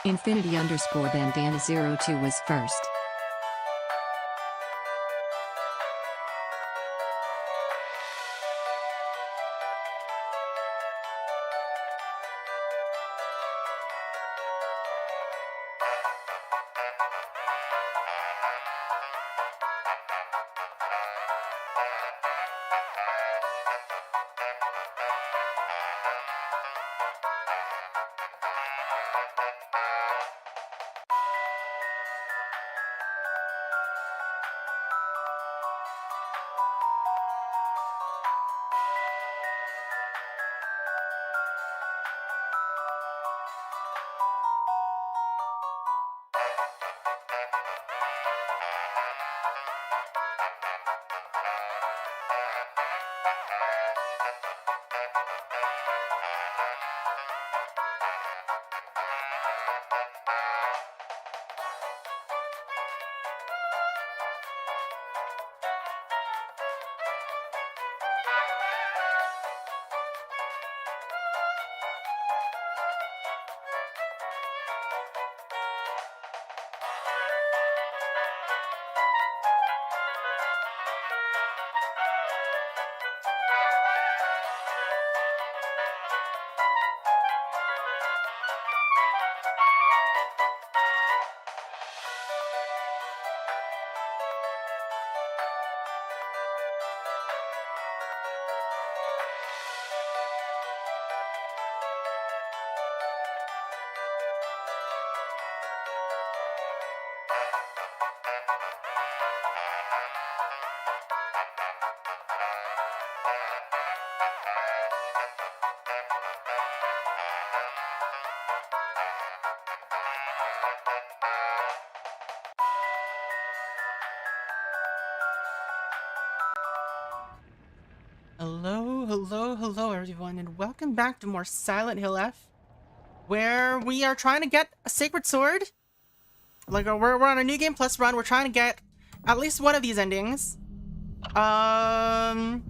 Infinity_bandana02 was first. Hello everyone, and welcome back to more Silent Hill F, where we are trying to get a sacred sword. Like, we're on a New Game Plus run. We're trying to get at least one of these endings. I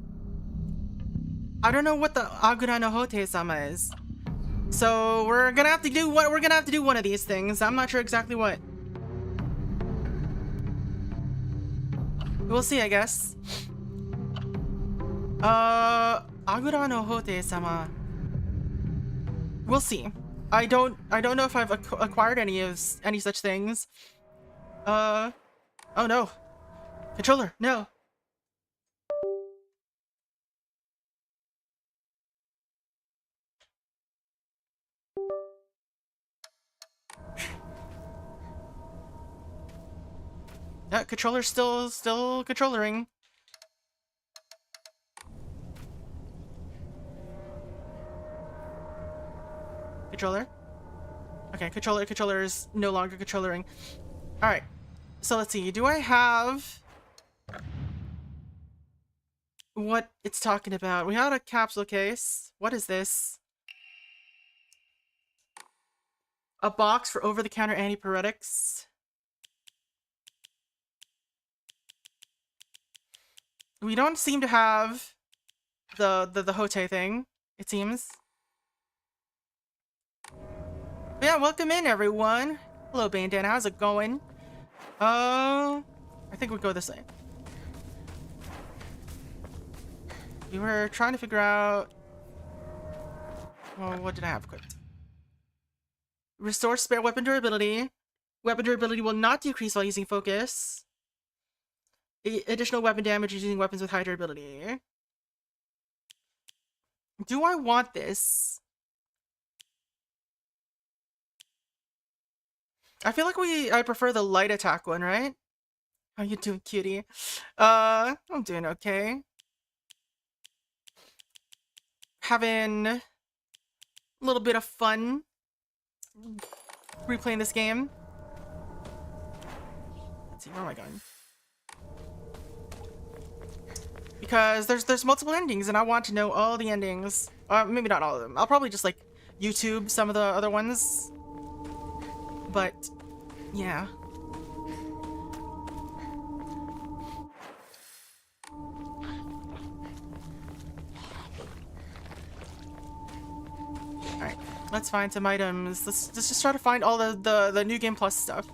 don't know what the Agura no Hote-sama is, so we're gonna have to do one of these things. I'm not sure exactly what. We'll see, I guess. Agura no Hote-sama. We'll see. I don't know if I've acquired any such things. Oh no. Controller, no. Yeah, controller's still controllering. Controller. Okay, controller is no longer controllering. Alright. So let's see. Do I have what it's talking about? We had a capsule case. What is this? A box for over-the-counter antipyretics. We don't seem to have the Hote thing, it seems. But yeah, welcome in everyone. Hello Bandana, how's it going? I think we'll go this way. We were trying to figure out... Well, what did I have equipped? Restore spare weapon durability. Weapon durability will not decrease while using focus. Additional weapon damage using weapons with high durability. Do I want this? I feel like I prefer the light attack one, right? How you doing, cutie? I'm doing okay. Having a little bit of fun replaying this game. Let's see, where am I going? Because there's multiple endings and I want to know all the endings. Maybe not all of them. I'll probably just like YouTube some of the other ones. But yeah. Alright. Let's find some items. Let's just try to find all the New Game Plus stuff.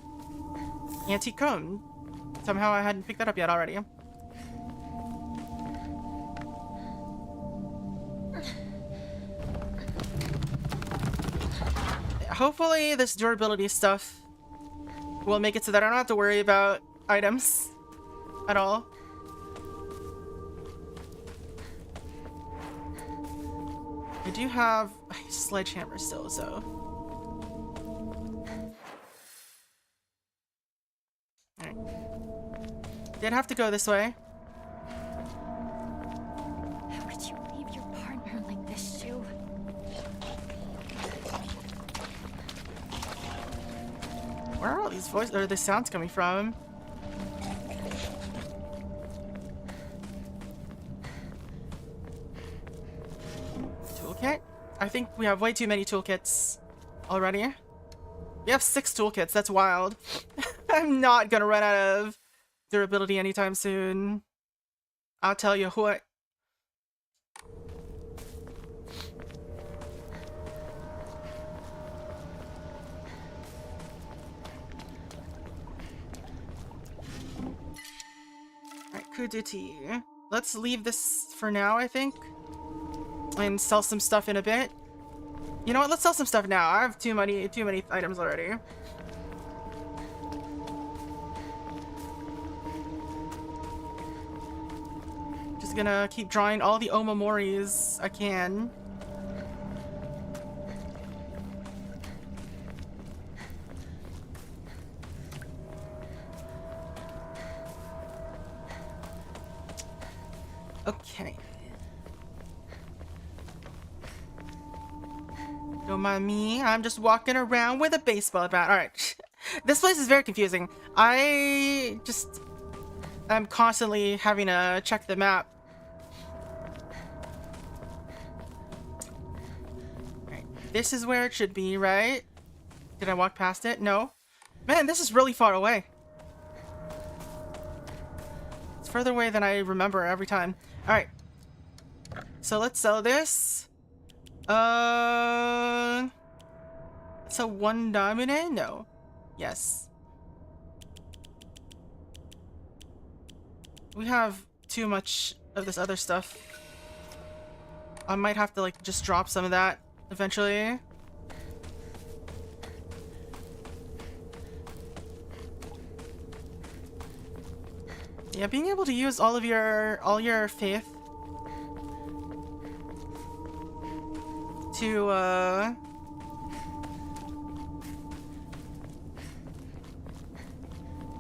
Antique cone. Somehow I hadn't picked that up yet already. Hopefully this durability stuff will make it so that I don't have to worry about items at all. I do have a sledgehammer still, so. Alright. Did have to go this way. How could you leave your partner like this, Shu? Where are all these voices or the sounds coming from? Toolkit? I think we have way too many toolkits already. We have 6 toolkits, that's wild. I'm not gonna run out of durability anytime soon. I'll tell you what. Alright, Kuduti. Let's leave this for now, I think. And sell some stuff in a bit. You know what? Let's sell some stuff now. I have too many items already. Just gonna keep drawing all the Omomoris I can. Okay. Don't mind me, I'm just walking around with a baseball bat. Alright. This place is very confusing. I'm constantly having to check the map. Alright, this is where it should be, right? Did I walk past it? No. Man, this is really far away. It's further away than I remember every time. Alright. So let's sell this. It's a 1 diamond? No. Yes. We have too much of this other stuff. I might have to like just drop some of that eventually. Yeah, being able to use all your faith to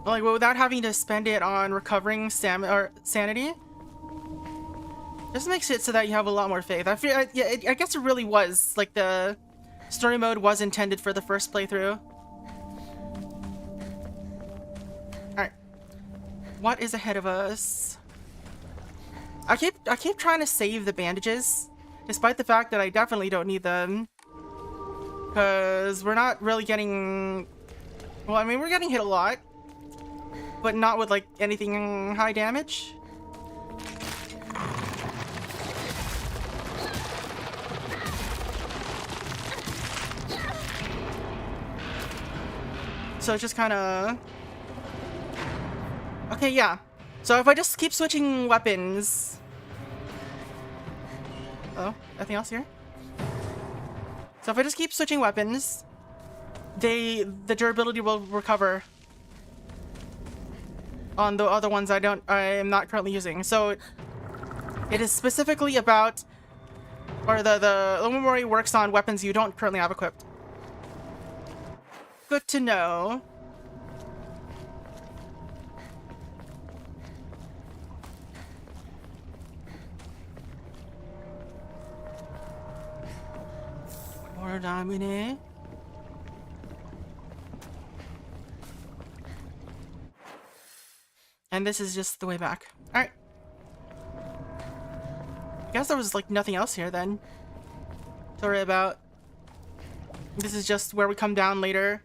like without having to spend it on recovering stamina or sanity, just makes it so that you have a lot more faith. I feel yeah, I guess it really was like the story mode was intended for the first playthrough. All right, what is ahead of us? I keep trying to save the bandages. Despite the fact that I definitely don't need them. Because we're not really getting... Well, I mean, we're getting hit a lot. But not with, like, anything high damage. So it's just kind of... Okay, yeah. So if I just keep switching weapons... Oh, nothing else here? So if I just keep switching weapons, the durability will recover on the other ones I am not currently using. So it is specifically about, or the Omomori works on weapons you don't currently have equipped. Good to know. More diamond. And this is just the way back. Alright. I guess there was like nothing else here then to worry about. This is just where we come down later.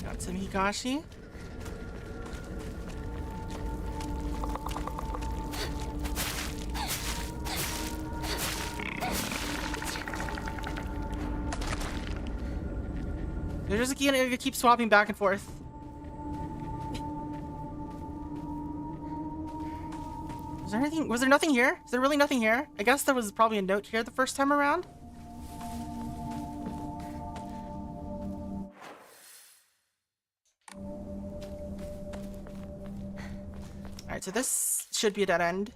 Got some Higashi. They're just gonna keep swapping back and forth. Is there anything? Was there nothing here? Is there really nothing here? I guess there was probably a note here the first time around. Alright, so this should be a dead end.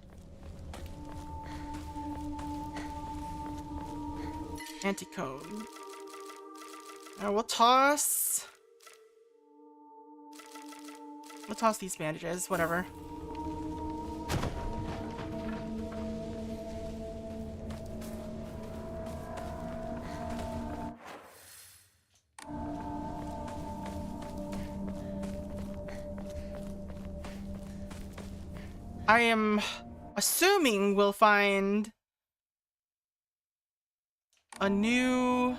Anti-code. We'll toss these bandages, whatever. I am assuming we'll find a new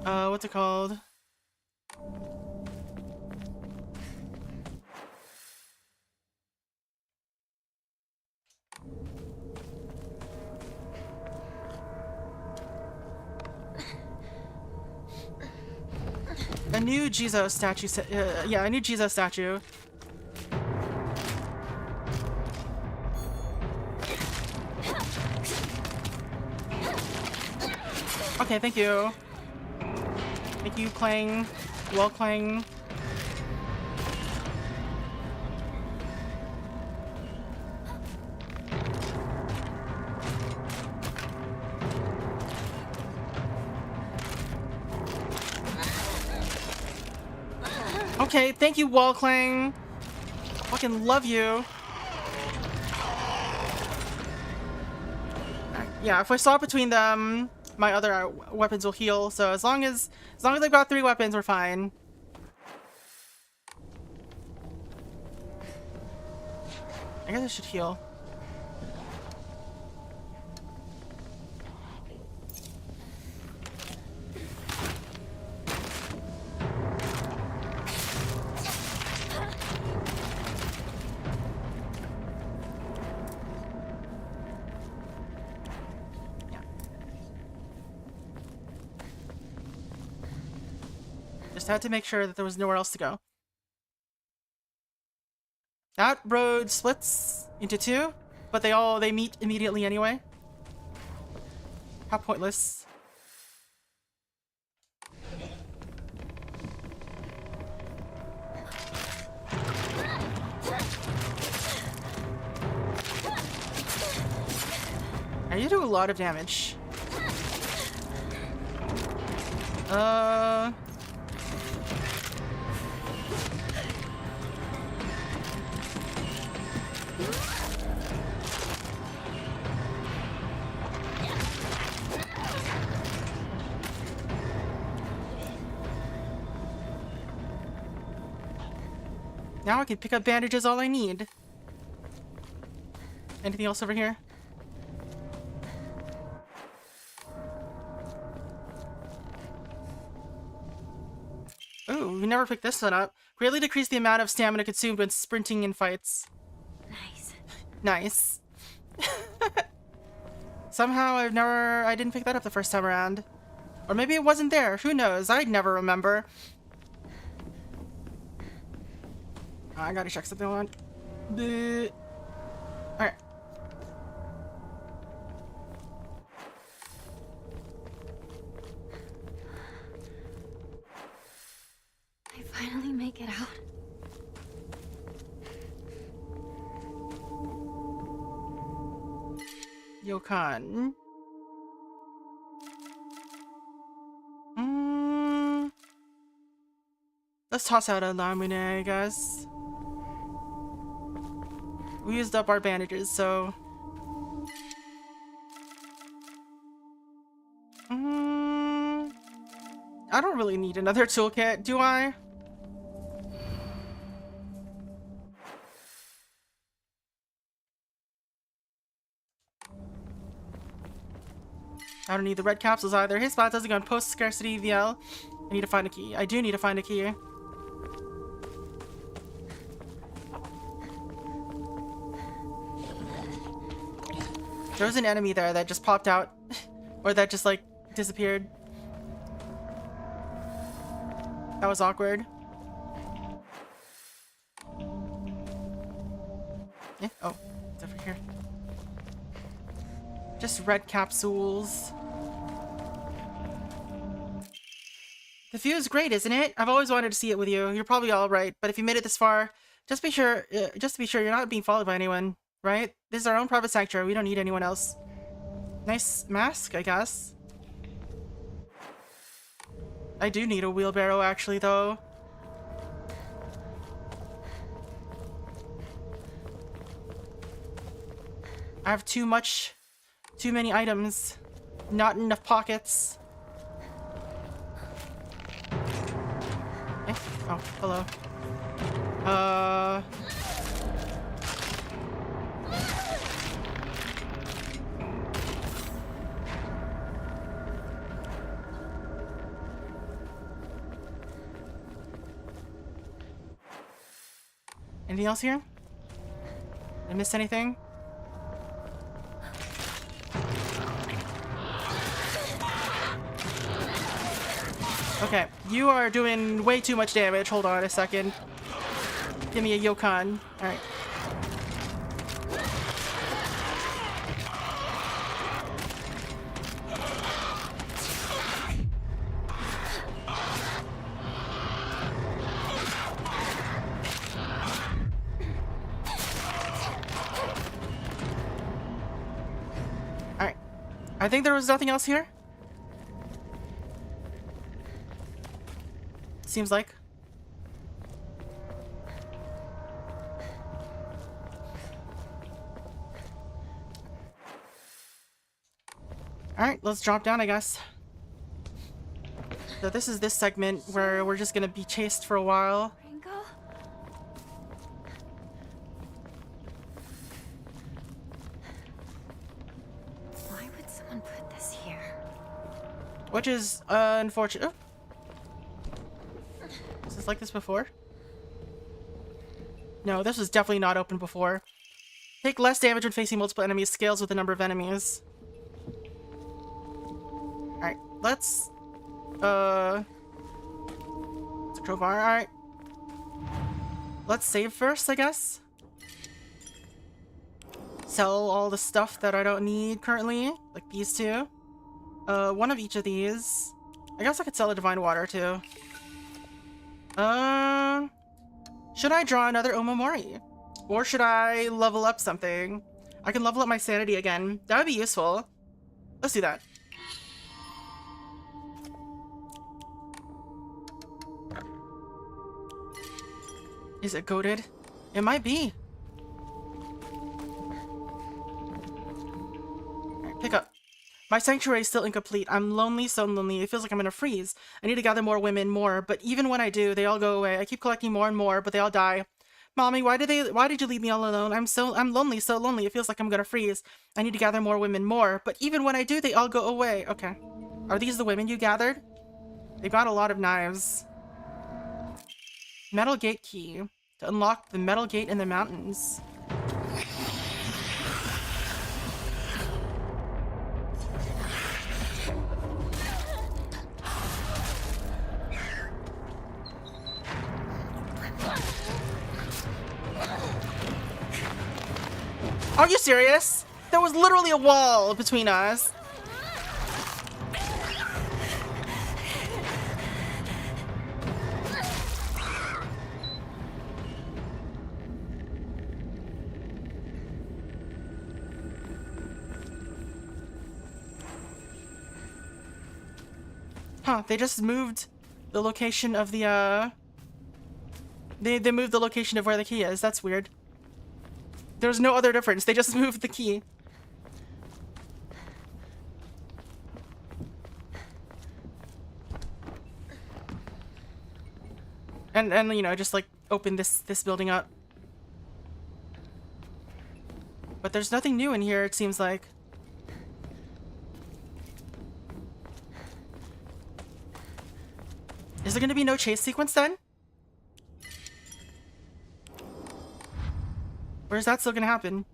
what's it called? A new Jesus statue. Yeah, a new Jesus statue. Okay, thank you. Thank you, Clang. Well, Clang. Okay, thank you, Wall Clang. Fucking love you. Yeah, if I swap between them, my other weapons will heal. So as long as they've got 3 weapons, we're fine. I guess I should heal. Just had to make sure that there was nowhere else to go. That road splits into 2, but they meet immediately anyway. How pointless. Now you do a lot of damage. Now I can pick up bandages all I need. Anything else over here? Ooh, we never picked this one up. Greatly decrease the amount of stamina consumed when sprinting in fights. Nice. Nice. Somehow I didn't pick that up the first time around. Or maybe it wasn't there. Who knows? I'd never remember. I gotta check something on. Alright. I finally make it out. Yokan. Let's toss out a Lamune, I guess. We used up our bandages, so... I don't really need another toolkit, do I? I don't need the red capsules either. His spot doesn't go on post-scarcity VL. I need to find a key. I do need to find a key. There was an enemy there that just popped out. Or that just, like, disappeared. That was awkward. Yeah. Oh, it's over here. Just red capsules. The view is great, isn't it? I've always wanted to see it with you. You're probably all right, but if you made it this far, just to be sure you're not being followed by anyone, right? This is our own private sanctuary. We don't need anyone else. Nice mask, I guess. I do need a wheelbarrow, actually, though. I have too many items. Not enough pockets. Eh? Oh, hello. Anything else here? Did I miss anything? Okay, you are doing way too much damage. Hold on a second. Give me a Yokon. Alright. Alright. I think there was nothing else here. Seems like. Alright, let's drop down, I guess. So this is this segment where we're just gonna be chased for a while. Ringo? Why would someone put this here? Which is unfortunate. Oh. Was this like this before? No, this was definitely not open before. Take less damage when facing multiple enemies. Scales with the number of enemies. Alright, let's... It's a crowbar, alright. Let's save first, I guess. Sell all the stuff that I don't need currently. Like these two. One of each of these. I guess I could sell a divine water, too. Should I draw another Omamori? Or should I level up something? I can level up my sanity again. That would be useful. Let's do that. Is it goated? It might be. Alright, pick up. My sanctuary is still incomplete. I'm lonely, so lonely. It feels like I'm gonna freeze. I need to gather more women, but even when I do, they all go away. I keep collecting more and more, but they all die. Mommy, why did you leave me all alone? I'm lonely, so lonely. It feels like I'm gonna freeze. I need to gather more women, but even when I do, they all go away. Okay. Are these the women you gathered? They've got a lot of knives. Metal gate key. To unlock the metal gate in the mountains. Are you serious? There was literally a wall between us. Huh, they just moved the location of the, They moved the location of where the key is. That's weird. There's no other difference. They just moved the key. And you know, just like open this building up. But there's nothing new in here, it seems like. there gonna be no chase sequence then? Or is that still gonna happen?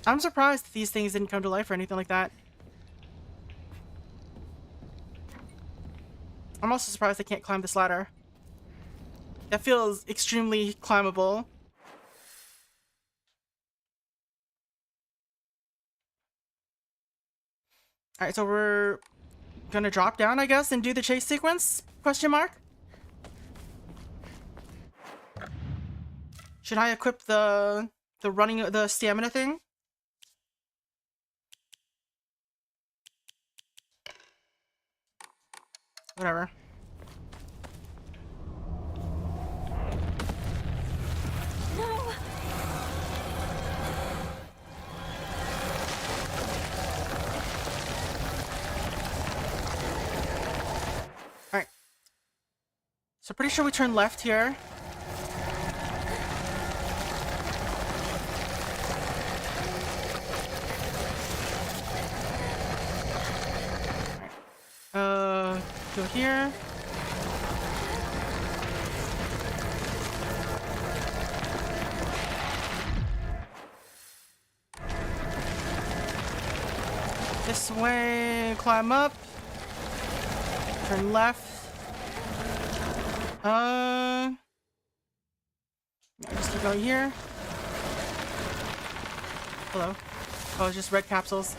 I'm surprised that these things didn't come to life or anything like that. I'm also surprised they can't climb this ladder. That feels extremely climbable. Alright, so we're gonna drop down, I guess, and do the chase sequence? Question mark? Should I equip the stamina thing? Whatever. No! Alright. So pretty sure we turn left here. Go here. This way, climb up. Turn left. Just keep going here. Hello. Oh, it's just red capsules.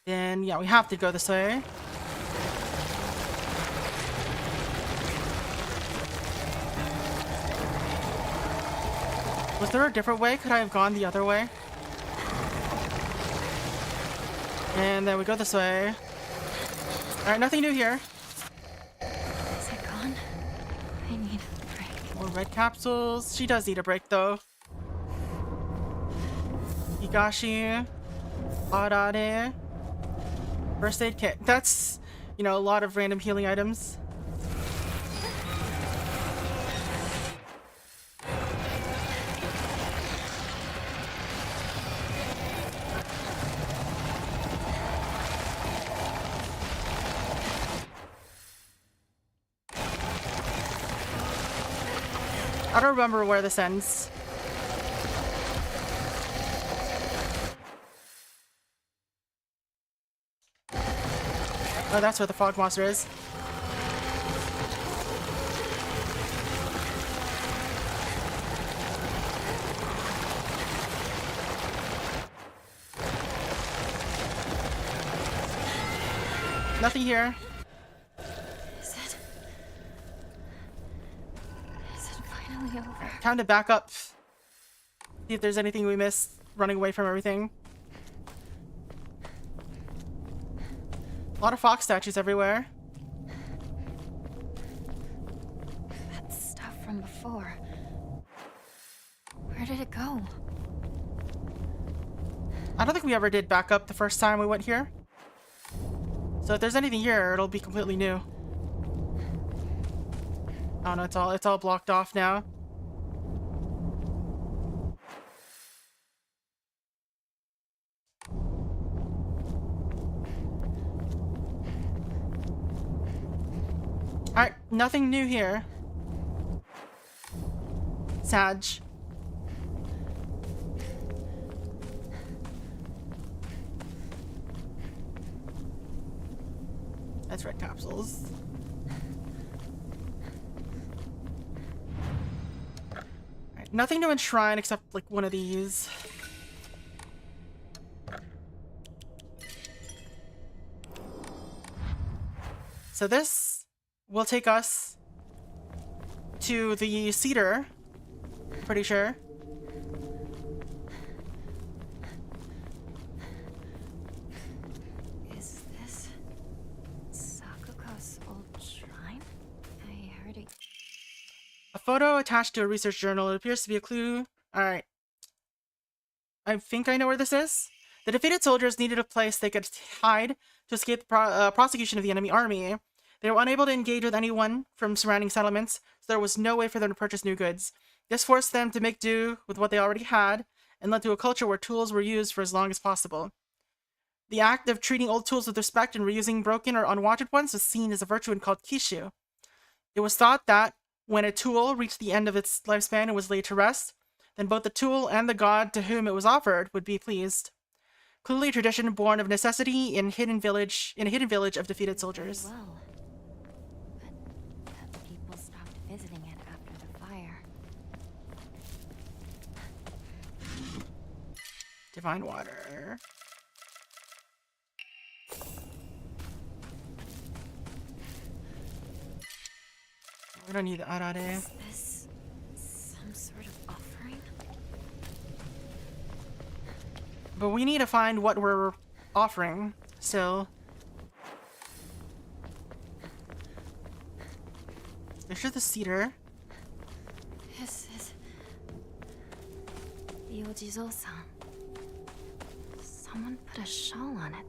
Then, yeah, we have to go this way. Was there a different way? Could I have gone the other way? And then we go this way. Alright, nothing new here. Is it gone? I need a break. More red capsules. She does need a break, though. Higashi. Arare. First aid kit. That's, you know, a lot of random healing items. I don't remember where this ends. Oh, that's where the fog monster is. Nothing here. Is it finally over? Time to back up. See if there's anything we missed running away from everything. A lot of fox statues everywhere. That stuff from before. Where did it go? I don't think we ever did back up the first time we went here. So if there's anything here, it'll be completely new. Oh no, it's all blocked off now. Alright, nothing new here. Sag. That's red capsules. Alright, nothing to enshrine except like one of these. So this will take us to the cedar, pretty sure. Is this photo attached to a research journal. It appears to be a clue. Alright. I think I know where this is. The defeated soldiers needed a place they could hide to escape the prosecution of the enemy army. They were unable to engage with anyone from surrounding settlements, so there was no way for them to purchase new goods. This forced them to make do with what they already had, and led to a culture where tools were used for as long as possible. The act of treating old tools with respect and reusing broken or unwanted ones was seen as a virtue and called kishu. It was thought that when a tool reached the end of its lifespan and was laid to rest, then both the tool and the god to whom it was offered would be pleased. Clearly a tradition born of necessity in a hidden village of defeated soldiers. Well, but people stopped visiting it after the fire. Divine water. We don't need the arare. Is this some sort of offering? But we need to find what we're offering still. There's just the cedar. This is Yojizo-san. Someone put a shawl on it.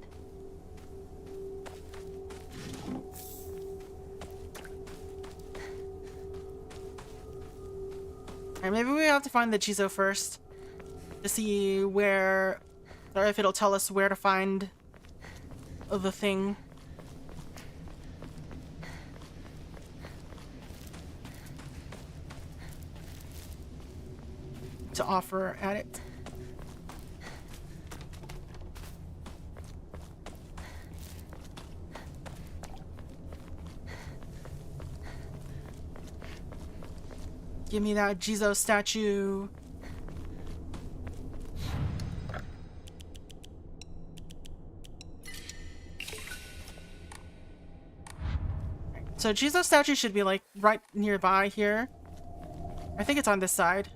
Alright, maybe we have to find the Jizo first to see where, or if it'll tell us where to find the thing. To offer at it. Give me that Jizo statue. So Jizo statue should be like right nearby here. I think it's on this side.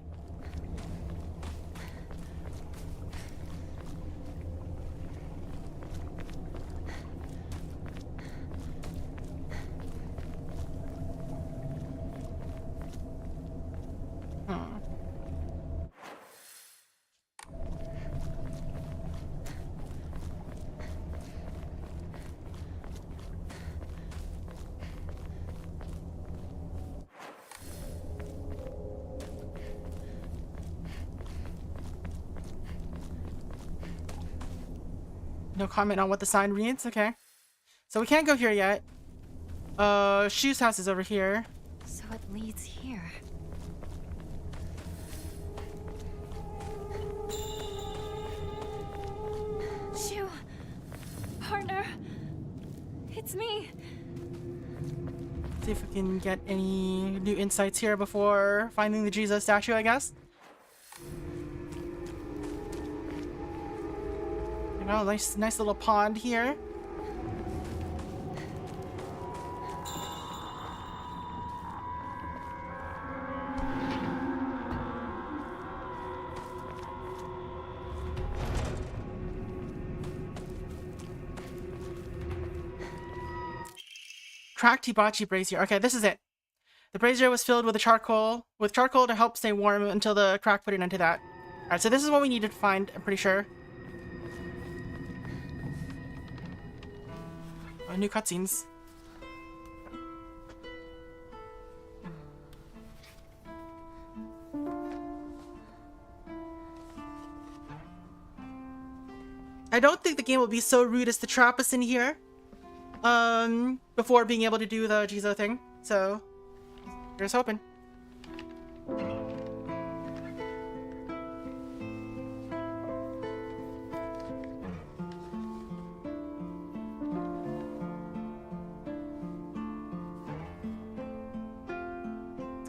No comment on what the sign reads? Okay. So we can't go here yet. Shu's house is over here. So it leads here. Shu! Partner! It's me! See if we can get any new insights here before finding the Jesus statue, I guess. Oh, nice little pond here. Cracked hibachi brazier. Okay, this is it. The brazier was filled with charcoal to help stay warm until the crack put an end to that. Alright, so this is what we needed to find, I'm pretty sure. New cutscenes. I don't think the game will be so rude as to trap us in here. Before being able to do the Jizo thing. So, here's hoping.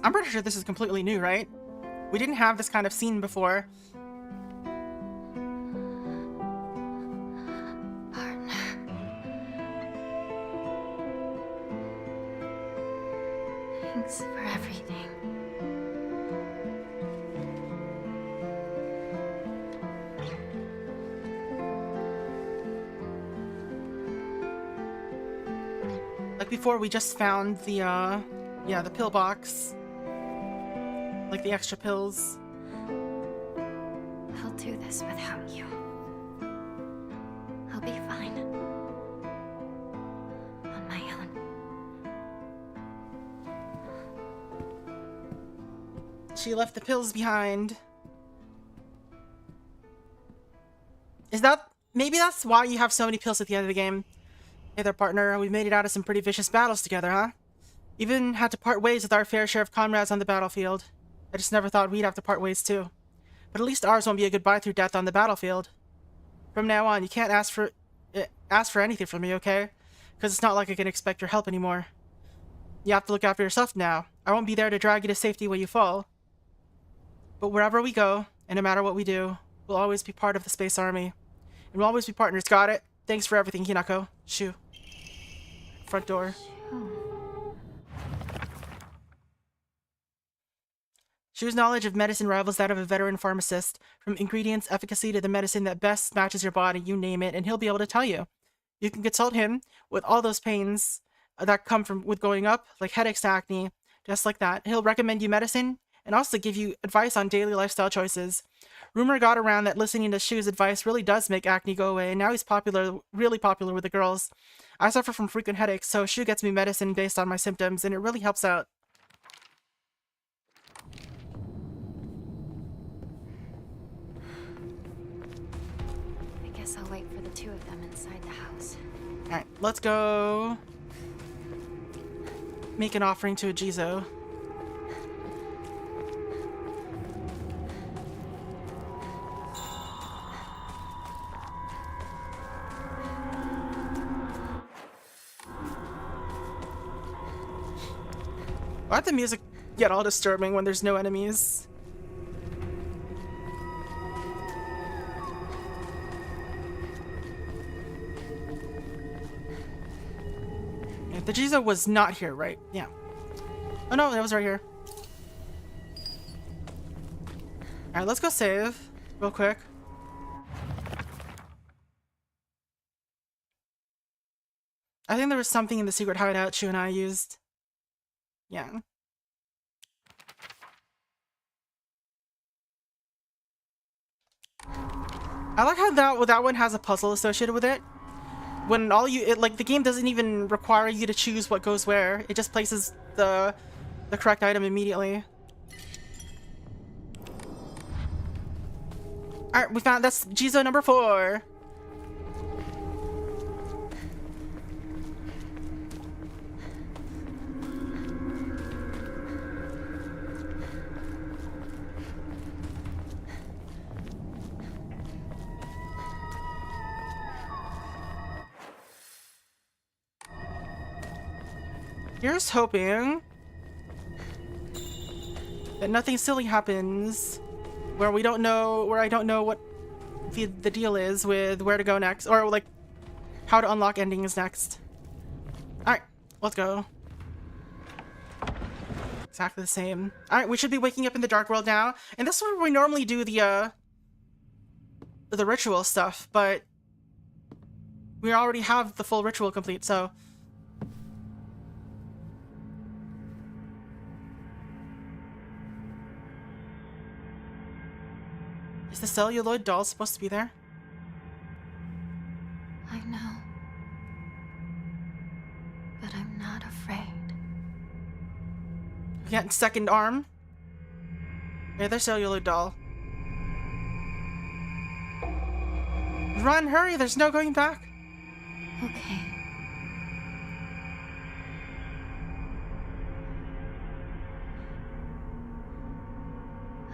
I'm pretty sure this is completely new, right? We didn't have this kind of scene before. Partner. Thanks for everything. Like before, we just found the pillbox. Like the extra pills. I'll do this without you. I'll be fine. On my own. She left the pills behind. Is that... Maybe that's why you have so many pills at the end of the game. Hey there, partner. We made it out of some pretty vicious battles together, huh? Even had to part ways with our fair share of comrades on the battlefield. I just never thought we'd have to part ways too. But at least ours won't be a goodbye through death on the battlefield. From now on, you can't ask for anything from me, okay? Because it's not like I can expect your help anymore. You have to look after yourself now. I won't be there to drag you to safety when you fall. But wherever we go, and no matter what we do, we'll always be part of the Space Army. And we'll always be partners, got it? Thanks for everything, Hinako. Shoo. Front door. Shu's knowledge of medicine rivals that of a veteran pharmacist. From ingredients, efficacy to the medicine that best matches your body, you name it, and he'll be able to tell you. You can consult him with all those pains that come from with going up, like headaches, acne, just like that. He'll recommend you medicine and also give you advice on daily lifestyle choices. Rumor got around that listening to Shu's advice really does make acne go away, and now he's really popular with the girls. I suffer from frequent headaches, so Shu gets me medicine based on my symptoms, and it really helps out. I guess I'll wait for the two of them inside the house. Alright, let's go make an offering to a Jizo. Why'd the music get all disturbing when there's no enemies? Yeah, the Jizo was not here, right? Yeah. Oh no, it was right here. Alright, let's go save real quick. I think there was something in the secret hideout Shu and I used. Yeah. I like how that one has a puzzle associated with it. When like the game doesn't even require you to choose what goes where. It just places the correct item immediately. Alright, we found that's Jizo number 4. Here's hoping that nothing silly happens where I don't know what the deal is with where to go next, or like how to unlock endings next. Alright, let's go. Exactly the same. Alright, we should be waking up in the dark world now, and this is where we normally do the ritual stuff, but we already have the full ritual complete, so is the celluloid doll supposed to be there? I know. But I'm not afraid. We got second arm. Yeah, there's celluloid doll. Run, hurry, there's no going back. Okay.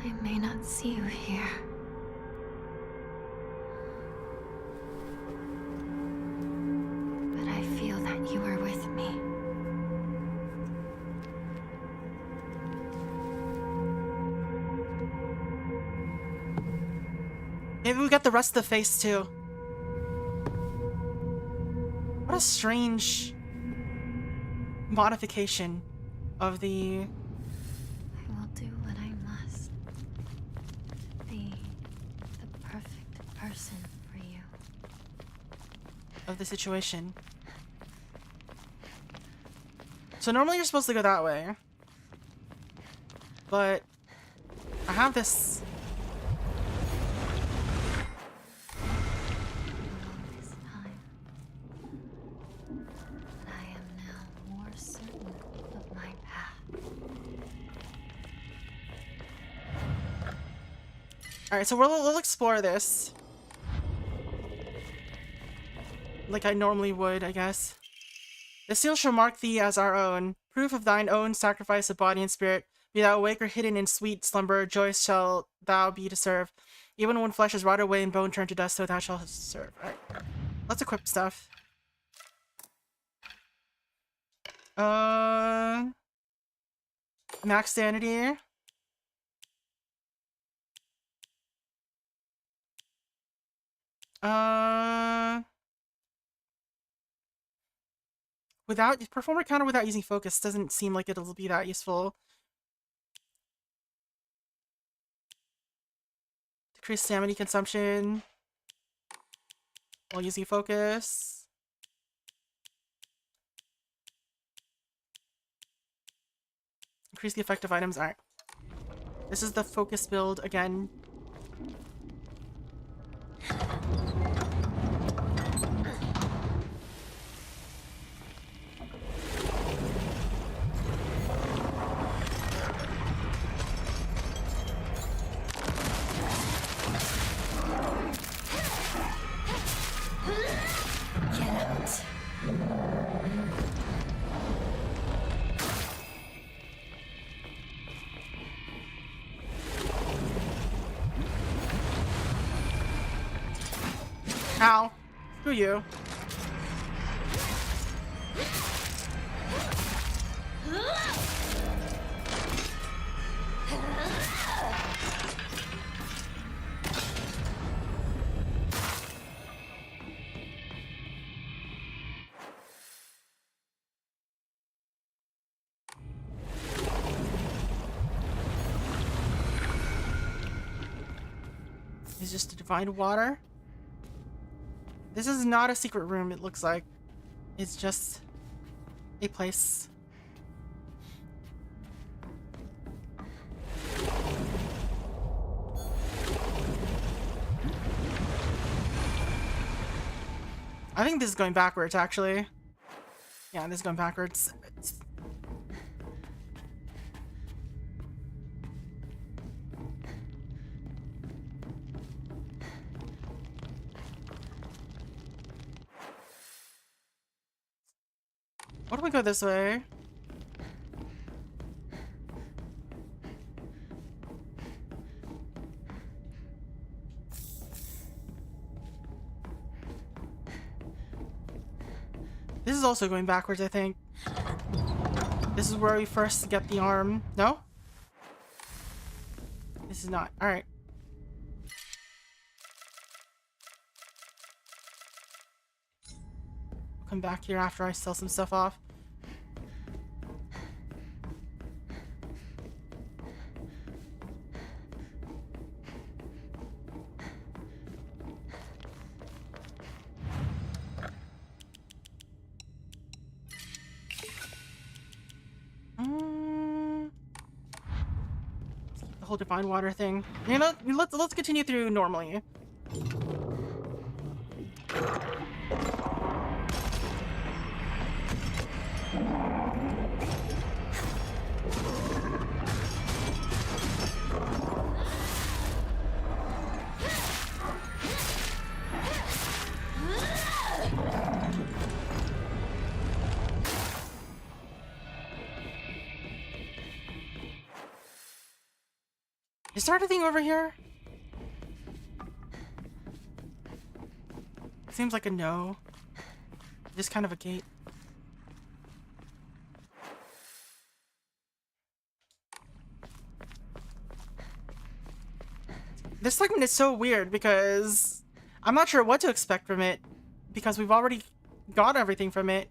I may not see you here. But I feel that you are with me. Maybe we got the rest of the face too. What a strange modification of the... I will do what I must. Be the perfect person for you. of the situation. So normally you're supposed to go that way. But I have this. All this time, but I am now more certain of my path. Alright, so we'll explore this. Like I normally would, I guess. The seal shall mark thee as our own, proof of thine own sacrifice of body and spirit. Be thou awake or hidden in sweet slumber, joyous shall thou be to serve. Even when flesh is rotted away and bone turned to dust, so thou shalt serve. Alright. Let's equip stuff. Max sanity. Without performer counter without using focus doesn't seem like it'll be that useful. Decrease stamina consumption while using focus. Increase the effect of items. Alright. This is the focus build again. Ow. Screw you. It's just a divine water. This is not a secret room, it looks like. It's just a place. I think this is going backwards, actually. Yeah, this is going backwards. Why don't we go this way? This is also going backwards, I think. This is where we first get the arm. No? This is not. Alright. I'll come back here after I sell some stuff off. The whole divine water thing. You know, let's continue through normally. Is there anything over here? Seems like a no. Just kind of a gate. This segment is so weird because I'm not sure what to expect from it because we've already got everything from it.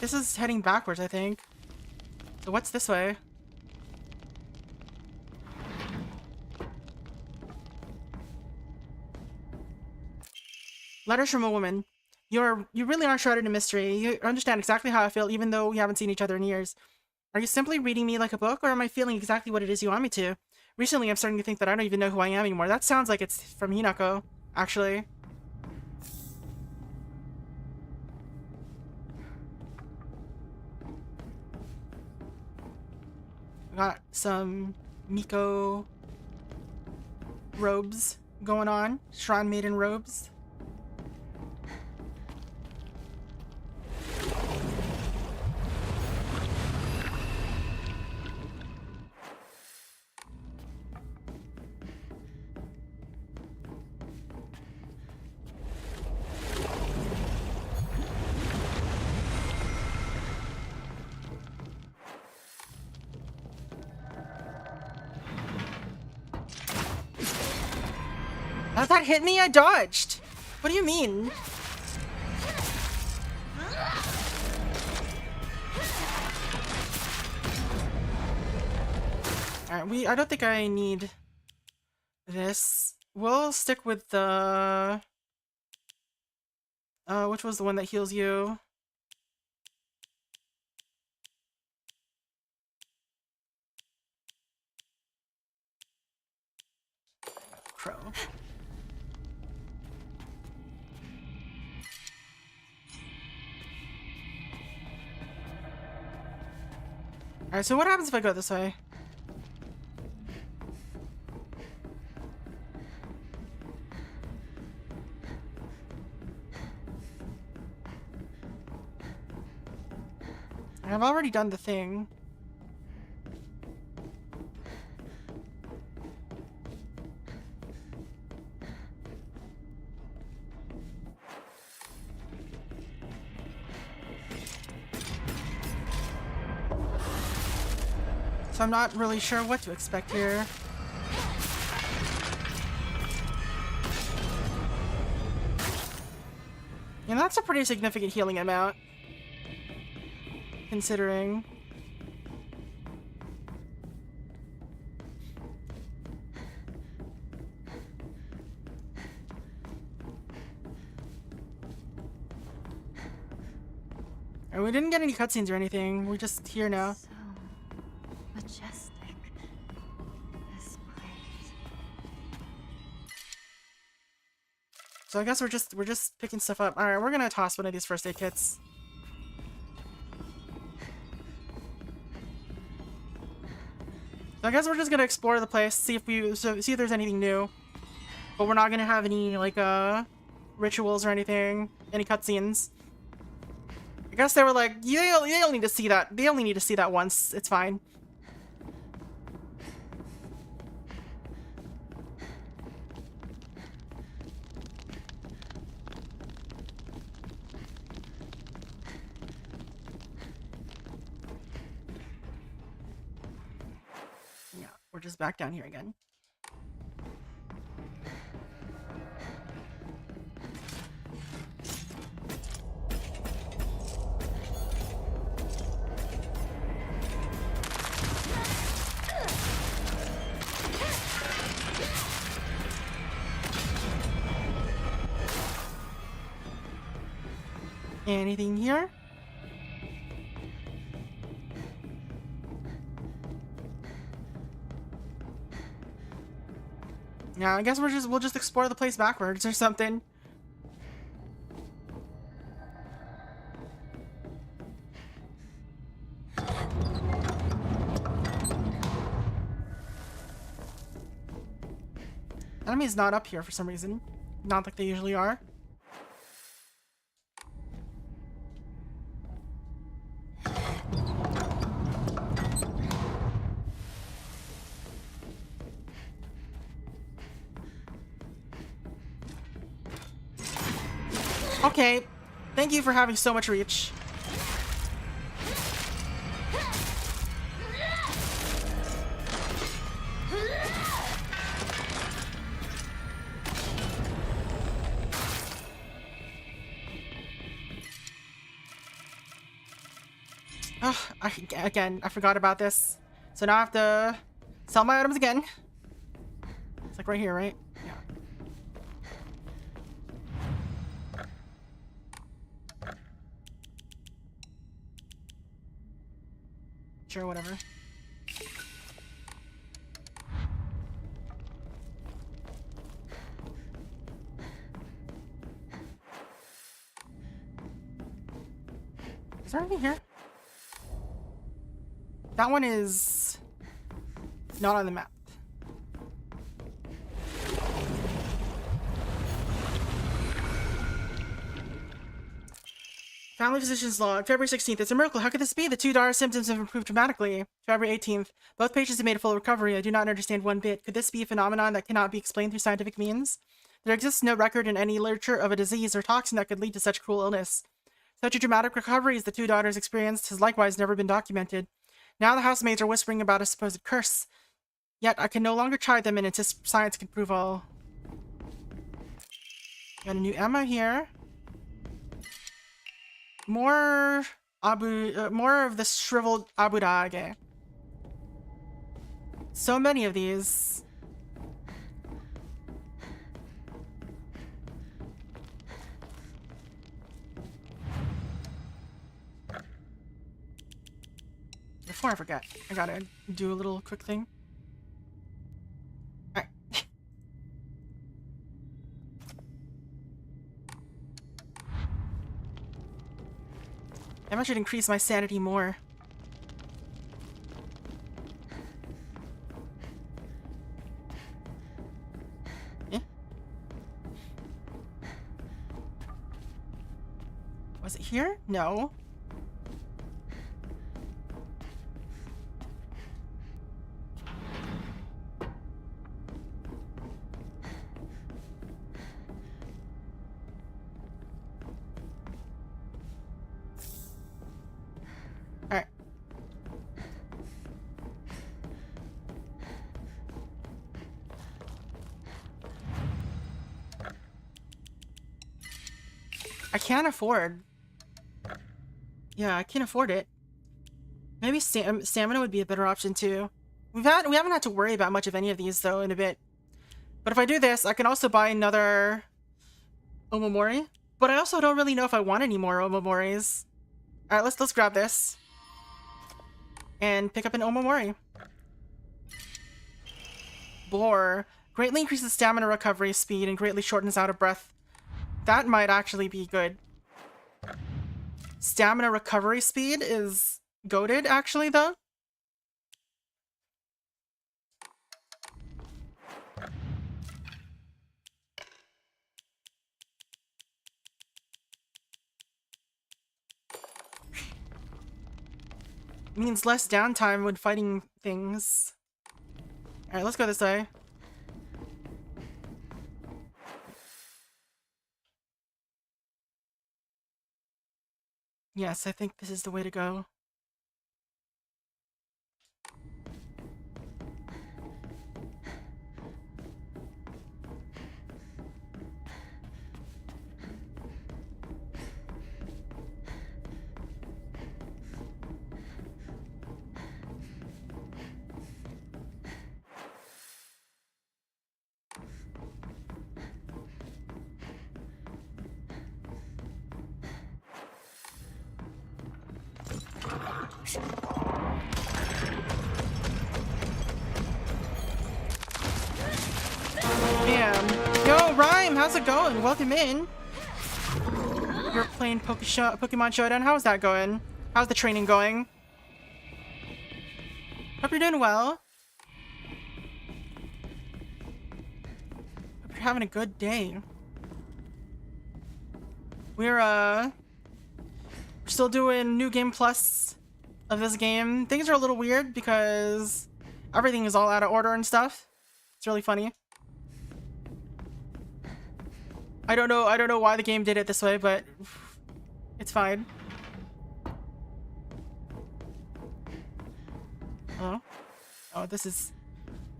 This is heading backwards, I think. So what's this way? Letters from a woman. You really are shrouded in mystery. You understand exactly how I feel, even though we haven't seen each other in years. Are you simply reading me like a book, or am I feeling exactly what it is you want me to? Recently, I'm starting to think that I don't even know who I am anymore. That sounds like it's from Hinako, actually. Got some Miko robes going on. Shrine Maiden robes. That hit me? I dodged. What do you mean? Alright, I don't think I need this. We'll stick with the which was the one that heals you? Crow. Alright, so what happens if I go this way? I've already done the thing. So I'm not really sure what to expect here. You know, that's a pretty significant healing amount, considering. And we didn't get any cutscenes or anything. We're just here now. So majestic. This place. So I guess we're just picking stuff up. All right, we're gonna toss one of these first aid kits. So I guess we're just gonna explore the place, see if there's anything new. But we're not gonna have any like rituals or anything, any cutscenes. I guess they were like, they only need to see that. They only need to see that once. It's fine. Yeah, we're just back down here again. Anything here? Yeah, I guess we'll just explore the place backwards or something. Enemy's not up here for some reason. Not like they usually are. Okay, thank you for having so much reach. Oh, again, I forgot about this. So now I have to sell my items again. It's like right here, right? Yeah. Sure, whatever. Is there anything here? That one is not on the map. Family physician's log, February 16th. It's a miracle. How could this be? The two daughter's symptoms have improved dramatically. February 18th. Both patients have made a full recovery. I do not understand one bit. Could this be a phenomenon that cannot be explained through scientific means? There exists no record in any literature of a disease or toxin that could lead to such cruel illness. Such a dramatic recovery as the two daughters experienced has likewise never been documented. Now the housemaids are whispering about a supposed curse. Yet I can no longer chide them and insist science can prove all. Got a new Emma here. More of the shriveled abudage. So many of these. Before I forget, I gotta do a little quick thing. Alright. Maybe I should increase my sanity more. Yeah. Was it here? No. I can't afford. Yeah, I can't afford it. Maybe stamina would be a better option too. We haven't had to worry about much of any of these though in a bit. But if I do this, I can also buy another Omamori. But I also don't really know if I want any more Omamoris. Alright, let's grab this. And pick up an Omamori. Bore. Greatly increases stamina recovery speed and greatly shortens out of breath. That might actually be good. Stamina recovery speed is goated, actually, though. Means less downtime when fighting things. Alright, let's go this way. Yes, I think this is the way to go. Damn. Yo, Rhyme, how's it going? Welcome in. You're playing Pokemon Showdown. How's that going? How's the training going? Hope you're doing well. Hope you're having a good day. We're still doing New Game Plus of this game. Things are a little weird because everything is all out of order and stuff. It's really funny. I don't know why the game did it this way, but it's fine. Oh. Oh, this is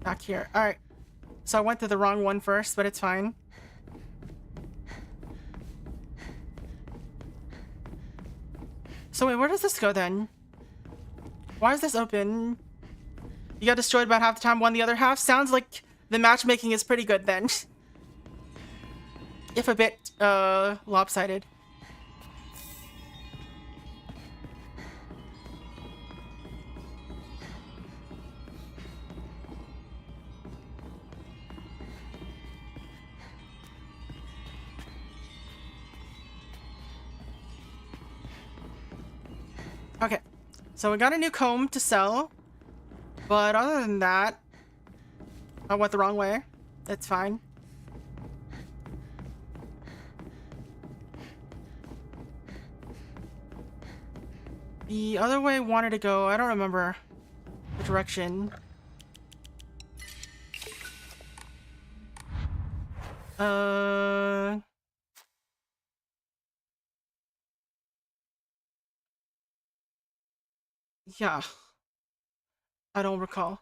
back here. Alright. So I went to the wrong one first, but it's fine. So wait, where does this go then? Why is this open? You got destroyed about half the time, won the other half? Sounds like the matchmaking is pretty good then. If a bit, lopsided. So we got a new comb to sell. But other than that, I went the wrong way. That's fine. The other way I wanted to go, I don't remember the direction. Yeah. I don't recall.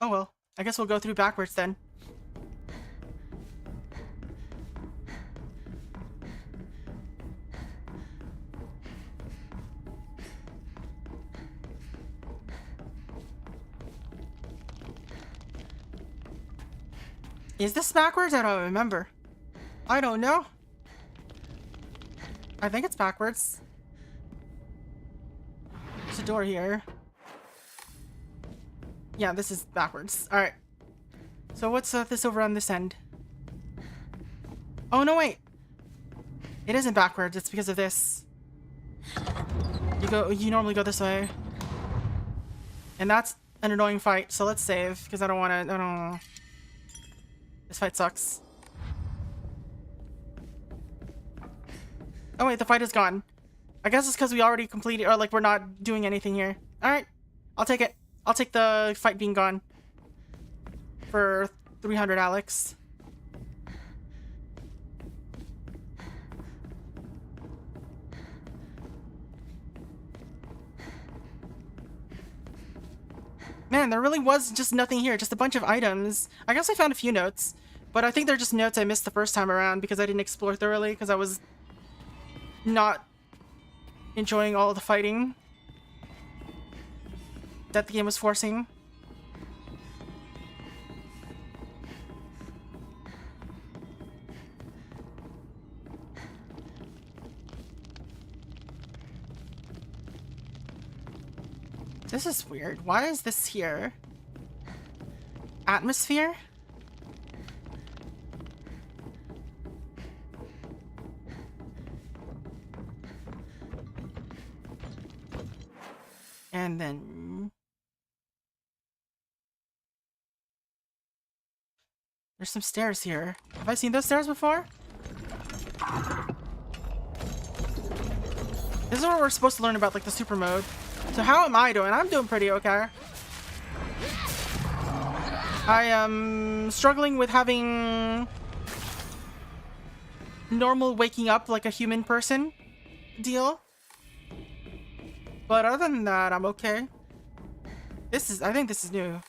Oh well, I guess we'll go through backwards then. Is this backwards? I don't remember. I don't know. I think it's backwards. There's a door here. Yeah, this is backwards. Alright. So what's this over on this end? Oh, no, wait. It isn't backwards. It's because of this. You normally go this way. And that's an annoying fight, so let's save, because I don't want to, I don't know. This fight sucks. Oh wait, the fight is gone. I guess it's because we already completed, or like we're not doing anything here. Alright, I'll take it. I'll take the fight being gone. For 300 Alex. Man, there really was just nothing here, just a bunch of items. I guess I found a few notes, but I think they're just notes I missed the first time around because I didn't explore thoroughly because I was not enjoying all of the fighting that the game was forcing. This is weird. Why is this here? Atmosphere? And then... there's some stairs here. Have I seen those stairs before? This is what we're supposed to learn about, like, the super mode. So how am I doing? I'm doing pretty okay. I am struggling with having normal waking up like a human person deal. But other than that, I'm okay. I think this is new.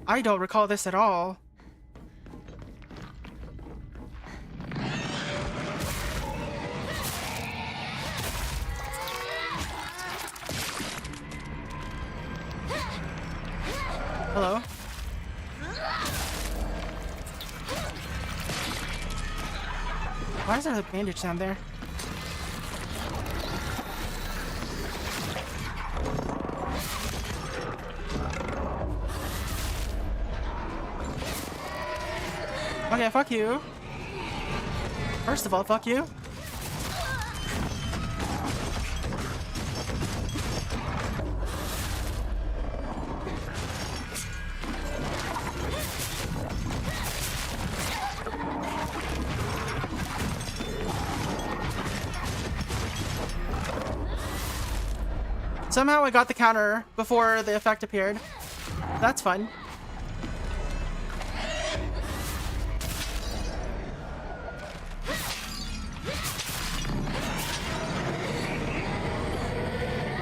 I don't recall this at all. Hello? Why is there a bandage down there? Okay, fuck you. First of all, fuck you. Somehow I got the counter before the effect appeared. That's fun.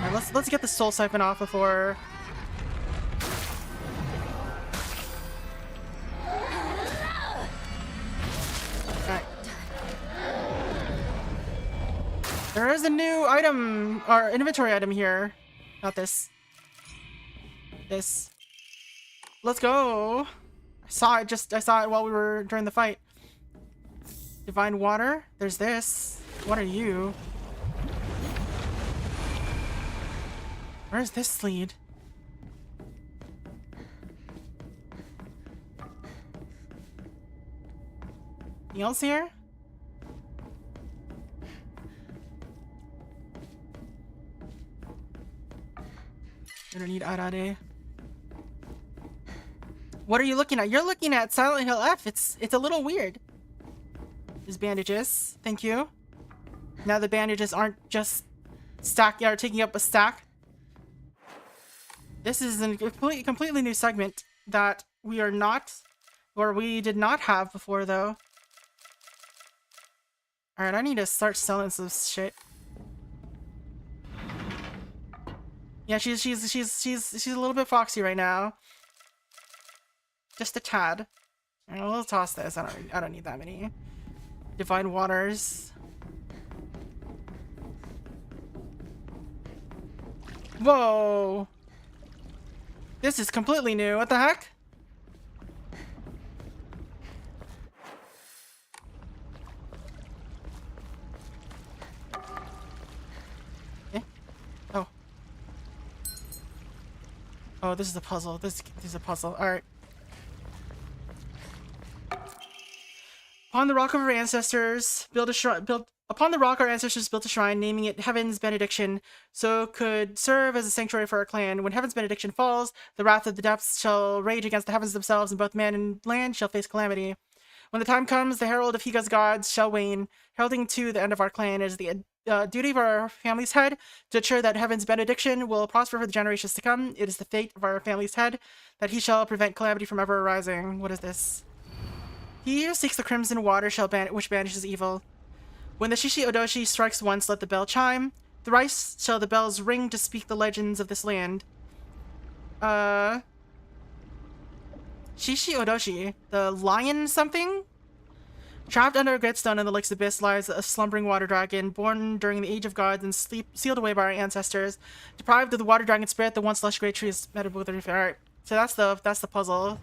Alright, let's get the soul siphon off before. Alright. There is a new item or inventory item here. Not this. This. Let's go. I saw it while we were during the fight. Divine water. There's this. What are you? Where's this lead? Anything else here? Gonna need Arare. What are you looking at? You're looking at Silent Hill F. It's a little weird. There's bandages. Thank you. Now the bandages aren't just taking up a stack. This is a completely new segment that we are not, or we did not have before, though. All right, I need to start selling some shit. Yeah, she's a little bit foxy right now. Just a tad. All right, we'll toss this. I don't need that many. Divine Waters. Whoa! This is completely new. What the heck? Eh? Oh. Oh, this is a puzzle. This is a puzzle. All right. Upon the rock of our ancestors, upon the rock our ancestors built a shrine, naming it Heaven's Benediction, so could serve as a sanctuary for our clan. When Heaven's Benediction falls, the wrath of the depths shall rage against the heavens themselves, and both man and land shall face calamity. When the time comes, the herald of Higa's gods shall wane, heralding to the end of our clan. It is the duty of our family's head to ensure that Heaven's Benediction will prosper for the generations to come. It is the fate of our family's head that he shall prevent calamity from ever arising. What is this? He who seeks the crimson water which banishes evil. When the Shishi Odoshi strikes once, let the bell chime. Thrice shall the bells ring to speak the legends of this land. Shishi Odoshi, the lion something? Trapped under a great stone in the lake's abyss lies a slumbering water dragon, born during the age of gods and sealed away by our ancestors. Deprived of the water dragon spirit, the once lush great tree is met with. Alright, so that's the puzzle.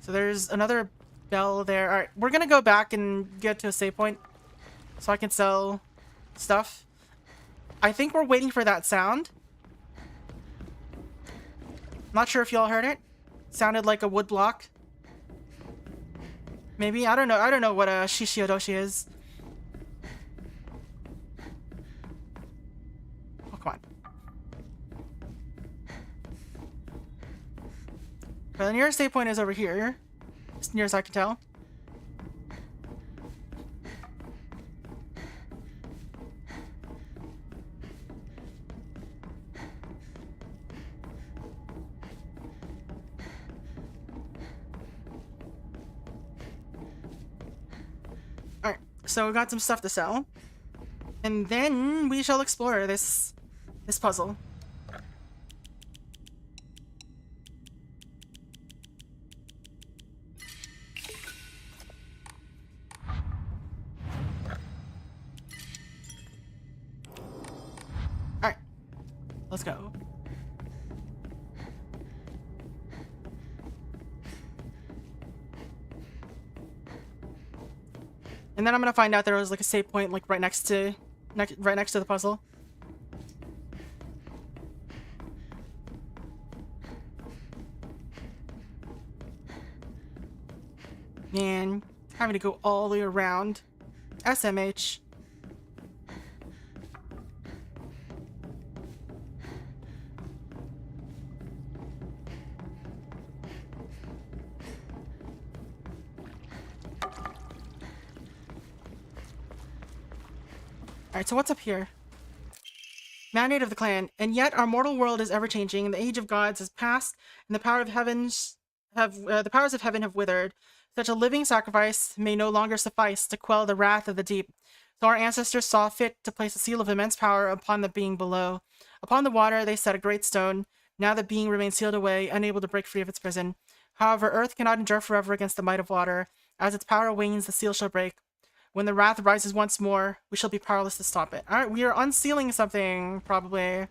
So there's another bell there. Alright, we're gonna go back and get to a save point so I can sell stuff. I think we're waiting for that sound. I'm not sure if y'all heard it. Sounded like a wood block. Maybe? I don't know. I don't know what a Shishi Odoshi is. Oh, come on. Well, the nearest save point is over here. As near as I can tell. Alright, so we got some stuff to sell. And then we shall explore this puzzle. Alright, let's go. And then I'm gonna find out there was like a save point like right next to the puzzle. Man, having to go all the way around. SMH. Alright, so what's up here? Mandate of the clan. And yet our mortal world is ever-changing, and the age of gods has passed, and the powers of heaven have withered. Such a living sacrifice may no longer suffice to quell the wrath of the deep. So our ancestors saw fit to place a seal of immense power upon the being below. Upon the water they set a great stone. Now the being remains sealed away, unable to break free of its prison. However, earth cannot endure forever against the might of water. As its power wanes, the seal shall break. When the wrath rises once more, we shall be powerless to stop it. Alright, we are unsealing something, probably.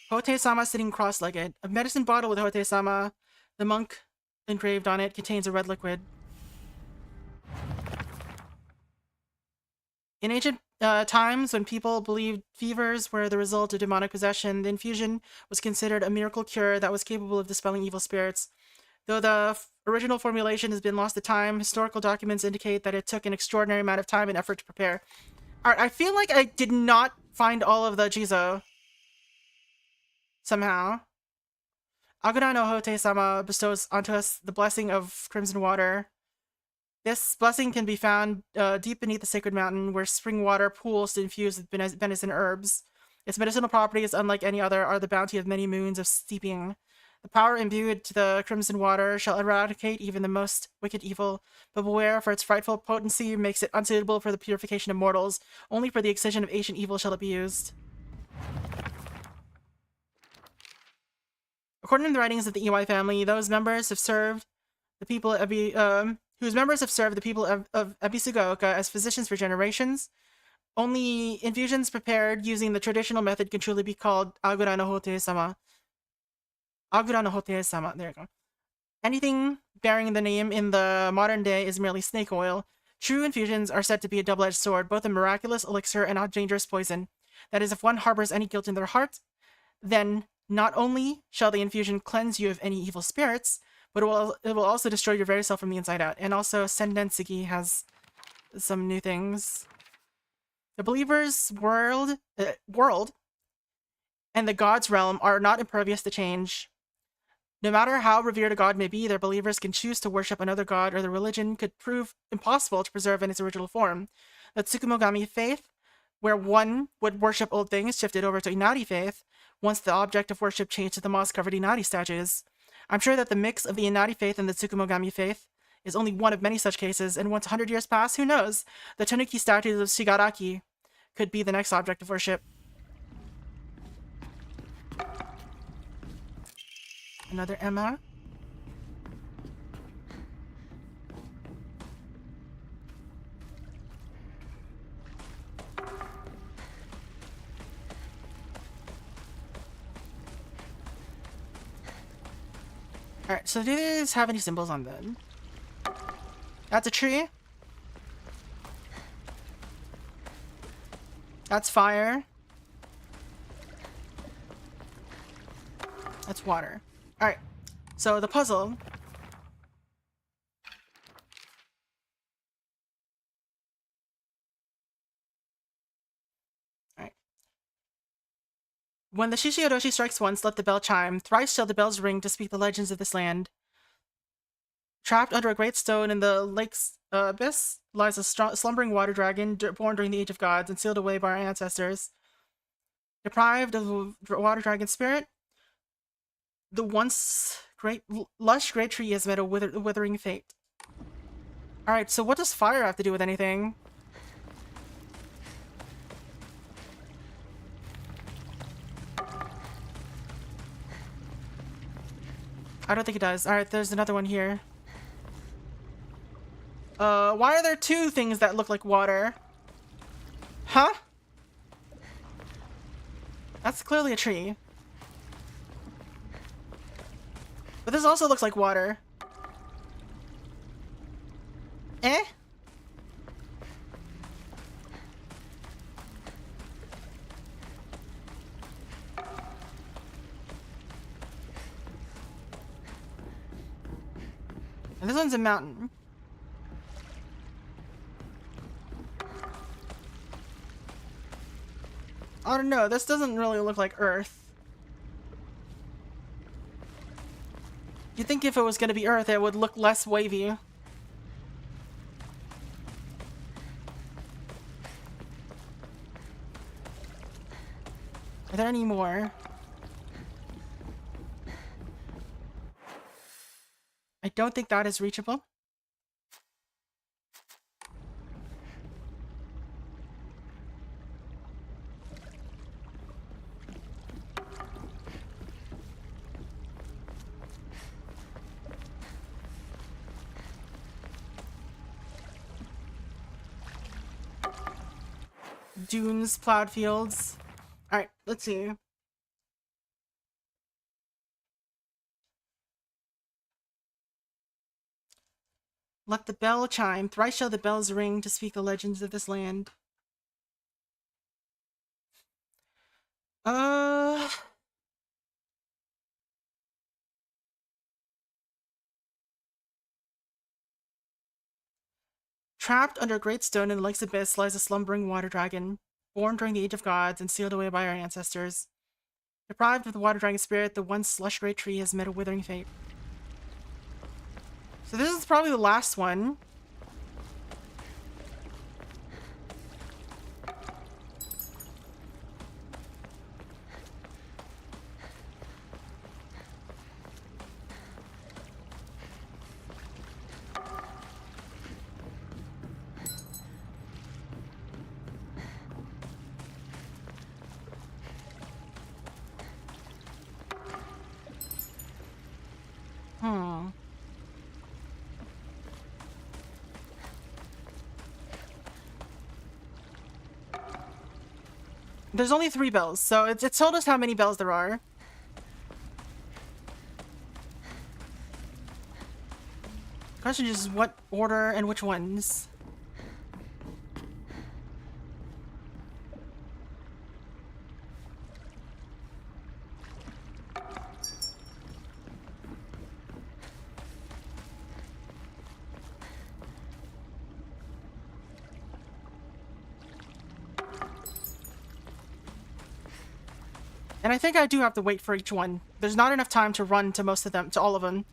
Hote-sama sitting cross-legged. A medicine bottle with Hote-sama, the monk engraved on it, contains a red liquid. In ancient times when people believed fevers were the result of demonic possession, the infusion was considered a miracle cure that was capable of dispelling evil spirits. Though the original formulation has been lost to time, historical documents indicate that it took an extraordinary amount of time and effort to prepare. Alright, I feel like I did not find all of the Jizo. Somehow. Agura no Hote-sama bestows onto us the blessing of crimson water. This blessing can be found deep beneath the sacred mountain, where spring water pools to infuse with venison herbs. Its medicinal properties, unlike any other, are the bounty of many moons of steeping. The power imbued to the crimson water shall eradicate even the most wicked evil, but beware, for its frightful potency makes it unsuitable for the purification of mortals. Only for the excision of ancient evil shall it be used. According to the writings of the Iwai family, those members have served the people of whose members have served the people of Ebisugaoka as physicians for generations. Only infusions prepared using the traditional method can truly be called Agura no Hote-sama. Agura no Hote-sama, there you go. Anything bearing the name in the modern day is merely snake oil. True infusions are said to be a double-edged sword, both a miraculous elixir and a dangerous poison. That is, if one harbors any guilt in their heart, then not only shall the infusion cleanse you of any evil spirits, but it will also destroy your very self from the inside out. And also, Sendensigi has some new things. The believer's world and the god's realm are not impervious to change. No matter how revered a god may be, their believers can choose to worship another god, or the religion could prove impossible to preserve in its original form. The Tsukumogami faith, where one would worship old things, shifted over to Inari faith, once the object of worship changed to the moss-covered Inari statues. I'm sure that the mix of the Inari faith and the Tsukumogami faith is only one of many such cases, and once 100 years pass, who knows? The Tanuki statues of Shigaraki could be the next object of worship. Another Emma. Alright, so do these have any symbols on them? That's a tree. That's fire. That's water. Alright, so the puzzle. Alright. When the Shishiyodoshi strikes once, let the bell chime. Thrice shall the bells ring to speak the legends of this land. Trapped under a great stone in the lake's abyss lies a slumbering water dragon born during the Age of Gods and sealed away by our ancestors. Deprived of the water dragon spirit, the once lush great tree has met a withering fate. Alright, so what does fire have to do with anything? I don't think it does. Alright, there's another one here. Why are there two things that look like water? Huh? That's clearly a tree. But this also looks like water. Eh? And this one's a mountain. I don't know, this doesn't really look like Earth. You'd think if it was gonna be Earth, it would look less wavy. Are there any more? I don't think that is reachable. Dunes, plowed fields. Alright, let's see. Let the bell chime. Thrice shall the bells ring to speak the legends of this land. Uh... Trapped under a great stone in the lake's abyss lies a slumbering water dragon, born during the Age of Gods and sealed away by our ancestors. Deprived of the water dragon spirit, the once lush great tree has met a withering fate. So this is probably the last one. There's only 3 bells, so it told us how many bells there are. The question is what order and which ones. And I think I do have to wait for each one. There's not enough time to run to most of them, to all of them.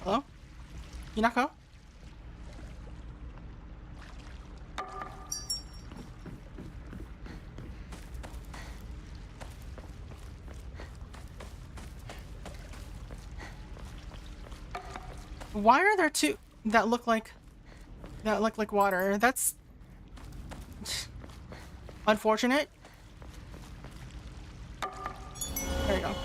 Hello? Hinako? Why are there 2 that look like water? That's unfortunate. There you go.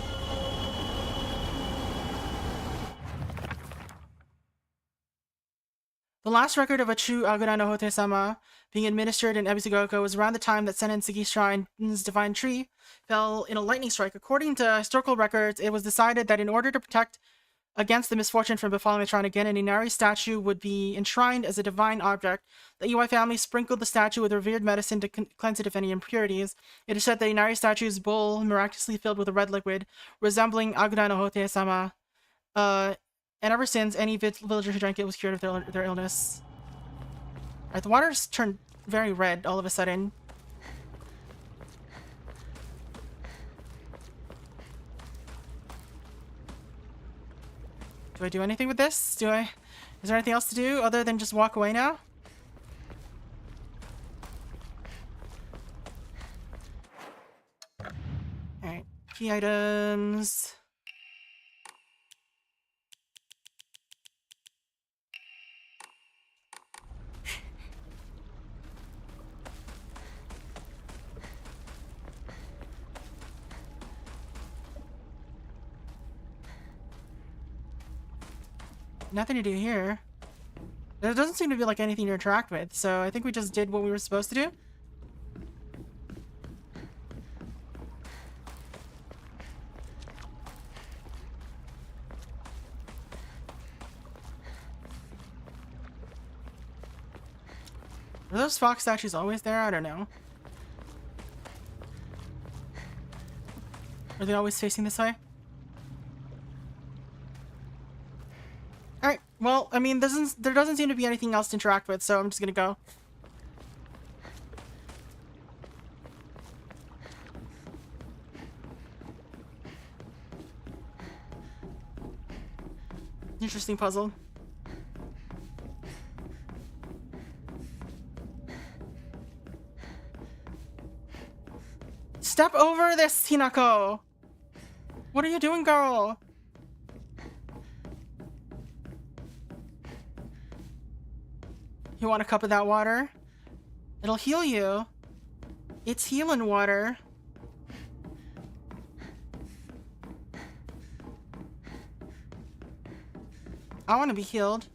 The last record of a true Agura no Hote-sama being administered in Ebisugoku was around the time that Sennen Sugi Shrine's divine tree fell in a lightning strike. According to historical records, it was decided that in order to protect against the misfortune from befalling the shrine again, an Inari statue would be enshrined as a divine object. The Iwai family sprinkled the statue with revered medicine to cleanse it of any impurities. It is said that Inari statue's bowl miraculously filled with a red liquid, resembling Agura no Hote-sama. And ever since, any villager who drank it was cured of their illness. Alright, the water's turned very red all of a sudden. Do I do anything with this? Is there anything else to do other than just walk away now? Alright, key items. Nothing to do here. There doesn't seem to be like anything to interact with, so I think we just did what we were supposed to do. Are those fox statues always there? I don't know. Are they always facing this way? Alright, well, I mean, there doesn't seem to be anything else to interact with, so I'm just gonna go. Interesting puzzle. Step over this, Hinako! What are you doing, girl? You want a cup of that water? It'll heal you. It's healing water. I want to be healed.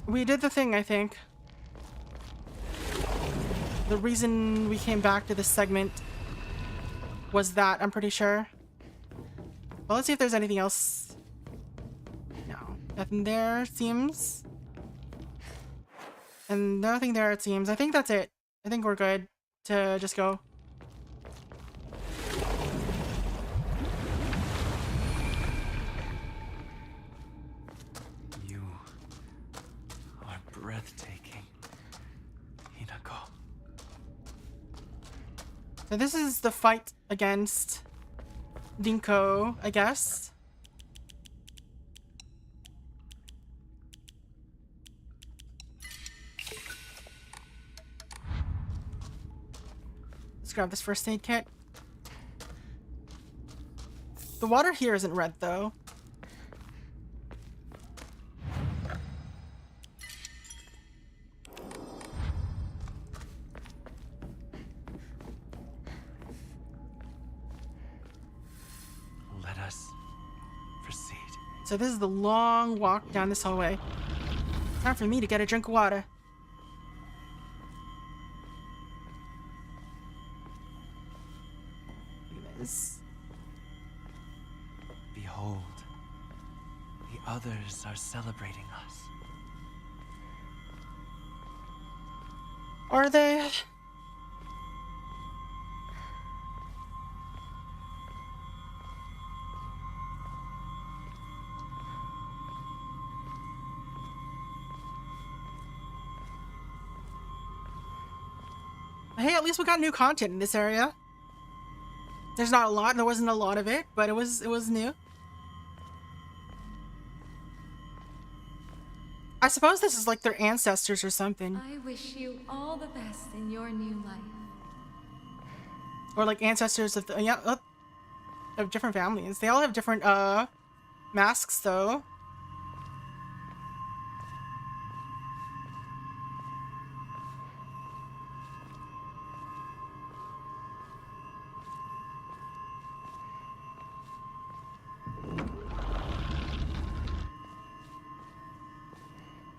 We did the thing, I think. The reason we came back to this segment was that, I'm pretty sure. Well, let's see if there's anything else. No. Nothing there, it seems. And nothing there, it seems. I think that's it. I think we're good to just go. You are breathtaking, Hinako. So this is the fight against Dinko, I guess. Let's grab this first aid kit. The water here isn't red, though. Let us proceed. So this is the long walk down this hallway. Time for me to get a drink of water. Look at this. Behold, the others are celebrating us. Are they? Hey, at least we got new content in this area. There's not a lot, there wasn't a lot of it, but it was new. I suppose this is like their ancestors or something. I wish you all the best in your new life. Or like ancestors of the, yeah, of different families. They all have different masks though.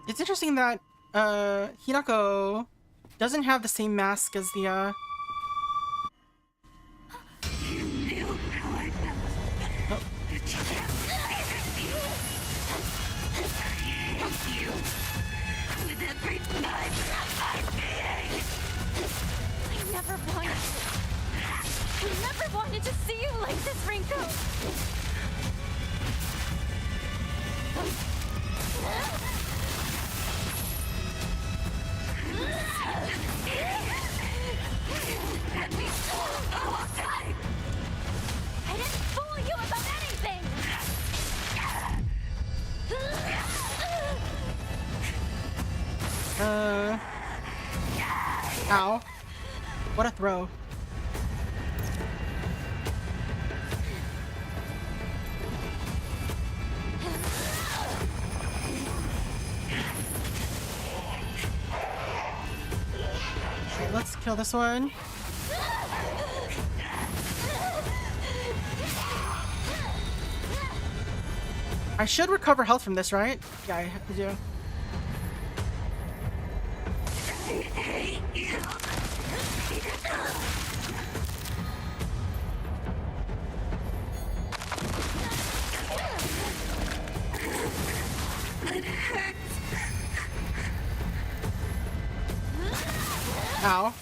It's interesting that Hinako doesn't have the same mask as the oh. I never wanted to see you like this, Rinko. I didn't fool you about anything! Ow. What a throw. Okay, let's kill this one. I should recover health from this, right? Yeah, I do. Ow.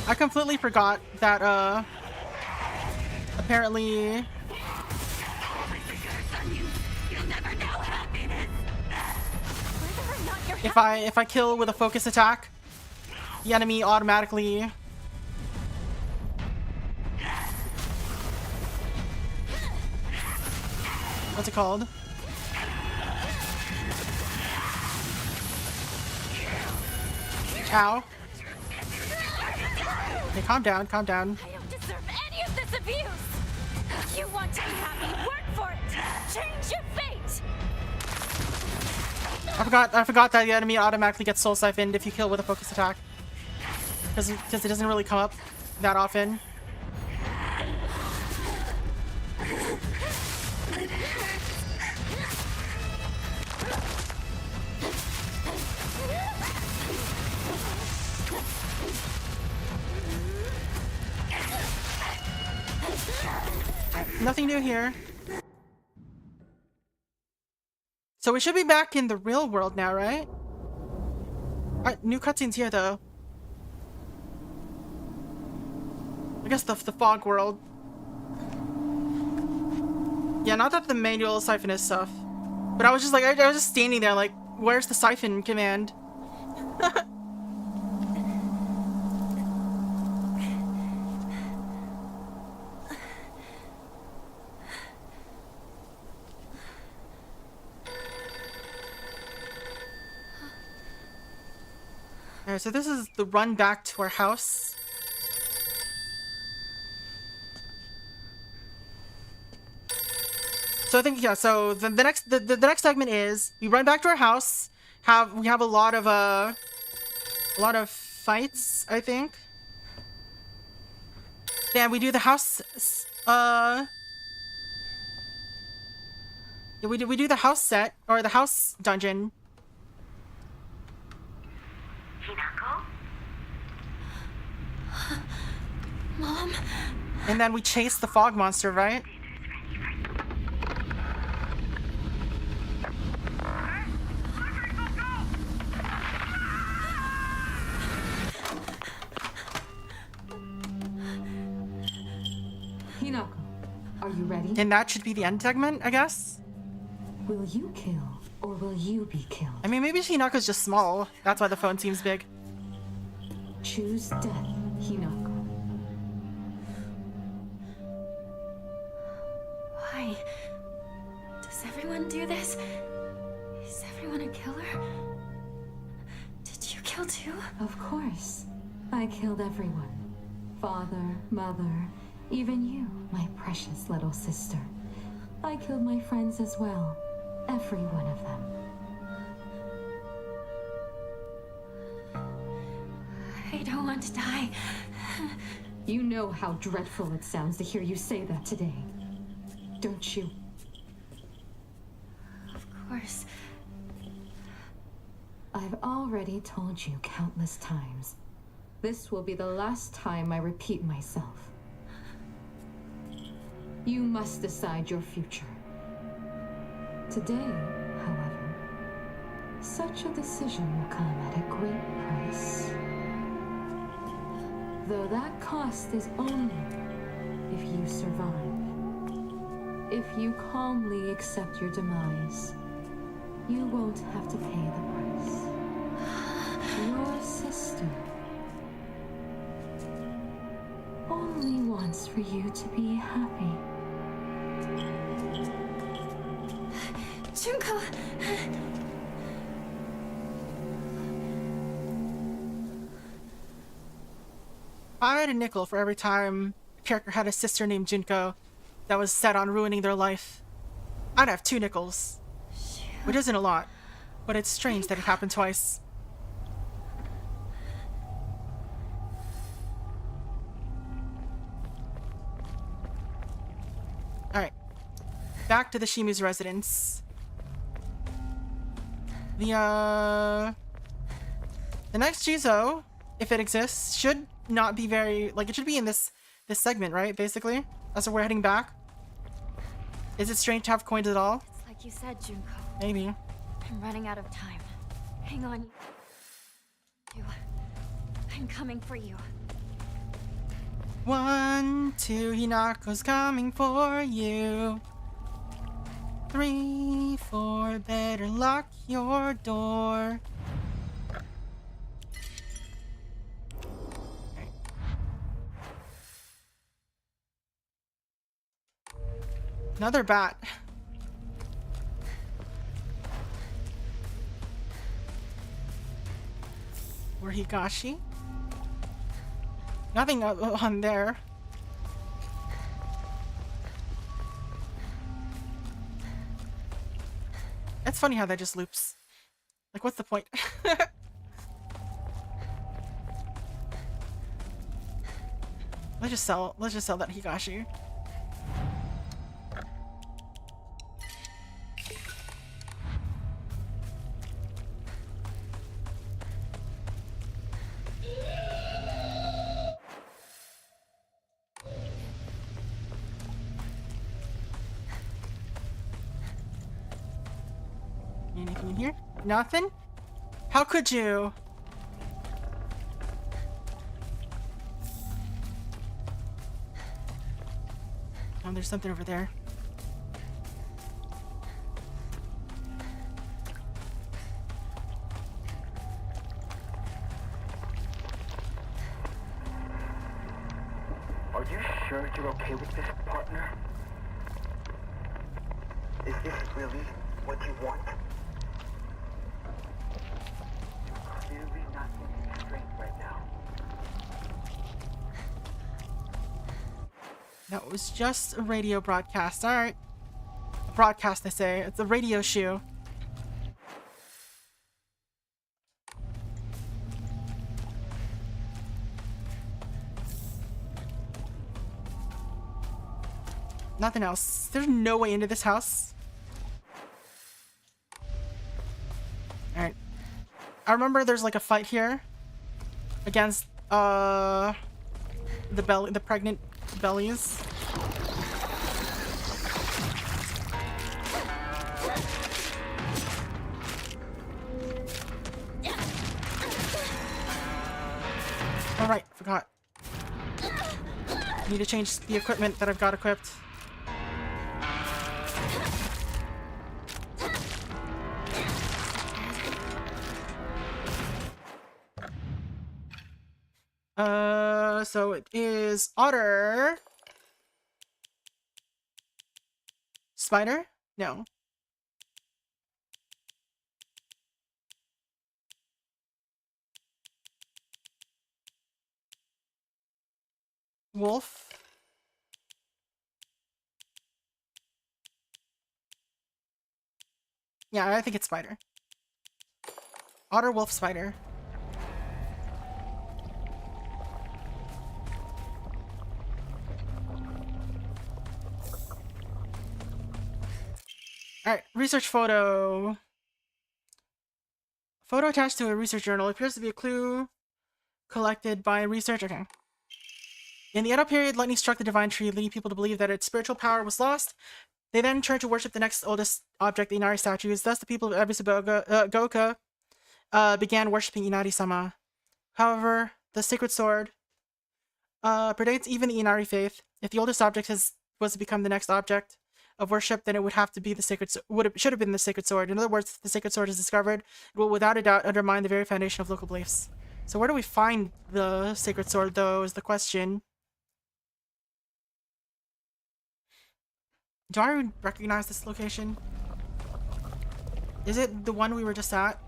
I completely forgot that, apparently... If I kill with a focus attack, the enemy automatically... What's it called? Ow. Okay, calm down, calm down. I don't deserve any of this abuse! You want to be happy, work for it! Change your fate! I forgot that the enemy automatically gets soul siphoned if you kill with a focus attack. Because it doesn't really come up. that often. Nothing new here. So we should be back in the real world now, right? Alright, new cutscenes here though. I guess the fog world. Yeah, not that the manual siphon is stuff. But I was just like, I was just standing there like, where's the siphon command? Alright, so this is the run back to our house. So I think, yeah, so the next segment is we run back to our house. We have a lot of fights, I think. Then we do the house yeah, we do the house set or the house dungeon. Mom? And then we chase the fog monster, right? Hinako, are you ready? And that should be the end segment, I guess? Will you kill or will you be killed? I mean, maybe Hinako's just small. That's why the phone seems big. Choose death, Hinako. Why? Does everyone do this? Is everyone a killer? Did you kill too? Of course. I killed everyone. Father, mother, even you, my precious little sister. I killed my friends as well. Every one of them. I don't want to die. You know how dreadful it sounds to hear you say that today, don't you? Of course. I've already told you countless times. This will be the last time I repeat myself. You must decide your future. Today, however, such a decision will come at a great price. Though that cost is only if you survive. If you calmly accept your demise, you won't have to pay the price. Your sister only wants for you to be happy. Junko! I had a nickel for every time a character had a sister named Junko that was set on ruining their life. I'd have 2 nickels. Which isn't a lot, but it's strange that it happened twice. Alright. Back to the Shimu's residence. The next Jizo, if it exists, should not be very, like, it should be in this segment, right, basically? As we're heading back. Is it strange to have coins at all? It's like you said, Junko. Maybe. I'm running out of time. Hang on. I'm coming for you. 1, 2, Hinako's coming for you. 3, 4, better lock your door. Okay. Another bat. Or Higashi? Nothing on there. It's funny how that just loops. Like, what's the point? Let's just sell that Higashi. Anything in here? Nothing? How could you? Oh, there's something over there. Are you sure you're okay with this, partner? Is this really what you want? You're clearly not thinking straight right now. That was just a radio broadcast. Alright. Broadcast, I say. It's a radio shoe. Nothing else. There's no way into this house. Alright. I remember there's like a fight here against the pregnant bellies. Alright, forgot. Need to change the equipment that I've got equipped. So it is otter. Spider? No. Wolf. Yeah, I think it's spider. Otter, wolf, spider. Alright, research photo. Photo attached to a research journal appears to be a clue collected by research. Okay. In the Edo period, lightning struck the divine tree, leading people to believe that its spiritual power was lost. They then turned to worship the next oldest object, the Inari statues. Thus, the people of Goka began worshipping Inari-sama. However, the sacred sword predates even the Inari faith. If the oldest object was to become the next object of worship, then it would have to be the should have been the sacred sword. In other words, if the sacred sword is discovered, it will without a doubt undermine the very foundation of local beliefs. So where do we find the sacred sword, though, is the question. Do I recognize this location? Is it the one we were just at?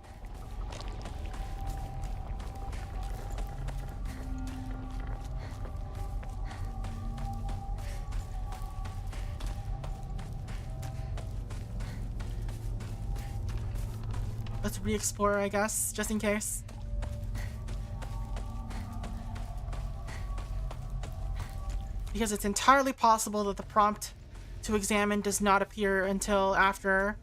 Let's re-explore, I guess, just in case. Because it's entirely possible that the prompt to examine does not appear until after.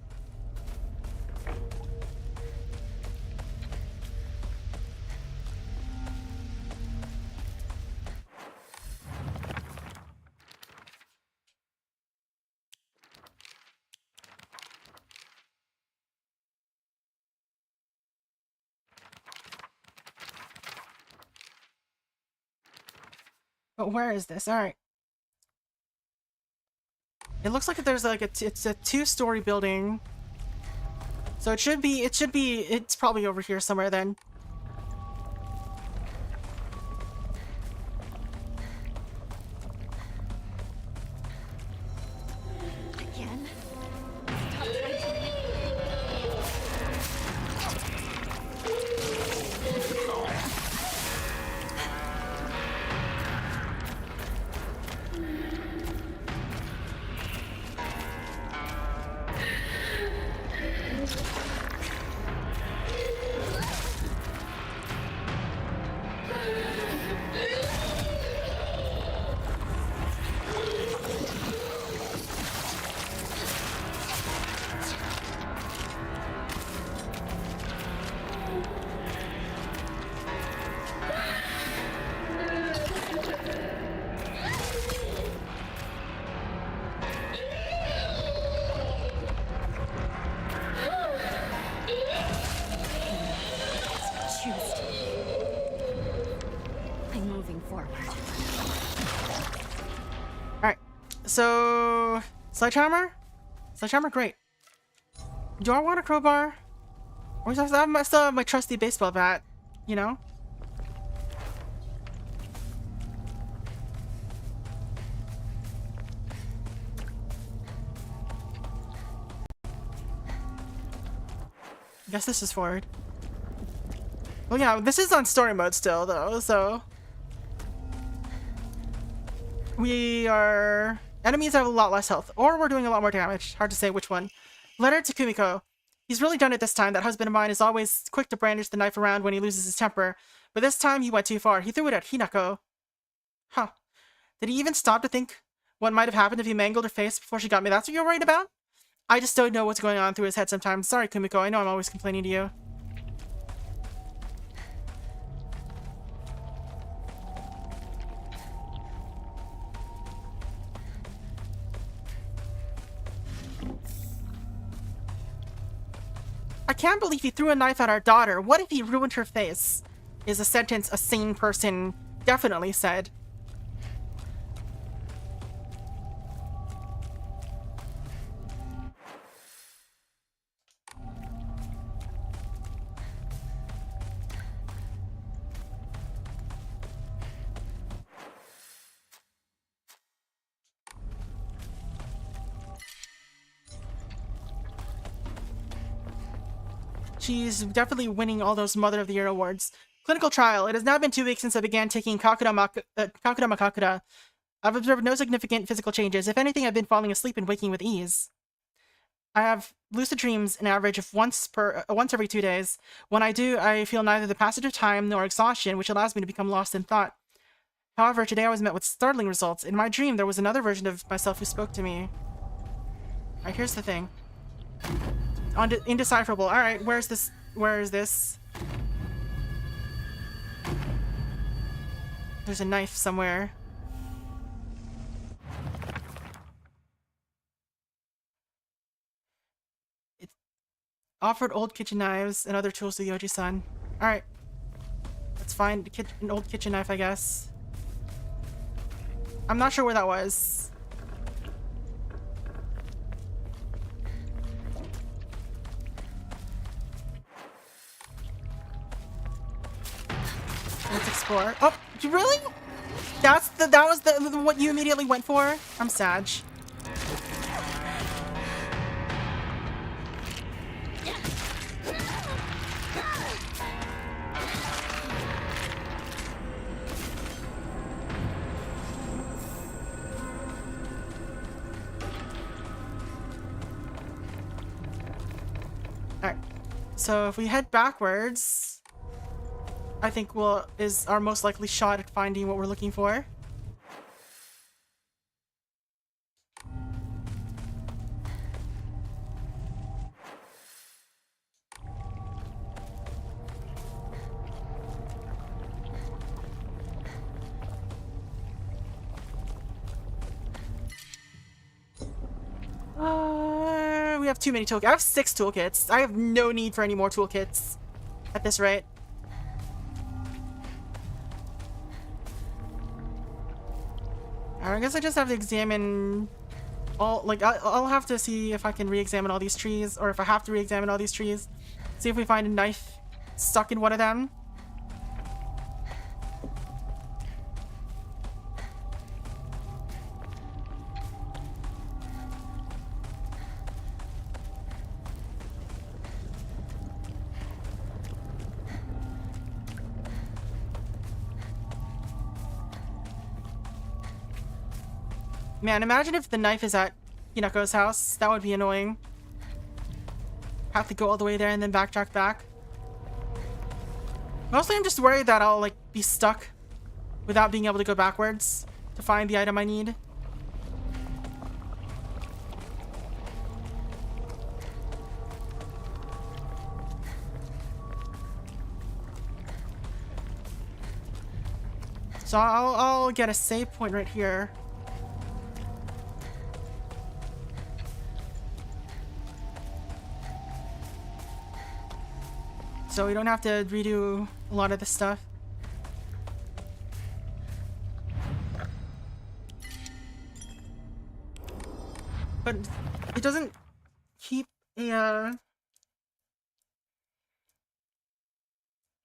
But where is this? All right. It looks like there's like it's a two-story building. So it's probably over here somewhere then. Again? Stop trying to so sledgehammer? Sledgehammer, great. Do I want a crowbar? Or I still have my trusty baseball bat, you know? I guess this is forward. Well, yeah, this is on story mode still, though, so... Enemies have a lot less health, or we're doing a lot more damage. Hard to say which one. Letter to Kumiko. He's really done it this time. That husband of mine is always quick to brandish the knife around when he loses his temper. But this time he went too far. He threw it at Hinako. Huh. Did he even stop to think what might have happened if he mangled her face before she got me? That's what you're worried about? I just don't know what's going on through his head sometimes. Sorry, Kumiko. I know I'm always complaining to you. I can't believe he threw a knife at our daughter. What if he ruined her face? Is a sentence a sane person definitely said. She's definitely winning all those Mother of the Year awards. Clinical trial. It has now been 2 weeks since I began taking Kakura Makakura. I've observed no significant physical changes. If anything, I've been falling asleep and waking with ease. I have lucid dreams an average of once every 2 days. When I do, I feel neither the passage of time nor exhaustion, which allows me to become lost in thought. However, today I was met with startling results. In my dream, there was another version of myself who spoke to me. Alright, here's the thing. Indecipherable. Alright, where is this? There's a knife somewhere. It offered old kitchen knives and other tools to the Oji-san. Alright. Let's find an old kitchen knife, I guess. I'm not sure where that was. Let's explore. Oh, really? That was what you immediately went for? I'm sad. Alright. So if we head backwards, I think is our most likely shot at finding what we're looking for. We have too many toolkits. I have 6 toolkits. I have no need for any more toolkits at this rate. I guess I just have to examine all, like, I'll have to see if I can re-examine all these trees, or if I have to re-examine all these trees. See if we find a knife stuck in one of them. Man, imagine if the knife is at Hinako's house. That would be annoying. Have to go all the way there and then backtrack back. Mostly I'm just worried that I'll, like, be stuck without being able to go backwards to find the item I need. So I'll get a save point right here. So we don't have to redo a lot of this stuff.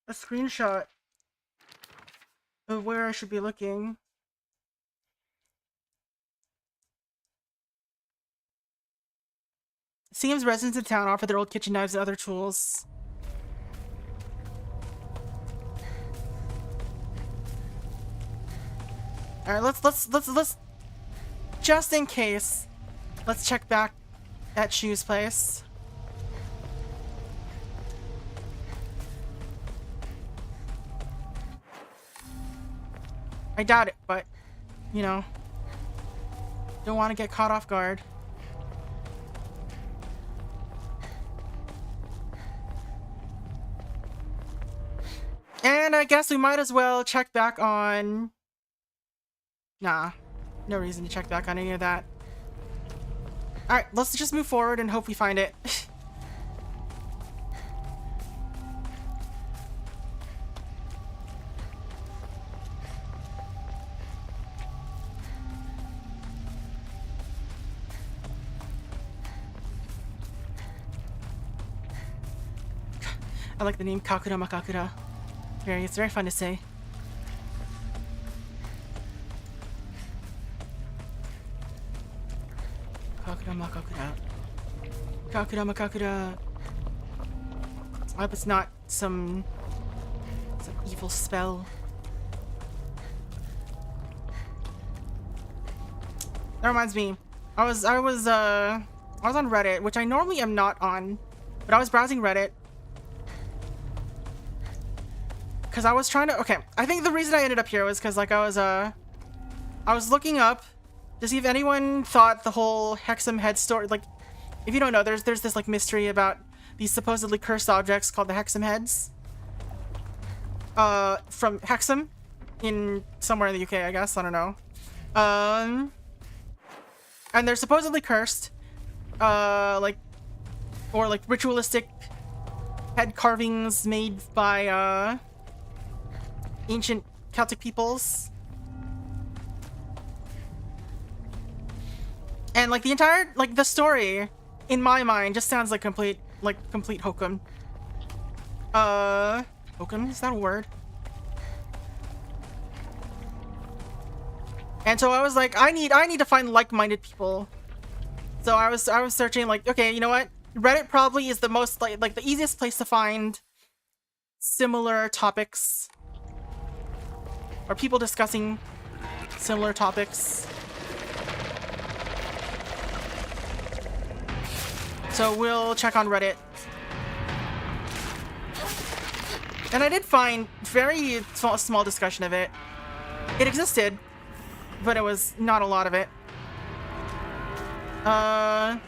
a screenshot of where I should be looking. Seems residents in town offer their old kitchen knives and other tools. All right, let's just in case, let's check back at Shu's place. I doubt it, but you know, don't want to get caught off guard. And I guess we might as well check back on... Nah, no reason to check back on any of that. Alright, let's just move forward and hope we find it. I like the name Kakura Makakura. It's very fun to say. Kakura Makakura. Kakura Makakura. I hope it's not some evil spell. That reminds me. I was on Reddit, which I normally am not on, but I was browsing Reddit. Because I was trying to... Okay, I think the reason I ended up here was because, like, I was looking up to see if anyone thought the whole Hexam head story... Like, if you don't know, there's this, like, mystery about these supposedly cursed objects called the Hexam heads. From Hexam. In... somewhere in the UK, I guess. I don't know. And they're supposedly cursed. Like... Or, like, ritualistic head carvings made by, ancient Celtic peoples. And like the entire, like the story in my mind just sounds like complete hokum. Hokum, is that a word? And so I was like, I need to find like-minded people. So I was searching, like, okay, you know what? Reddit probably is the most like the easiest place to find similar topics. Or people discussing similar topics. So we'll check on Reddit. And I did find very small discussion of it. It existed, but it was not a lot of it. Oh,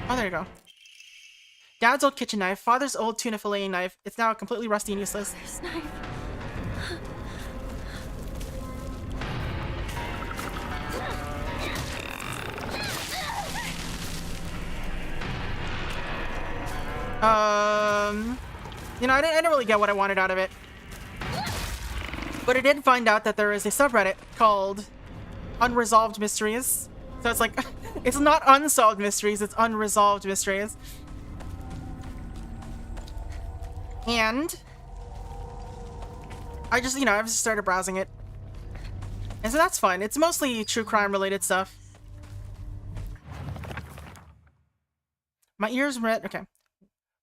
there you go. Dad's old kitchen knife, father's old tuna filleting knife. It's now completely rusty and useless. This knife. You know, I didn't really get what I wanted out of it. But I did find out that there is a subreddit called Unresolved Mysteries. So it's like, it's not unsolved mysteries, it's unresolved mysteries. And I just, you know, I've just started browsing it. And so that's fun. It's mostly true crime related stuff. My ears red. Okay.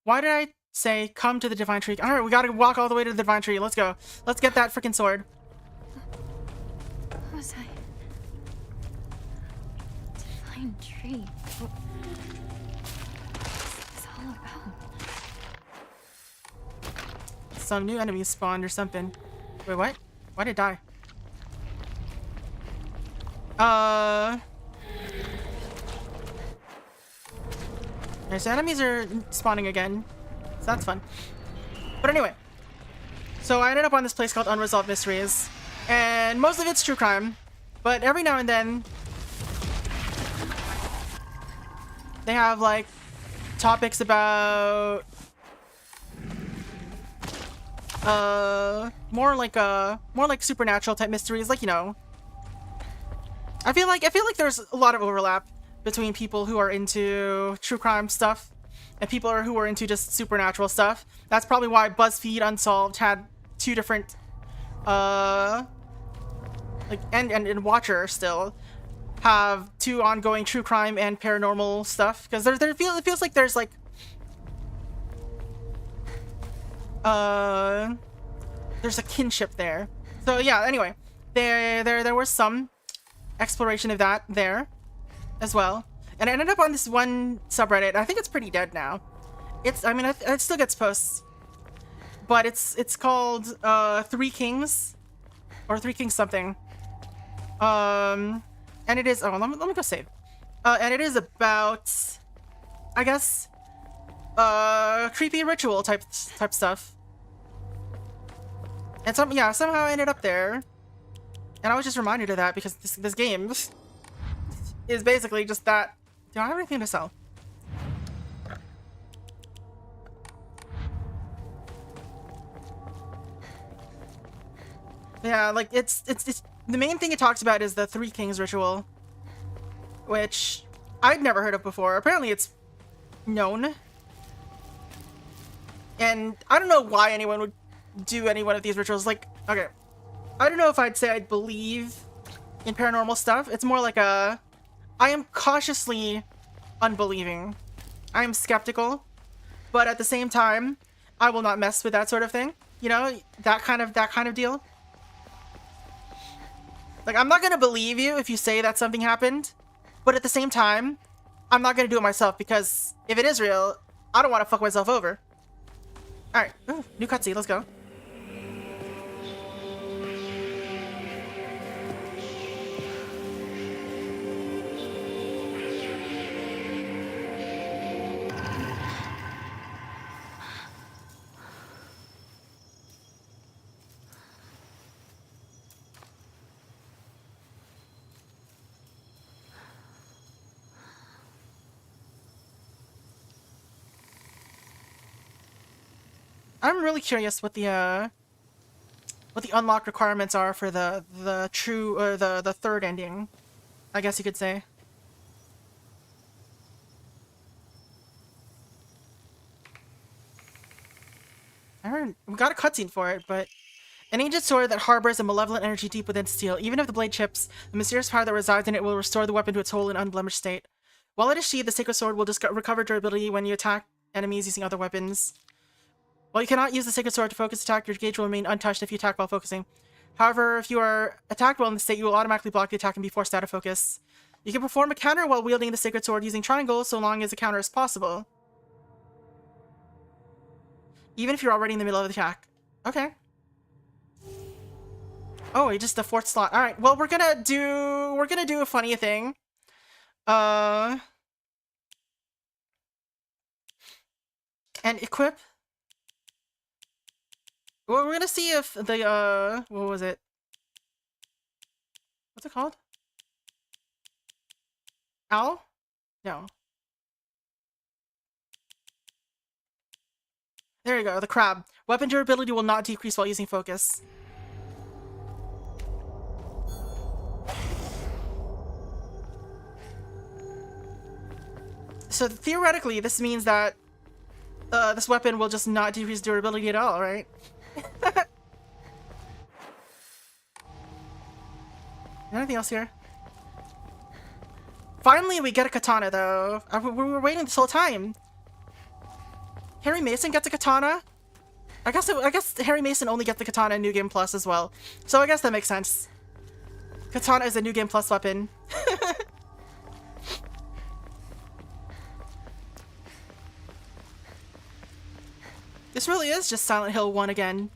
Why did I say come to the Divine Tree? Alright, we gotta walk all the way to the Divine Tree. Let's go. Let's get that freaking sword. What was I? Divine Tree. What's this all about? Some new enemies spawned or something. Wait, what? Why did it die? Okay, so enemies are spawning again. So that's fun. But anyway. So I ended up on this place called Unresolved Mysteries. And most of it's true crime. But every now and then they have like topics about more like supernatural type mysteries, like, you know. I feel like there's a lot of overlap between people who are into true crime stuff and people who are into just supernatural stuff. That's probably why BuzzFeed Unsolved had two different, and Watcher still have two ongoing true crime and paranormal stuff, because it feels like there's like there's a kinship there. So yeah, anyway, there was some exploration of that there as well, and I ended up on this one subreddit. I think it's pretty dead now. It still gets posts, but it's called Three Kings or Three Kings something. And it is, let me go save. And it is about, I guess, creepy ritual type stuff. And somehow I ended up there. And I was just reminded of that because this game is basically just that. Do I have anything to sell? Yeah, like it's the main thing it talks about is the Three Kings ritual, which I'd never heard of before. Apparently it's known. And I don't know why anyone would do any one of these rituals. Like, okay, I don't know if I'd say I'd believe in paranormal stuff. It's more like I am cautiously unbelieving. I am skeptical, but at the same time, I will not mess with that sort of thing. You know, that kind of deal. Like, I'm not gonna believe you if you say that something happened, but at the same time, I'm not gonna do it myself, because if it is real, I don't want to fuck myself over. Alright, new cutscene, let's go. I'm really curious what the unlock requirements are for the true or the third ending, I guess you could say. We got a cutscene for it, but an ancient sword that harbors a malevolent energy deep within steel. Even if the blade chips, the mysterious power that resides in it will restore the weapon to its whole and unblemished state. While it is sheathed, the sacred sword will recover durability when you attack enemies using other weapons. While you cannot use the sacred sword to focus attack, your gauge will remain untouched if you attack while focusing. However, if you are attacked while in the state, you will automatically block the attack and be forced out of focus. You can perform a counter while wielding the sacred sword using triangles so long as a counter is possible. Even if you're already in the middle of the attack. Okay. Oh, just the fourth slot. Alright, well we're gonna do a funny thing. And equip. Well, we're gonna see if the, what was it? What's it called? Owl? No. There you go, the crab. Weapon durability will not decrease while using focus. So theoretically, this means that this weapon will just not decrease durability at all, right? Anything else here? Finally, we get a katana, though. We were waiting this whole time. Harry Mason gets a katana? I guess Harry Mason only gets the katana in New Game Plus as well. So I guess that makes sense. Katana is a New Game Plus weapon. This really is just Silent Hill 1 again.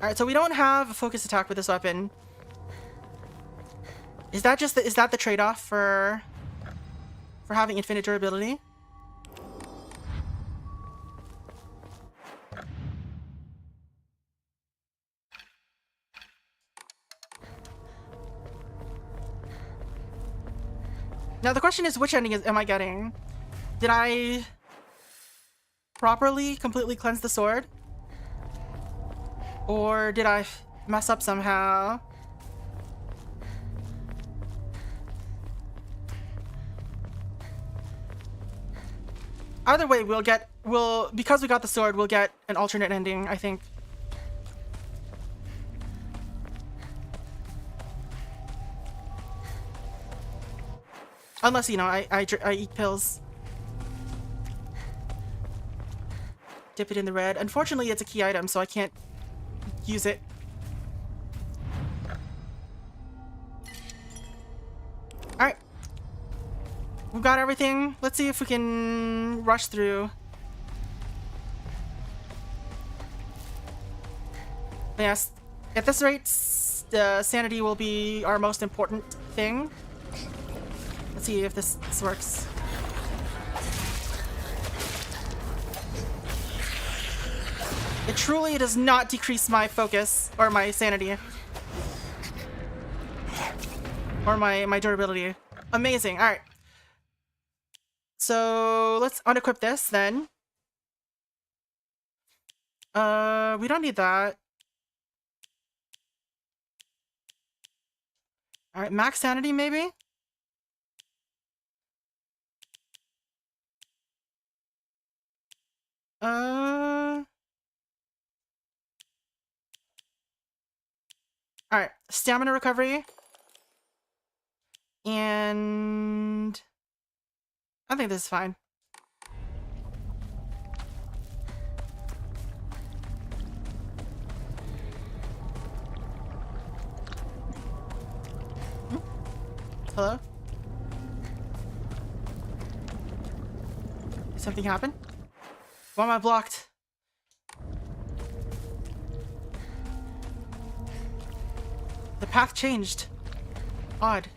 Alright, so we don't have a focus attack with this weapon. Is that the trade-off for having infinite durability? Now the question is, which ending am I getting? Did I properly, completely cleanse the sword? Or did I mess up somehow? Either way, because we got the sword, we'll get an alternate ending, I think. Unless, you know, I eat pills. Dip it in the red. Unfortunately, it's a key item, so I can't use it. Alright. We've got everything. Let's see if we can rush through. Yes, at this rate, sanity will be our most important thing. Let's see if this works. It truly does not decrease my focus or my sanity. Or my durability. Amazing. Alright. So let's unequip this then. We don't need that. Alright, max sanity maybe? Alright, stamina recovery. And I think this is fine. Hello? Did something happen? Why am I blocked? The path changed. Odd.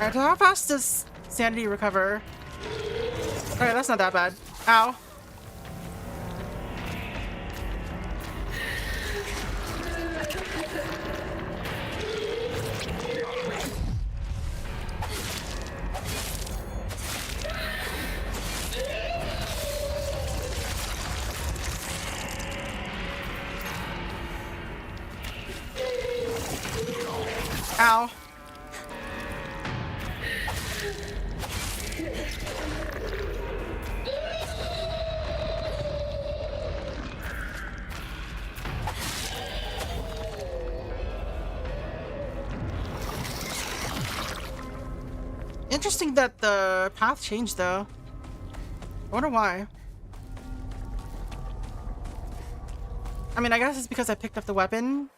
Alright, how fast does sanity recover? Alright, that's not that bad. Ow. Ow. Interesting that the path changed though. I wonder why. I mean, I guess it's because I picked up the weapon.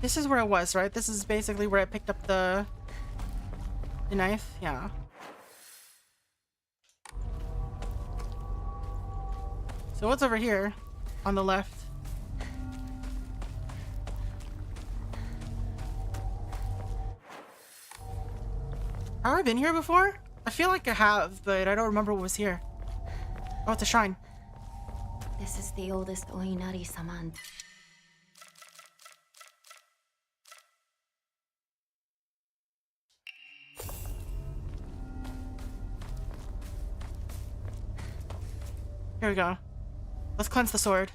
This is where it was, right? This is basically where I picked up the knife. Yeah. So what's over here on the left? Have I been here before? I feel like I have, but I don't remember what was here. Oh, it's a shrine. This is the oldest Oinari Saman. Here we go. Let's cleanse the sword.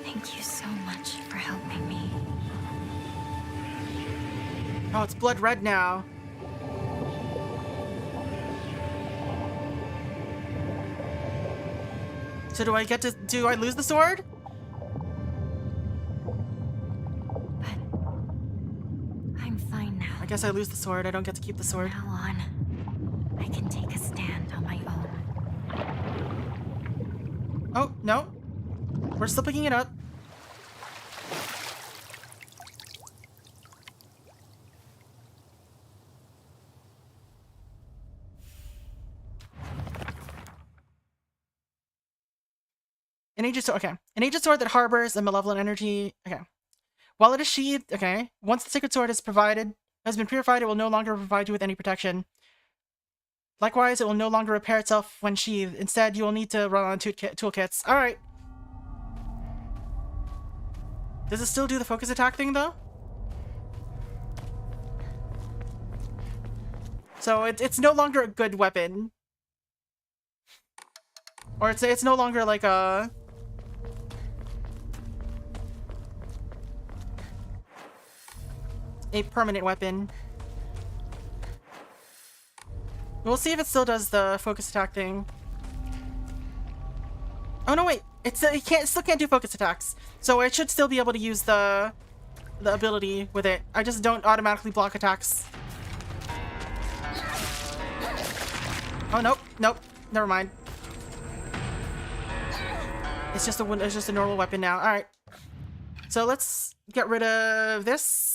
Thank you so much for helping me. Oh, it's blood red now. So do I lose the sword? I guess I lose the sword. I don't get to keep the sword. From now on, I can take a stand on my own. Oh, no. We're still picking it up. An ancient sword, okay. An ancient sword that harbors a malevolent energy, okay. While it is sheathed, okay. Once the sacred sword has been purified, it will no longer provide you with any protection. Likewise, it will no longer repair itself when sheathed. Instead, you will need to run on toolkits. Alright. Does it still do the focus attack thing, though? So it's no longer a good weapon. Or it's no longer like a permanent weapon. We'll see if it still does the focus attack thing. Oh no, wait! It still can't do focus attacks, so I should still be able to use the ability with it. I just don't automatically block attacks. Oh nope, nope, never mind. It's just a normal weapon now. All right, so let's get rid of this.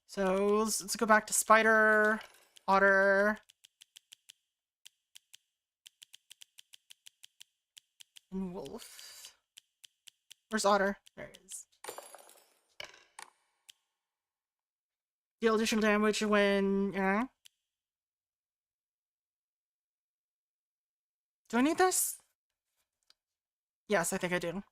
So let's go back to spider, otter, and wolf. Where's otter? There it is. Deal additional damage when, do I need this? Yes, I think I do.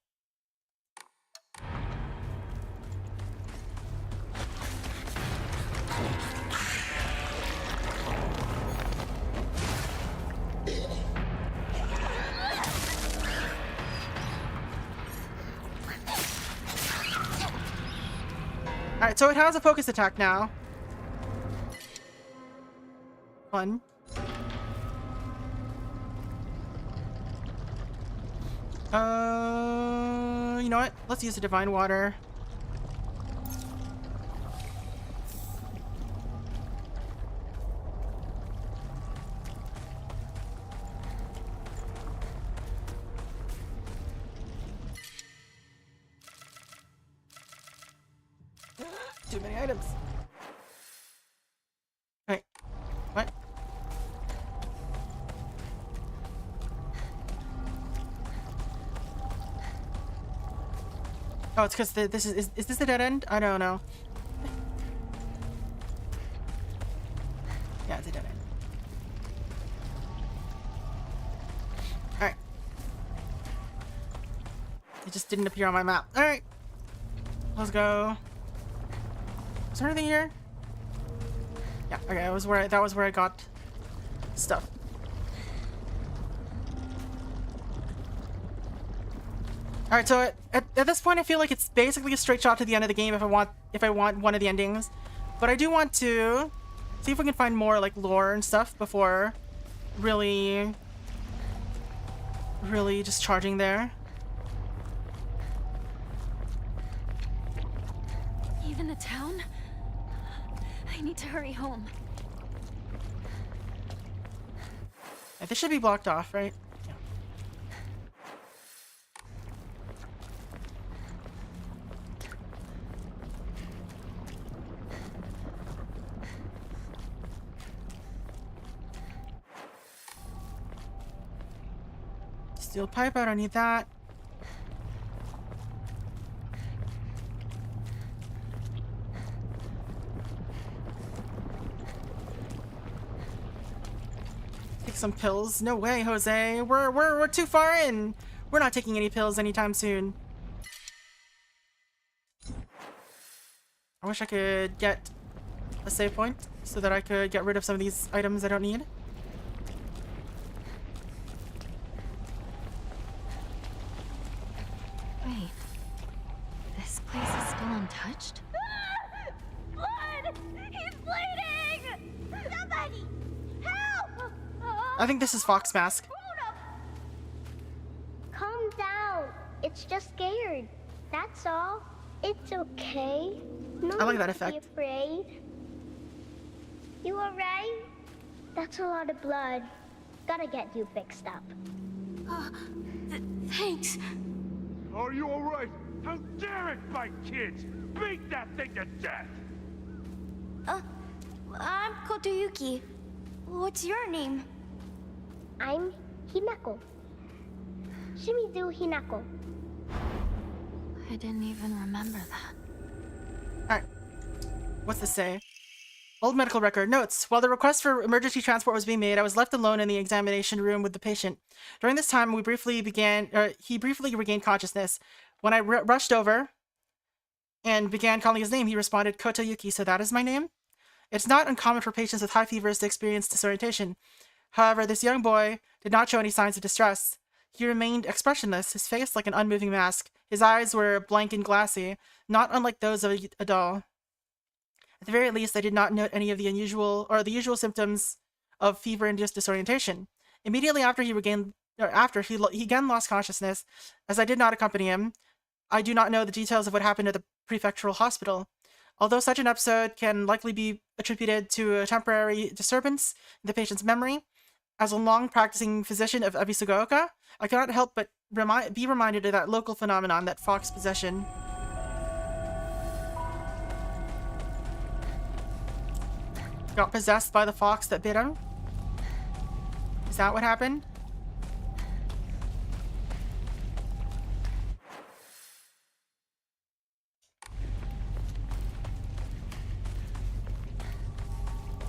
Alright, so it has a focus attack now. Fun. You know what? Let's use the divine water. Too many items. Wait, what? Oh, it's because this is this a dead end? I don't know. Yeah, it's a dead end. Alright. It just didn't appear on my map. Alright. Let's go. Is there anything here? Yeah, okay, that was where I got stuff. Alright, so at this point I feel like it's basically a straight shot to the end of the game if I want one of the endings. But I do want to see if we can find more like lore and stuff before really just charging there. Even the town? I need to hurry home. Yeah, this should be blocked off, right? Yeah. Steel pipe, I don't need that. Take some pills. No way, Jose. We're too far in. We're not taking any pills anytime soon. I wish I could get a save point so that I could get rid of some of these items I don't need. Wait. This place is still untouched? Blood! I think this is Fox Mask. Calm down. It's just scared. That's all. It's okay. No I like that need to be effect. afraid. You alright? That's a lot of blood. Gotta get you fixed up. Thanks. Are you alright? How dare it bite kids? Beat that thing to death! I'm Kotoyuki. What's your name? I'm Hinako. Shimizu Hinako. I didn't even remember that. Alright. What's this say? Old medical record. Notes. While the request for emergency transport was being made, I was left alone in the examination room with the patient. During this time, he briefly regained consciousness. When I rushed over and began calling his name, he responded, Kotoyuki, so that is my name? It's not uncommon for patients with high fevers to experience disorientation. However, this young boy did not show any signs of distress. He remained expressionless, his face like an unmoving mask. His eyes were blank and glassy, not unlike those of a doll. At the very least, I did not note any of the usual symptoms of fever-induced disorientation. Immediately after he again lost consciousness, as I did not accompany him, I do not know the details of what happened at the prefectural hospital. Although such an episode can likely be attributed to a temporary disturbance in the patient's memory, as a long-practicing physician of Ebisugaoka, I cannot help but be reminded of that local phenomenon, that fox possession. Got possessed by the fox that bit him? Is that what happened?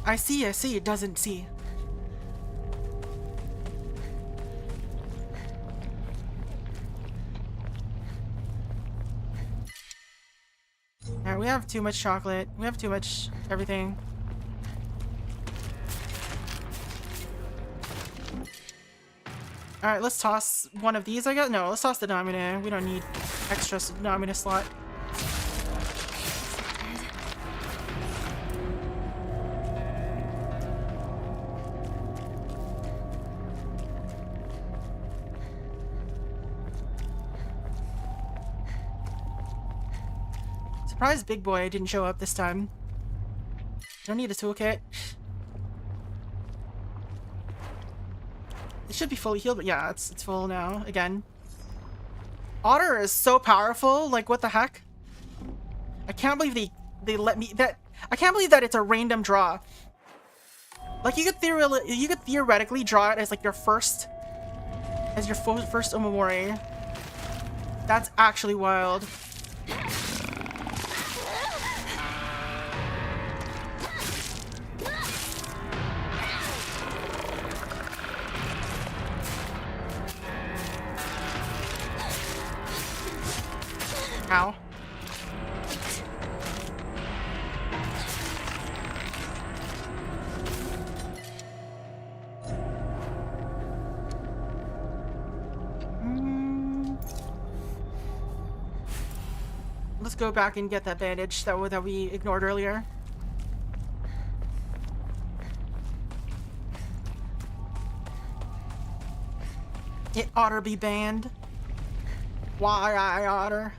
I see, it doesn't see. Alright, we have too much chocolate. We have too much everything. Alright, let's toss one of these, I guess? No, let's toss the Domino. We don't need extra Domino slot. Surprised Big Boy didn't show up this time. Don't need a toolkit. It should be fully healed, but yeah, it's full now, again. Otter is so powerful, like what the heck? I can't believe they let me I can't believe that it's a random draw. Like you could theoretically draw it as like your first Omamori. That's actually wild. Ow. Let's go back and get that bandage that we ignored earlier. It oughter be banned. Why I oughter?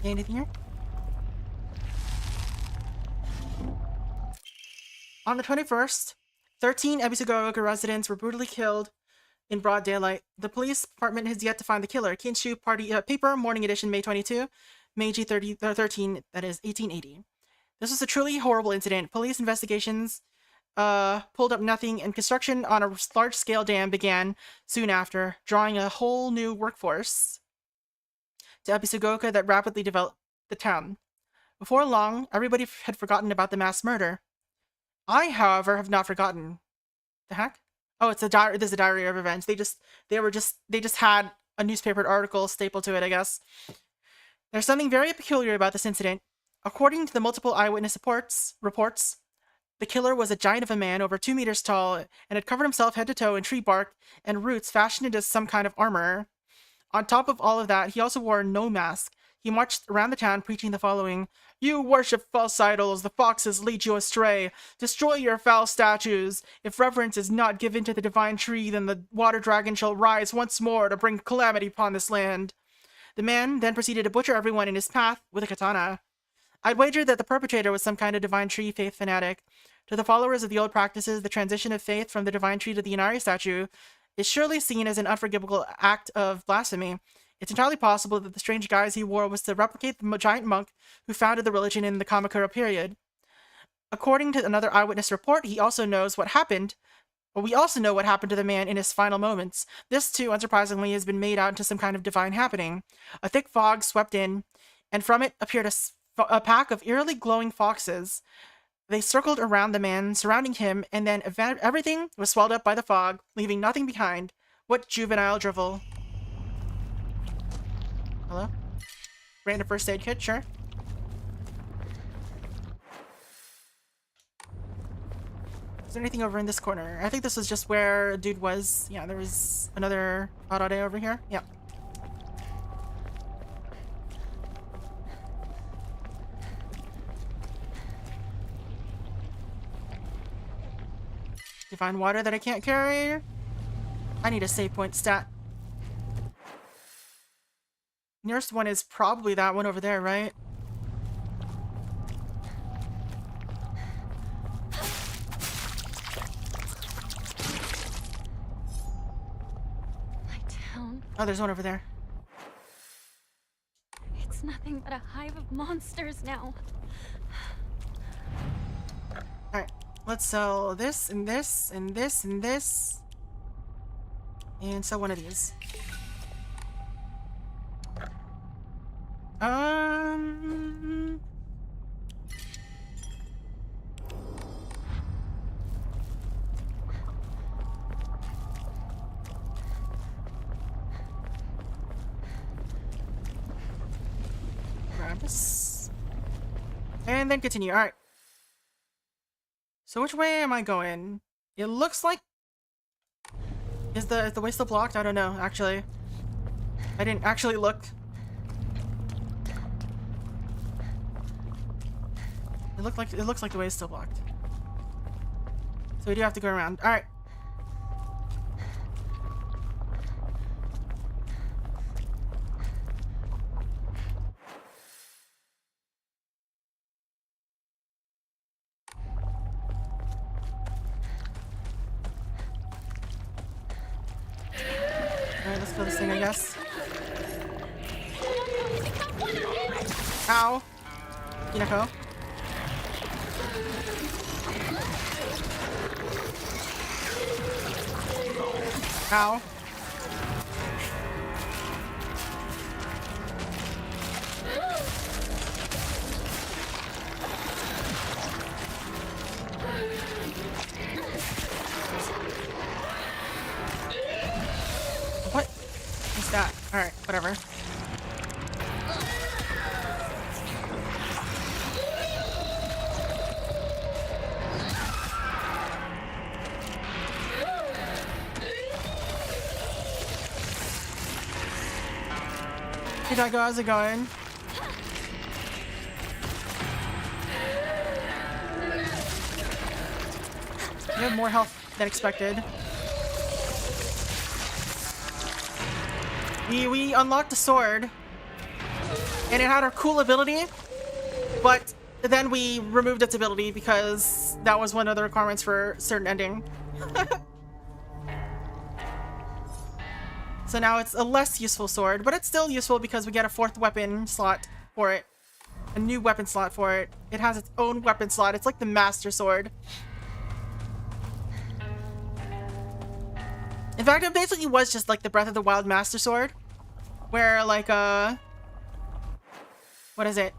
Anything here? On the 21st, 13 Ebisugaoka residents were brutally killed in broad daylight. The police department has yet to find the killer. Kinshu Party Paper, Morning Edition, May 22, Meiji 13, that is 1880. This was a truly horrible incident. Police investigations pulled up nothing, and construction on a large-scale dam began soon after, drawing a whole new workforce to Ebisugaoka that rapidly developed the town. Before long, everybody had forgotten about the mass murder. I, however, have not forgotten. The heck? Oh, it's a diary. This is a diary of events. They just had a newspaper article stapled to it, I guess. There's something very peculiar about this incident. According to the multiple eyewitness reports, the killer was a giant of a man, over 2 meters tall, and had covered himself head to toe in tree bark and roots fashioned into some kind of armor. On top of all of that, he also wore no mask. He marched around the town preaching the following: "You worship false idols, the foxes lead you astray. Destroy your foul statues. If reverence is not given to the divine tree, then the water dragon shall rise once more to bring calamity upon this land." The man then proceeded to butcher everyone in his path with a katana. I'd wager that the perpetrator was some kind of divine tree faith fanatic. To the followers of the old practices, the transition of faith from the divine tree to the Inari statue is surely seen as an unforgivable act of blasphemy. It's entirely possible that the strange guise he wore was to replicate the giant monk who founded the religion in the Kamakura period. According to another eyewitness report, we also know what happened to the man in his final moments. This, too, unsurprisingly, has been made out into some kind of divine happening. A thick fog swept in, and from it appeared a pack of eerily glowing foxes. They circled around the man, surrounding him, and then everything was swallowed up by the fog, leaving nothing behind. What juvenile drivel. Hello? Random first aid kit, sure. Is there anything over in this corner? I think this was just where a dude was. Yeah, there was another Arade over here. Yeah. Divine water that I can't carry. I need a save point stat. Nearest one is probably that one over there, right? My town. Oh, there's one over there. It's nothing but a hive of monsters now. Alright, let's sell this and this and this and this. And sell one of these. Grab this. And then continue. Alright. So which way am I going? It looks like... Is the way still blocked? I don't know, actually. I didn't actually look. It looks like the way is still blocked. So we do have to go around. Alright. Alright, let's kill this thing, I guess. Ow! Hinako. Ow. What is that? Alright, whatever. Hey Daigo, how's it going? You have more health than expected. We unlocked a sword, and it had a cool ability, but then we removed its ability because that was one of the requirements for a certain ending. So now it's a less useful sword, but it's still useful because we get a 4th weapon slot for it. A new weapon slot for it. It has its own weapon slot. It's like the Master Sword. In fact, it basically was just like the Breath of the Wild Master Sword. Where, like, what is it?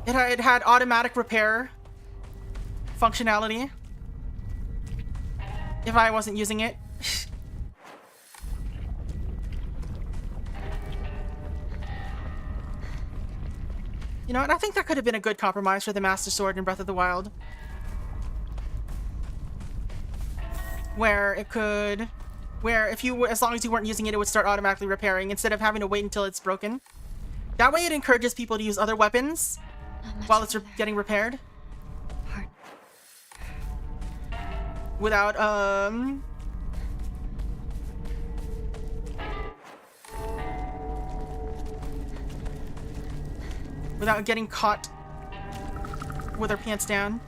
It had automatic repair functionality. if I wasn't using it. You know what? I think that could have been a good compromise for the Master Sword in Breath of the Wild. Where if you, as long as you weren't using it, it would start automatically repairing instead of having to wait until it's broken. That way it encourages people to use other weapons while it's getting repaired. Without, without getting caught with her pants down.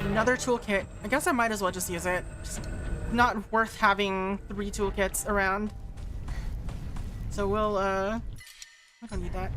Another toolkit. I guess I might as well just use it. Just not worth having 3 toolkits around. So we'll, I don't need that.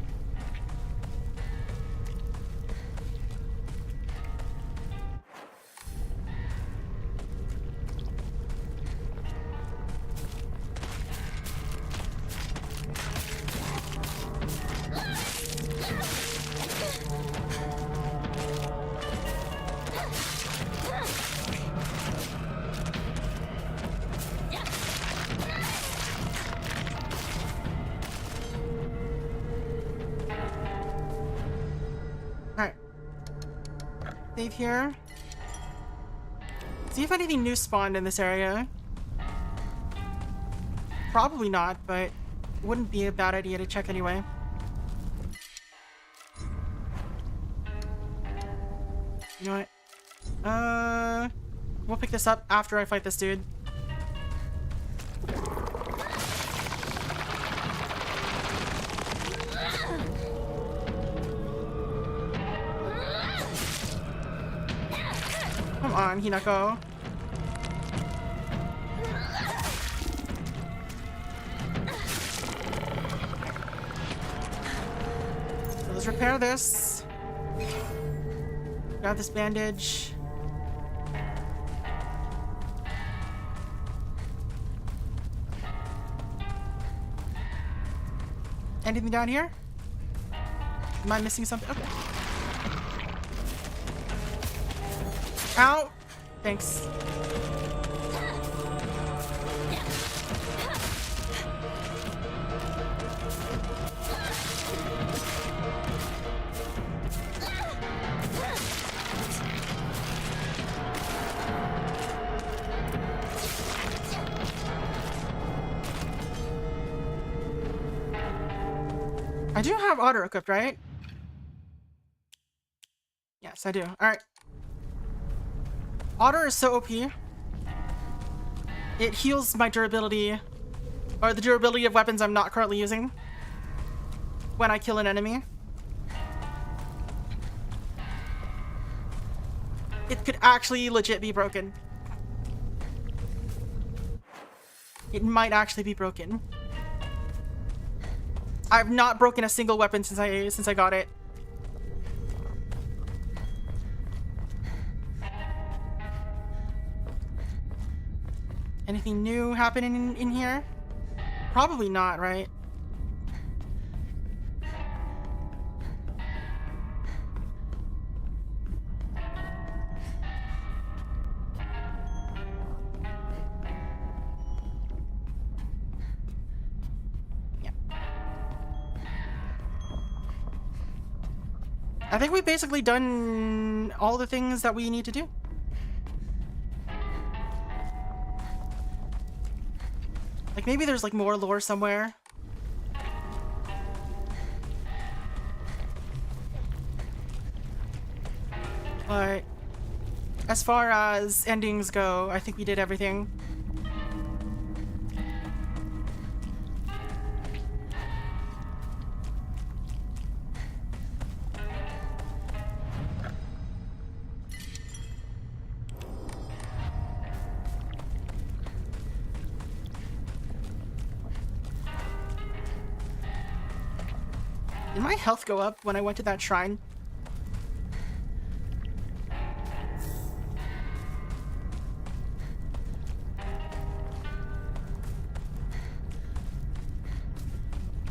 Save here. See if anything new spawned in this area. Probably not, but wouldn't be a bad idea to check anyway. You know what? We'll pick this up after I fight this dude. Come on, Hinako. So let's repair this. Got this bandage. Anything down here? Am I missing something? Okay. Ow! Thanks. I do have auto equipped, right? Yes, I do. Alright. Otter is so OP. It heals my durability, or the durability of weapons I'm not currently using when I kill an enemy. It could actually legit be broken. It might actually be broken. I've not broken a single weapon since I got it. Anything new happening in here? Probably not, right? Yeah. I think we've basically done all the things that we need to do. Like, maybe there's, like, more lore somewhere. But as far as endings go, I think we did everything. Did my health go up when I went to that shrine?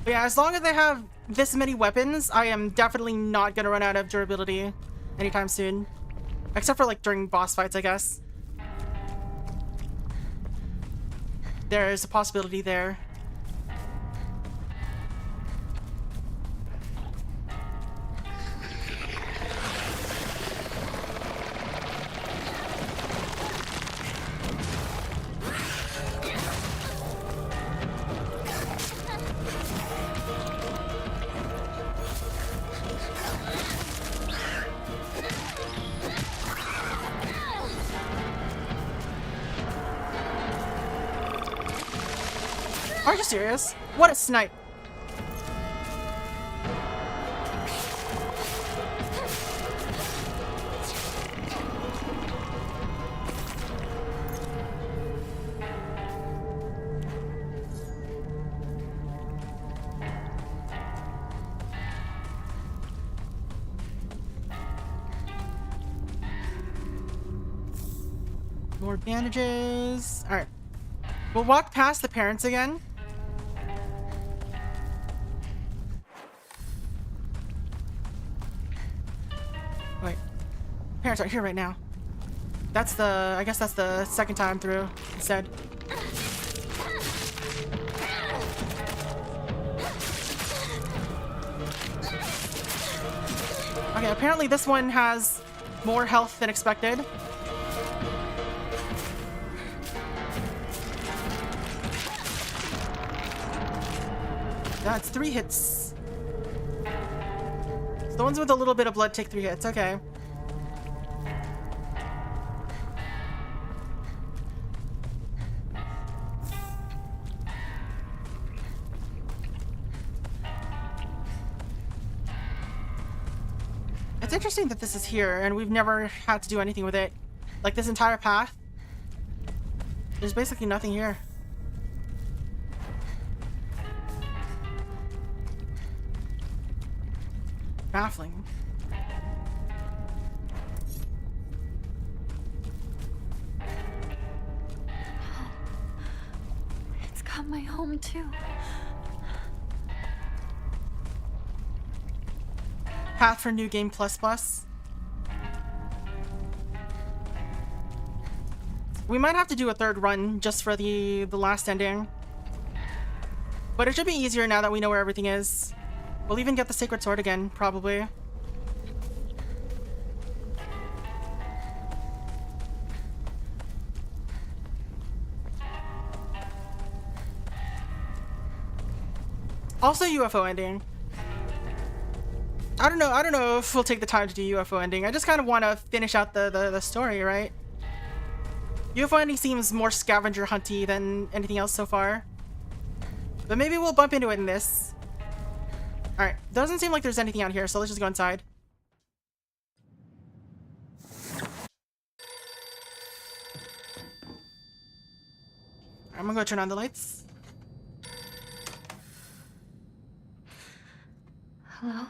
But yeah, as long as they have this many weapons, I am definitely not gonna run out of durability anytime soon. Except for like during boss fights, I guess. There's a possibility there. Are you serious? What a snipe! More bandages. Alright. We'll walk past the parents again. Wait. Parents aren't here right now. That's the... I guess that's the second time through instead. Okay, apparently this one has more health than expected. That's 3 hits. So the ones with a little bit of blood take 3 hits. Okay. It's interesting that this is here and we've never had to do anything with it. Like this entire path. There's basically nothing here. Baffling. It's got my home too. Path for New Game Plus Plus. We might have to do a third run just for the last ending. But it should be easier now that we know where everything is. We'll even get the Sacred Sword again, probably. Also UFO ending. I don't know if we'll take the time to do UFO ending. I just kind of want to finish out the story, right? UFO ending seems more scavenger hunty than anything else so far. But maybe we'll bump into it in this. Alright, doesn't seem like there's anything out here, so let's just go inside. I'm gonna go turn on the lights. Hello?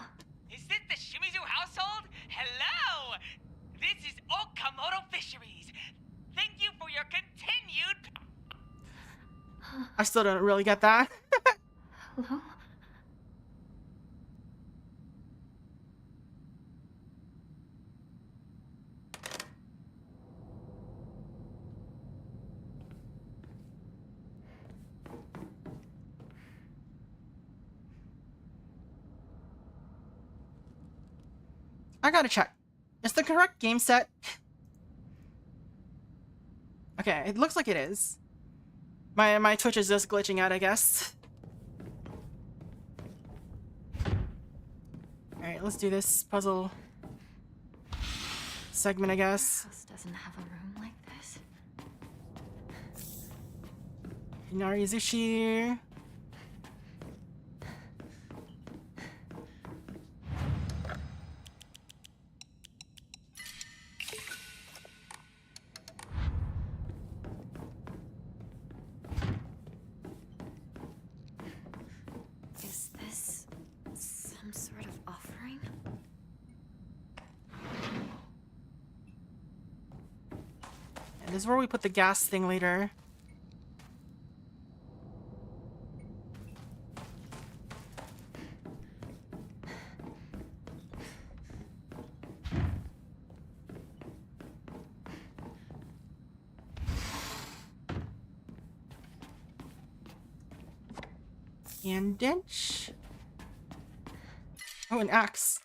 Is this the Shimizu household? Hello! This is Okamoto Fisheries. Thank you for your continued... I still don't really get that. Hello? I gotta check. Is the correct game set? Okay, it looks like it is. My Twitch is just glitching out, I guess. Alright, let's do this puzzle segment, I guess. House doesn't have a room like this. Narizushi. Is this some sort of offering? And this is where we put the gas thing later. Bandage. Oh, an axe.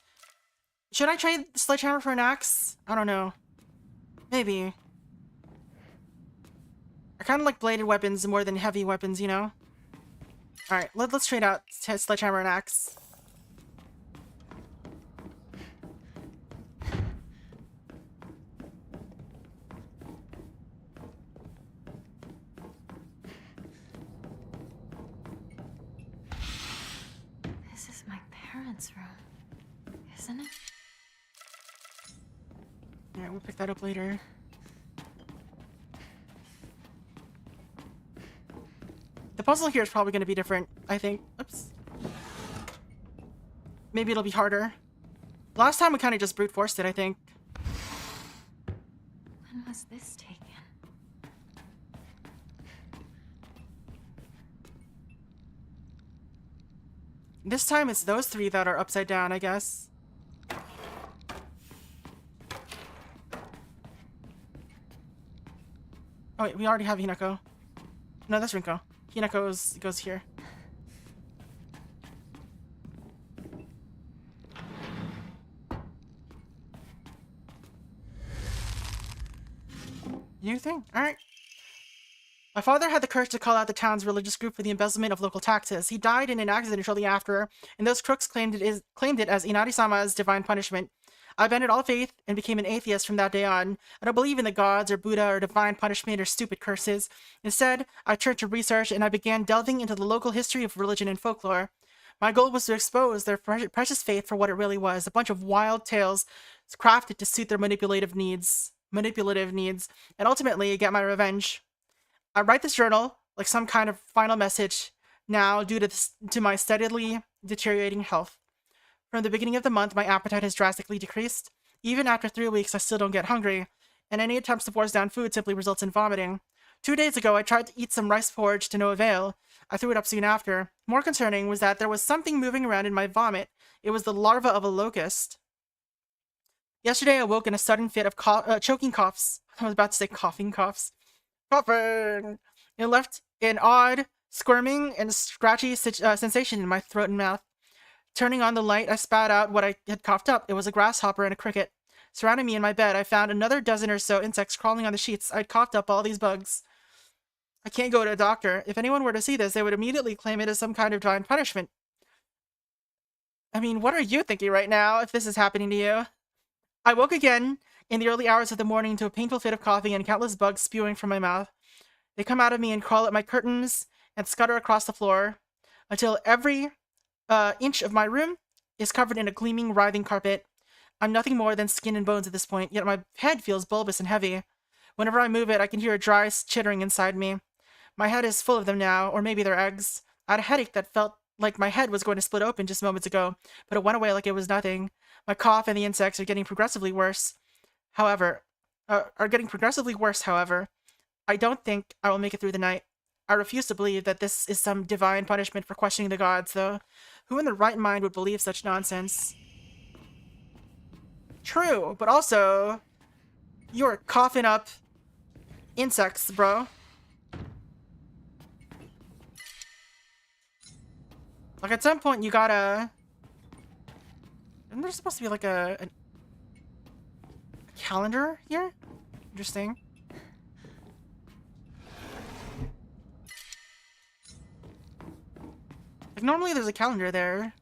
Should I trade the sledgehammer for an axe? I don't know. Maybe. I kind of like bladed weapons more than heavy weapons, you know? Alright, let's trade out sledgehammer and axe. This is my parents' room, isn't it? Yeah, we'll pick that up later. The puzzle here is probably going to be different, I think. Oops. Maybe it'll be harder. Last time we kind of just brute forced it, I think. When was this taken? This time it's those three that are upside down, I guess. Oh wait, we already have Hinako. No, that's Rinko. Hinako goes here. New thing? Alright. My father had the courage to call out the town's religious group for the embezzlement of local taxes. He died in an accident shortly after, and those crooks claimed it as Inari-sama's divine punishment. I abandoned all faith and became an atheist from that day on. I don't believe in the gods or Buddha or divine punishment or stupid curses. Instead, I turned to research and I began delving into the local history of religion and folklore. My goal was to expose their precious faith for what it really was, a bunch of wild tales crafted to suit their manipulative needs, and ultimately get my revenge. I write this journal like some kind of final message now due to my steadily deteriorating health. From the beginning of the month, my appetite has drastically decreased. Even after 3 weeks, I still don't get hungry, and any attempts to force down food simply results in vomiting. 2 days ago, I tried to eat some rice porridge to no avail. I threw it up soon after. More concerning was that there was something moving around in my vomit. It was the larva of a locust. Yesterday, I woke in a sudden fit of choking coughs. I was about to say coughing coughs. Coughing! It left an odd, squirming and scratchy sensation in my throat and mouth. Turning on the light, I spat out what I had coughed up. It was a grasshopper and a cricket. Surrounding me in my bed, I found another dozen or so insects crawling on the sheets. I'd coughed up all these bugs. I can't go to a doctor. If anyone were to see this, they would immediately claim it as some kind of divine punishment. I mean, what are you thinking right now, if this is happening to you? I woke again in the early hours of the morning to a painful fit of coughing and countless bugs spewing from my mouth. They come out of me and crawl at my curtains and scutter across the floor until every inch of my room is covered in a gleaming, writhing carpet. I'm nothing more than skin and bones at this point, yet my head feels bulbous and heavy. Whenever I move it, I can hear a dry chittering inside me. My head is full of them now, or maybe they're eggs. I had a headache that felt like my head was going to split open just moments ago, but it went away like it was nothing. My cough and the insects are getting progressively worse. However, I don't think I will make it through the night. I refuse to believe that this is some divine punishment for questioning the gods, though. Who in their right mind would believe such nonsense? True, but also, you're coughing up insects, bro. Like, at some point, you gotta... Isn't there supposed to be, like, a calendar here? Interesting. Like, normally there's a calendar there.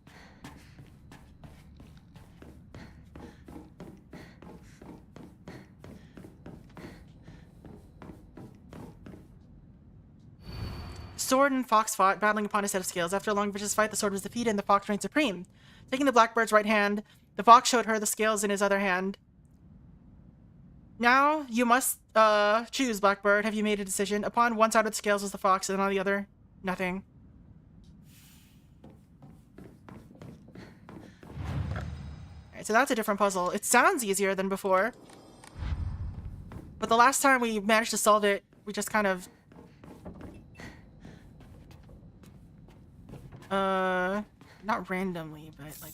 Sword and fox fought, battling upon a set of scales. After a long vicious fight, the sword was defeated and the fox reigned supreme. Taking the blackbird's right hand, the fox showed her the scales in his other hand. Now, you must, choose, Blackbird. Have you made a decision? Upon one side of the scales was the fox, and on the other, nothing. Alright, so that's a different puzzle. It sounds easier than before. But the last time we managed to solve it, we just kind of... not randomly, but, like...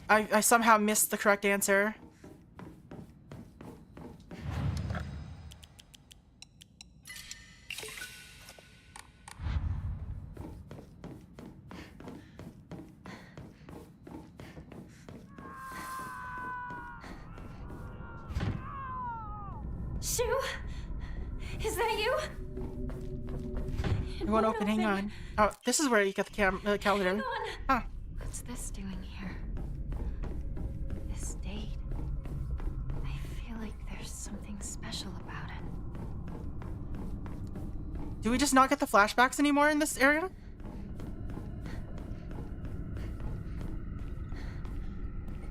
I somehow missed the correct answer. Shu? Is that you? It won't open, hang on. Oh, this is where you get the calendar. Huh. What's this doing here? This date. I feel like there's something special about it. Do we just not get the flashbacks anymore in this area?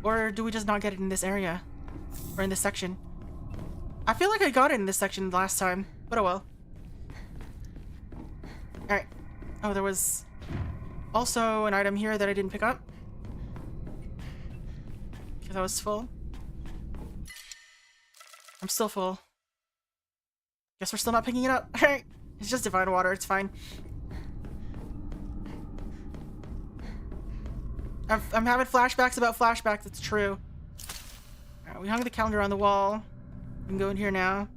Or do we just not get it in this area? Or in this section? I feel like I got it in this section last time, but oh well. Alright. Oh, there was also an item here that I didn't pick up. Because I was full. I'm still full. Guess we're still not picking it up. Alright. It's just divine water, it's fine. I'm having flashbacks about flashbacks, it's true. Alright, we hung the calendar on the wall. We can go in here now.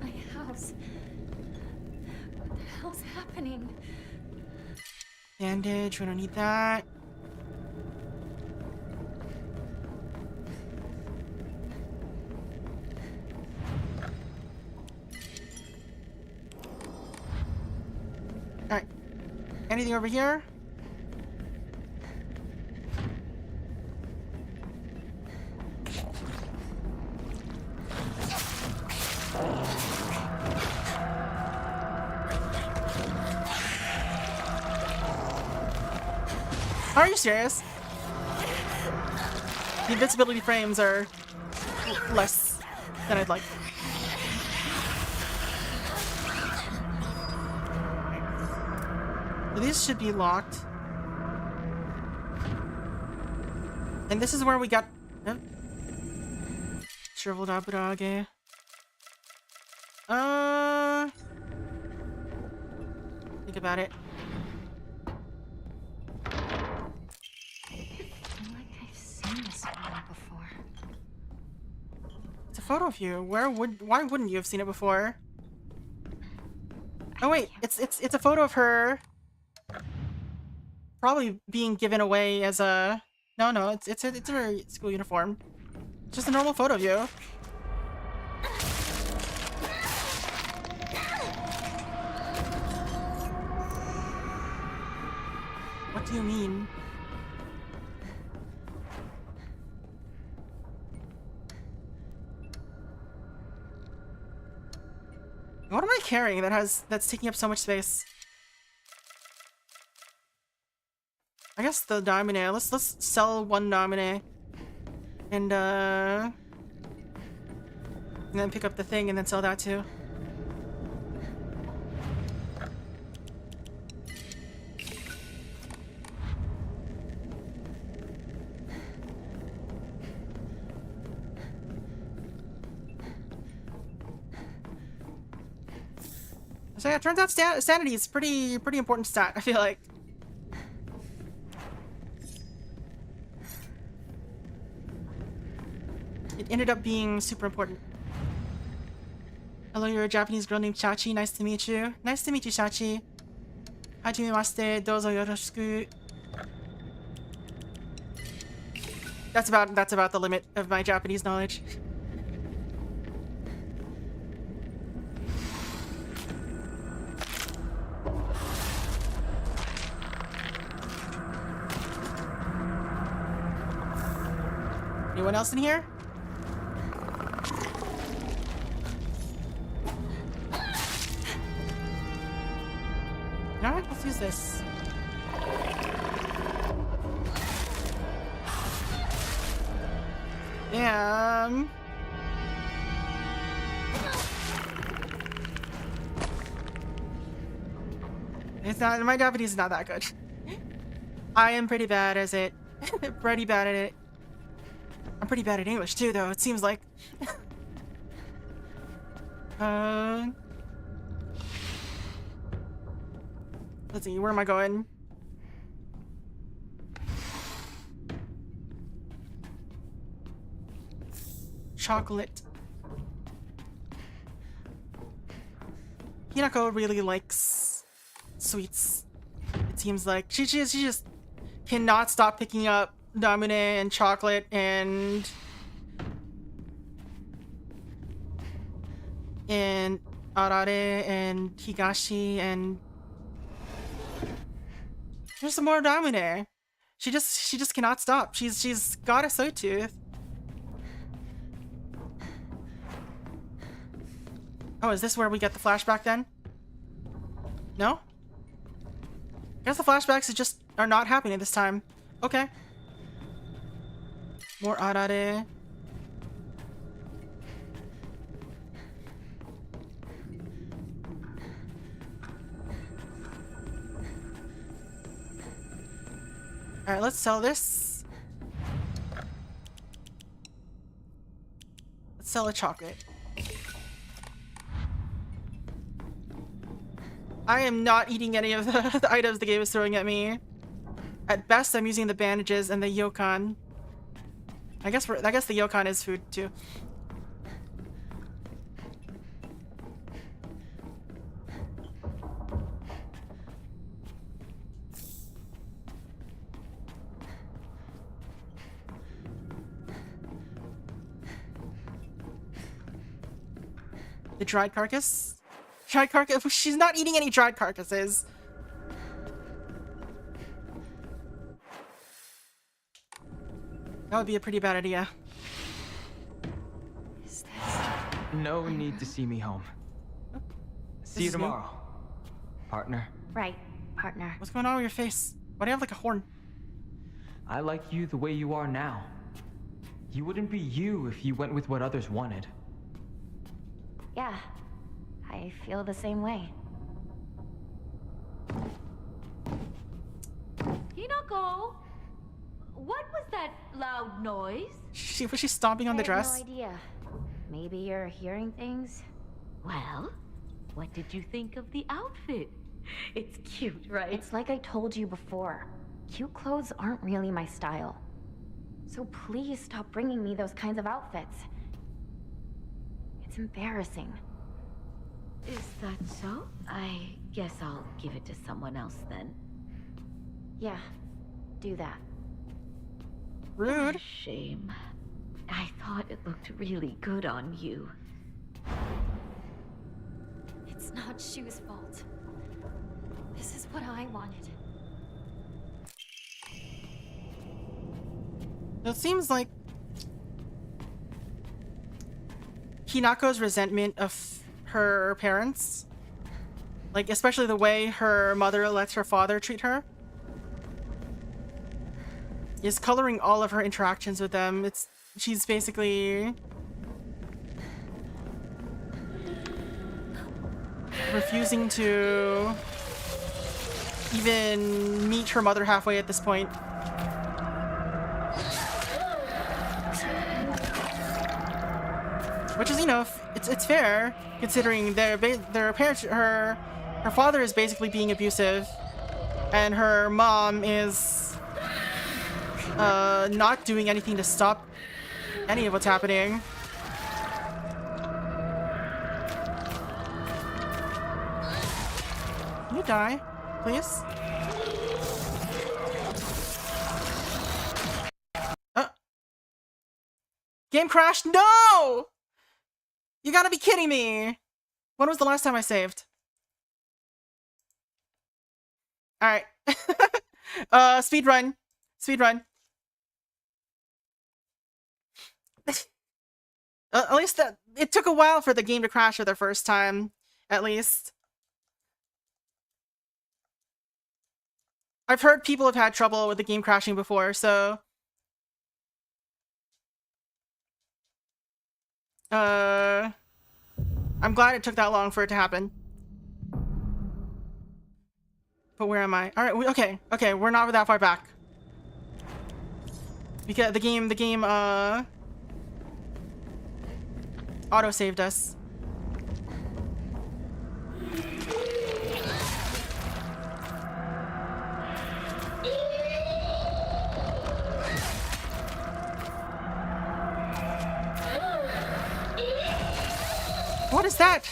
My house. What the hell's happening? Bandage, we don't need that. Alright. Anything over here? Are you serious? The invincibility frames are less than I'd like. These should be locked. And this is where we got... Shriveled Aburage. Think about it. I feel like I've seen this photo before. It's a photo of you. Why wouldn't you have seen it before? Oh wait, it's a photo of her probably being given away as a... No, it's her school uniform. It's just a normal photo of you. What do you mean? What am I carrying that's taking up so much space? I guess the Domine. Let's sell one Domine. And then pick up the thing and then sell that too. So yeah, it turns out sanity is pretty important stat, I feel like. It ended up being super important. Hello, you're a Japanese girl named Chachi. Nice to meet you. Nice to meet you, Chachi. Hajimemashite, dozo yoroshiku. That's about the limit of my Japanese knowledge. Anyone else in here? Alright, let's use this. Damn. It's not, my Japanese is not that good. I am pretty bad at it. Pretty bad at it. I'm pretty bad at English too, though, it seems like. Let's see, where am I going? Chocolate. Hinako really likes sweets. It seems like she just cannot stop picking up Damune and Chocolate and Arare and Higashi and there's some more Damune. She just cannot stop. She's got a sweet tooth. Oh, is this where we get the flashback then? No? I guess the flashbacks are not happening this time. Okay. More Arare. Alright, let's sell this. Let's sell a chocolate. I am not eating any of the items the game is throwing at me. At best, I'm using the bandages and the yokan. I guess the yokan is food too. The dried carcass? Dried carcass? She's not eating any dried carcasses. That would be a pretty bad idea. Is this... No need to see me home. See you tomorrow, partner. Right, partner. What's going on with your face? Why do you have like a horn? I like you the way you are now. You wouldn't be you if you went with what others wanted. Yeah, I feel the same way. Hinako! What was that loud noise? Was she stomping on the dress? I have no idea. Maybe you're hearing things? Well, what did you think of the outfit? It's cute, right? It's like I told you before. Cute clothes aren't really my style. So please stop bringing me those kinds of outfits. It's embarrassing. Is that so? I guess I'll give it to someone else then. Yeah, do that. Rude. Shame. I thought it looked really good on you. It's not Shu's fault. This is what I wanted. It seems like Hinako's resentment of her parents, like especially the way her mother lets her father treat her, is coloring all of her interactions with them. She's basically refusing to even meet her mother halfway at this point. Which is, you know, it's fair considering their parents. Her father is basically being abusive, and her mom is not doing anything to stop any of what's happening. Can you die, please? Game crashed? No! You gotta be kidding me! When was the last time I saved? Alright. Speedrun. Speedrun. At least it took a while for the game to crash for the first time. At least. I've heard people have had trouble with the game crashing before, so... I'm glad it took that long for it to happen. But where am I? Alright, okay, we're not that far back. Because the game, auto-saved us. What is that?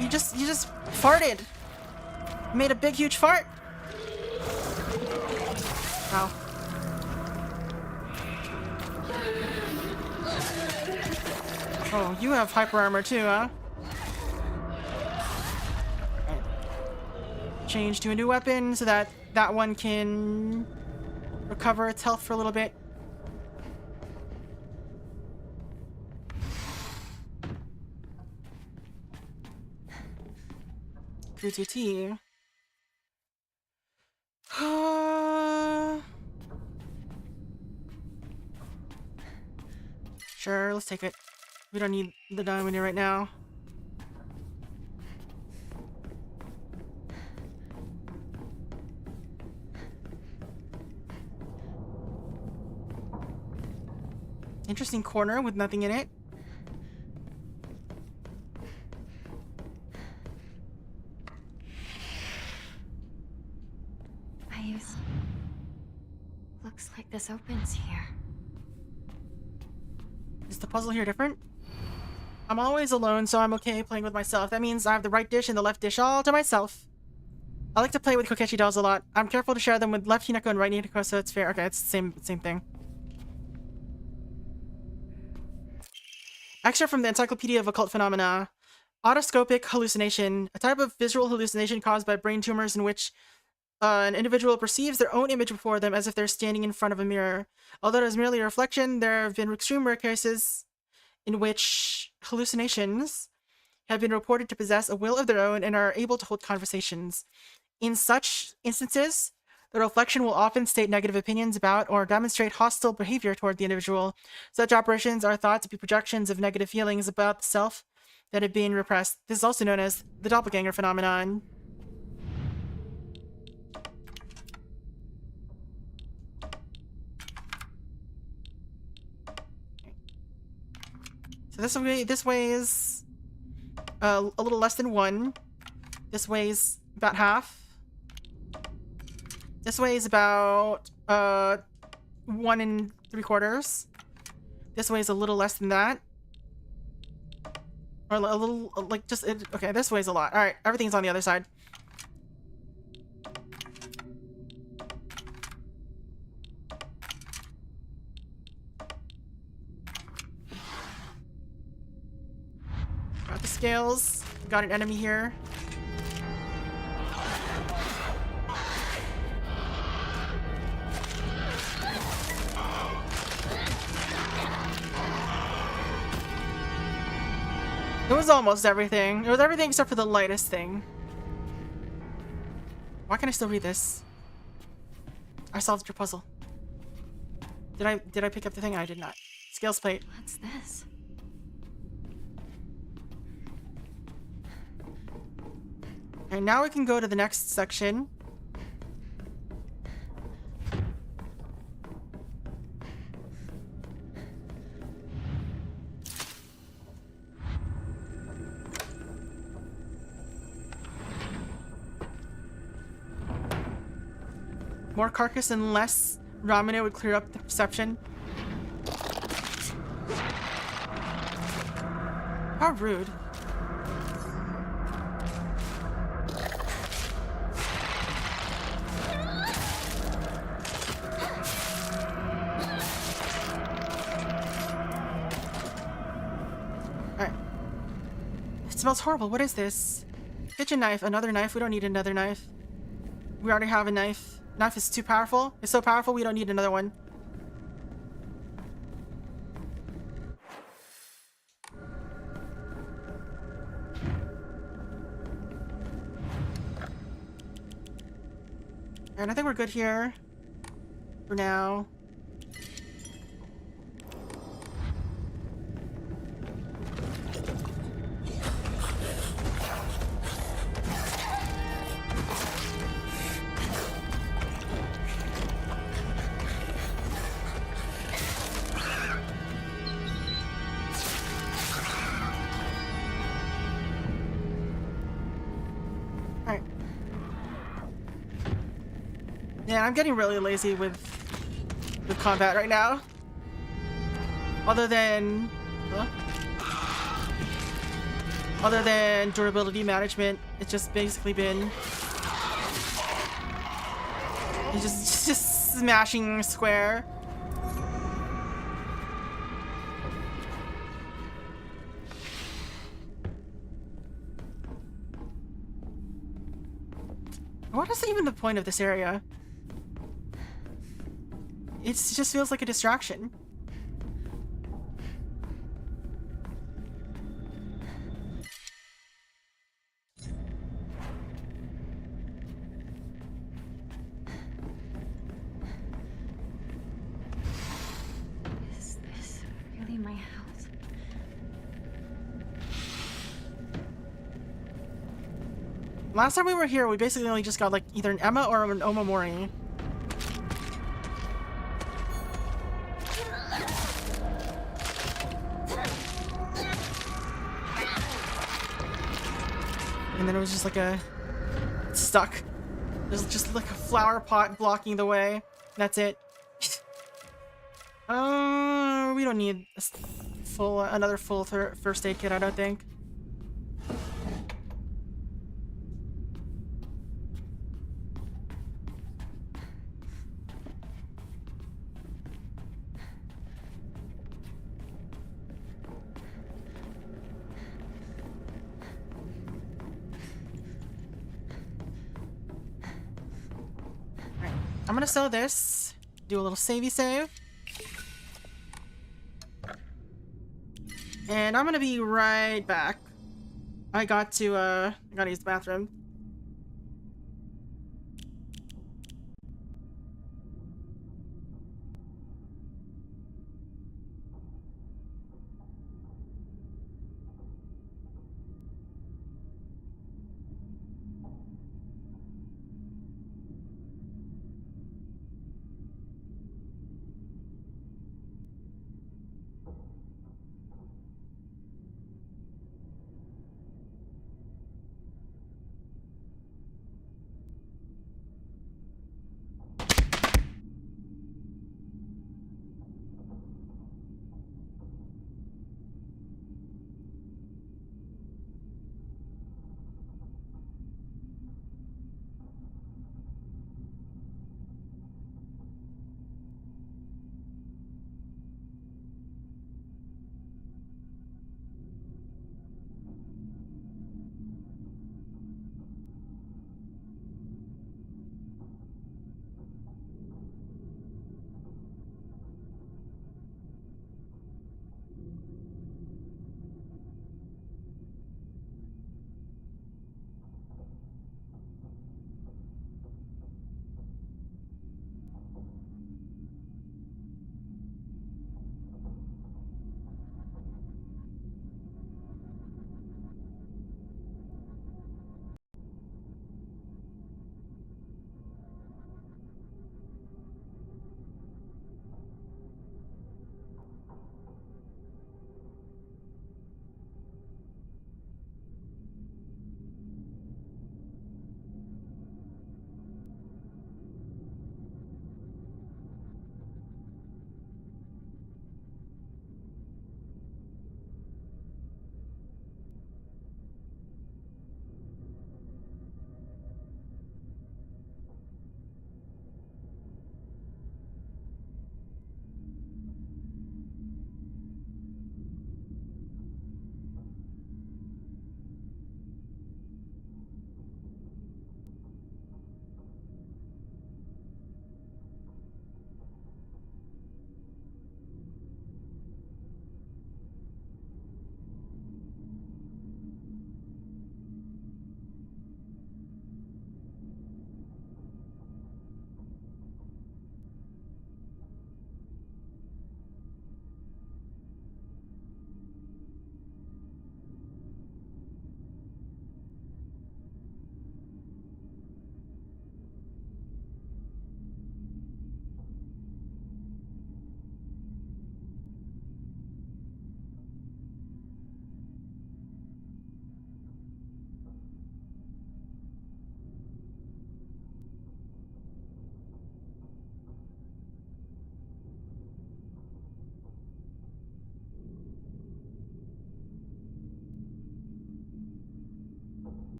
You just farted. Made a big huge fart. Ow. Oh, you have hyper armor too, huh? Right. Change to a new weapon so that that one can recover its health for a little bit. QTT. Sure, let's take it. We don't need the diamond right now. Interesting corner with nothing in it. Looks like this opens here. Is the puzzle here different? I'm always alone, so I'm okay playing with myself. That means I have the right dish and the left dish all to myself. I like to play with Kokeshi dolls a lot. I'm careful to share them with left Hinako and right Hinako, so it's fair. Okay, it's the same thing. Extra from the Encyclopedia of Occult Phenomena. Autoscopic hallucination, a type of visual hallucination caused by brain tumors in which an individual perceives their own image before them as if they're standing in front of a mirror. Although it is merely a reflection, there have been extreme rare cases in which hallucinations have been reported to possess a will of their own and are able to hold conversations. In such instances, the reflection will often state negative opinions about or demonstrate hostile behavior toward the individual. Such operations are thought to be projections of negative feelings about the self that have been repressed. This is also known as the doppelganger phenomenon. So this weighs a little less than 1. This weighs about half. This weighs about 1 3/4. This weighs a little less than that. Or a little, like, just, okay, this weighs a lot. Alright, everything's on the other side. Got the scales. Got an enemy here. It was almost everything. It was everything except for the lightest thing. Why can I still read this? I solved your puzzle. Did I pick up the thing? I did not. Scales plate. What's this? And now we can go to the next section. More carcass and less ramen would clear up the perception. How rude. Alright. It smells horrible. What is this? Kitchen knife. Another knife. We don't need another knife. We already have a knife. Knife is too powerful. It's so powerful we don't need another one. And I think we're good here for now. Yeah, I'm getting really lazy with combat right now. Other than durability management, it's just basically been just smashing square. What is even the point of this area? It just feels like a distraction. Is this really my house? Last time we were here, we basically only just got like either an Emma or an Omamori. And then it was just like a stuck. There's just like a flower pot blocking the way. That's it. We don't need a another full first aid kit, I don't think. I'm gonna sell this, do a little savey save, and I'm gonna be right back. I gotta use the bathroom.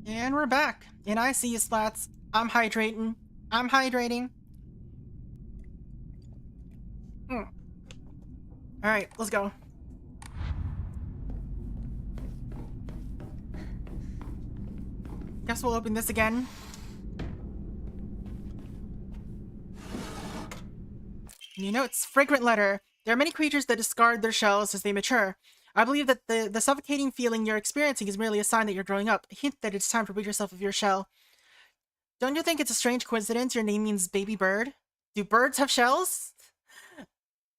And we're back. And I see you, Splats. I'm hydrating. I'm hydrating. Alright, let's go. Guess we'll open this again. New notes. Fragrant letter. There are many creatures that discard their shells as they mature. I believe that the suffocating feeling you're experiencing is merely a sign that you're growing up, a hint that it's time to rid yourself of your shell. Don't you think it's a strange coincidence your name means baby bird? Do birds have shells?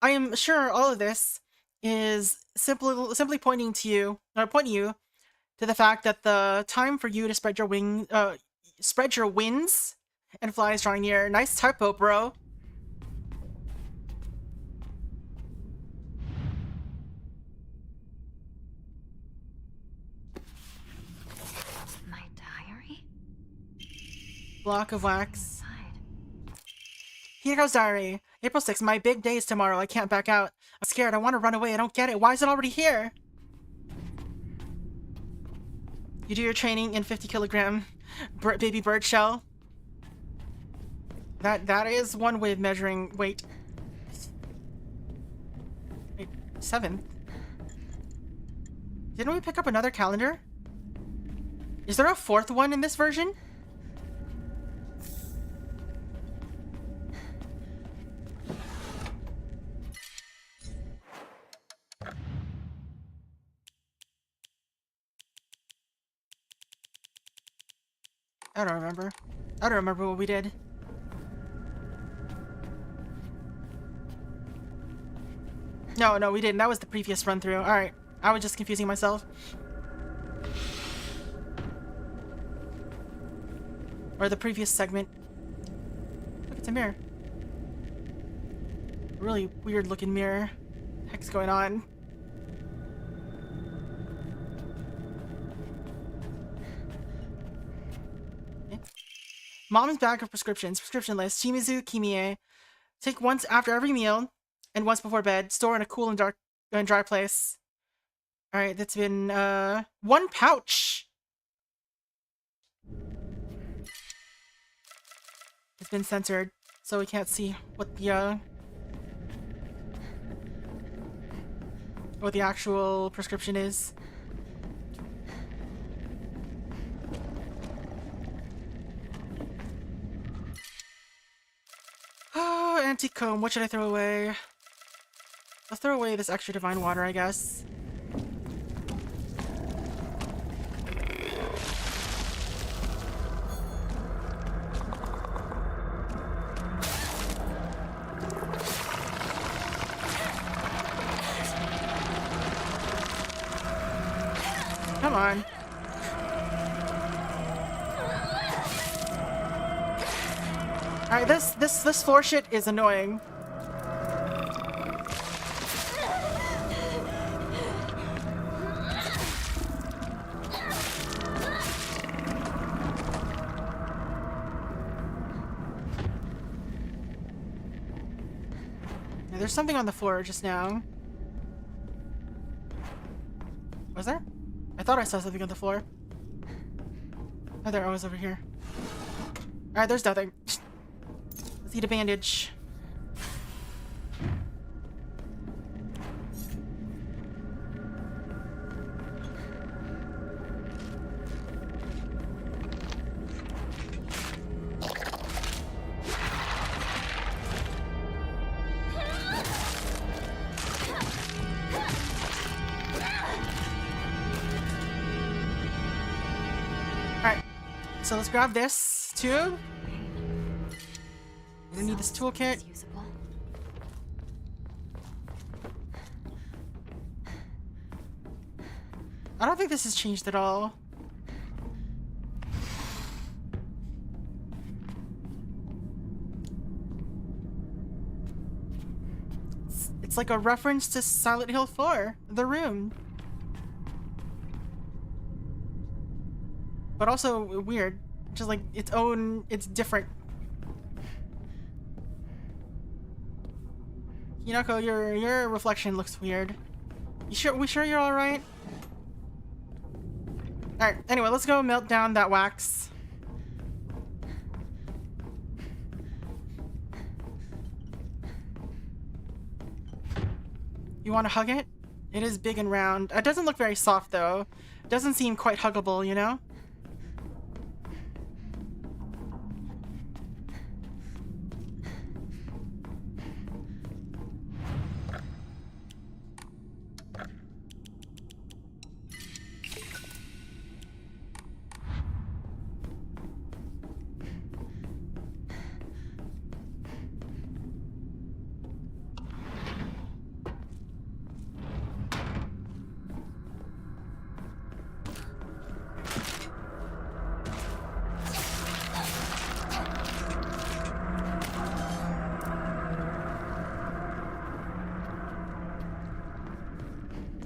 I am sure all of this is simply pointing you to the fact that the time for you to spread your wings and fly is drawing near. Nice typo, bro. My diary? Block of wax. Here goes diary. April 6th, my big day is tomorrow. I can't back out. I'm scared. I want to run away. I don't get it. Why is it already here? You do your training in 50-kilogram baby bird shell. That is one way of measuring weight. Wait, 7th. Didn't we pick up another calendar? Is there a 4th one in this version? I don't remember. I don't remember what we did. No, we didn't. That was the previous run through. Alright. I was just confusing myself. Or the previous segment. Look, it's a mirror. Really weird looking mirror. What the heck's going on? Mom's bag of prescriptions. Prescription list. Shimizu Kimie. Take once after every meal and once before bed. Store in a cool and dark and dry place. Alright, that's been 1 pouch. It's been censored, so we can't see what the actual prescription is. Oh, antique comb. What should I throw away? Let's throw away this extra divine water, I guess. Come on. Alright, this floor shit is annoying. Yeah, there's something on the floor just now. Was there? I thought I saw something on the floor. Oh, there, I was over here. Alright, there's nothing. Let's eat a bandage. Alright, so let's grab this tube. We're gonna need this toolkit. I don't think this has changed at all. It's like a reference to Silent Hill 4, The Room. But also weird. Just like its own, it's different. Hinako, your reflection looks weird. We sure you're alright? Alright, anyway, let's go melt down that wax. You want to hug it? It is big and round. It doesn't look very soft though. It doesn't seem quite huggable, you know?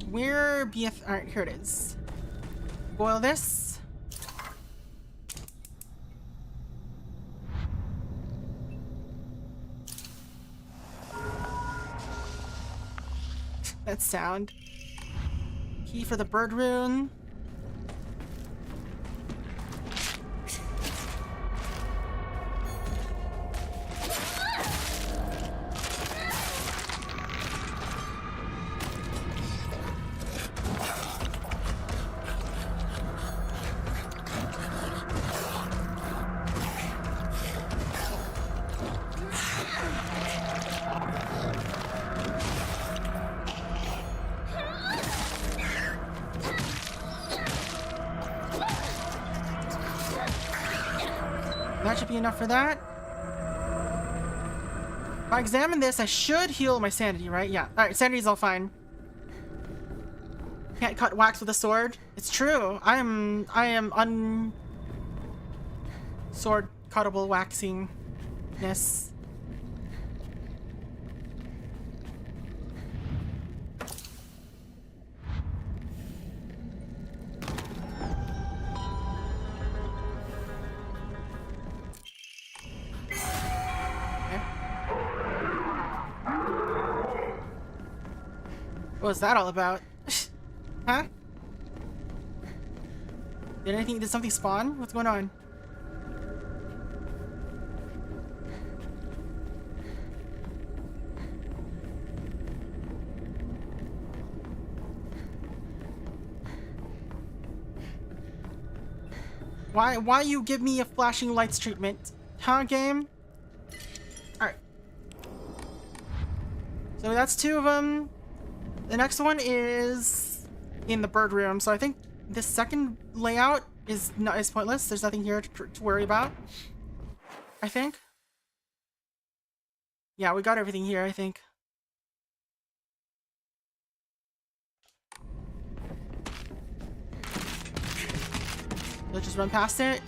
Where BF? Alright, here it is. Boil this. That sound. Key for the bird rune. That should be enough for that. If I examine this, I should heal my sanity, right? Yeah. Alright, sanity's all fine. Can't cut wax with a sword. It's true. I am sword cuttable waxingness. What was that all about? Huh? Did something spawn? What's going on? Why you give me a flashing lights treatment? Huh, game? Alright. So that's 2 of them. The next one is in the bird room, so I think this second layout is pointless. There's nothing here to worry about, I think. Yeah, we got everything here, I think. Let's just run past it.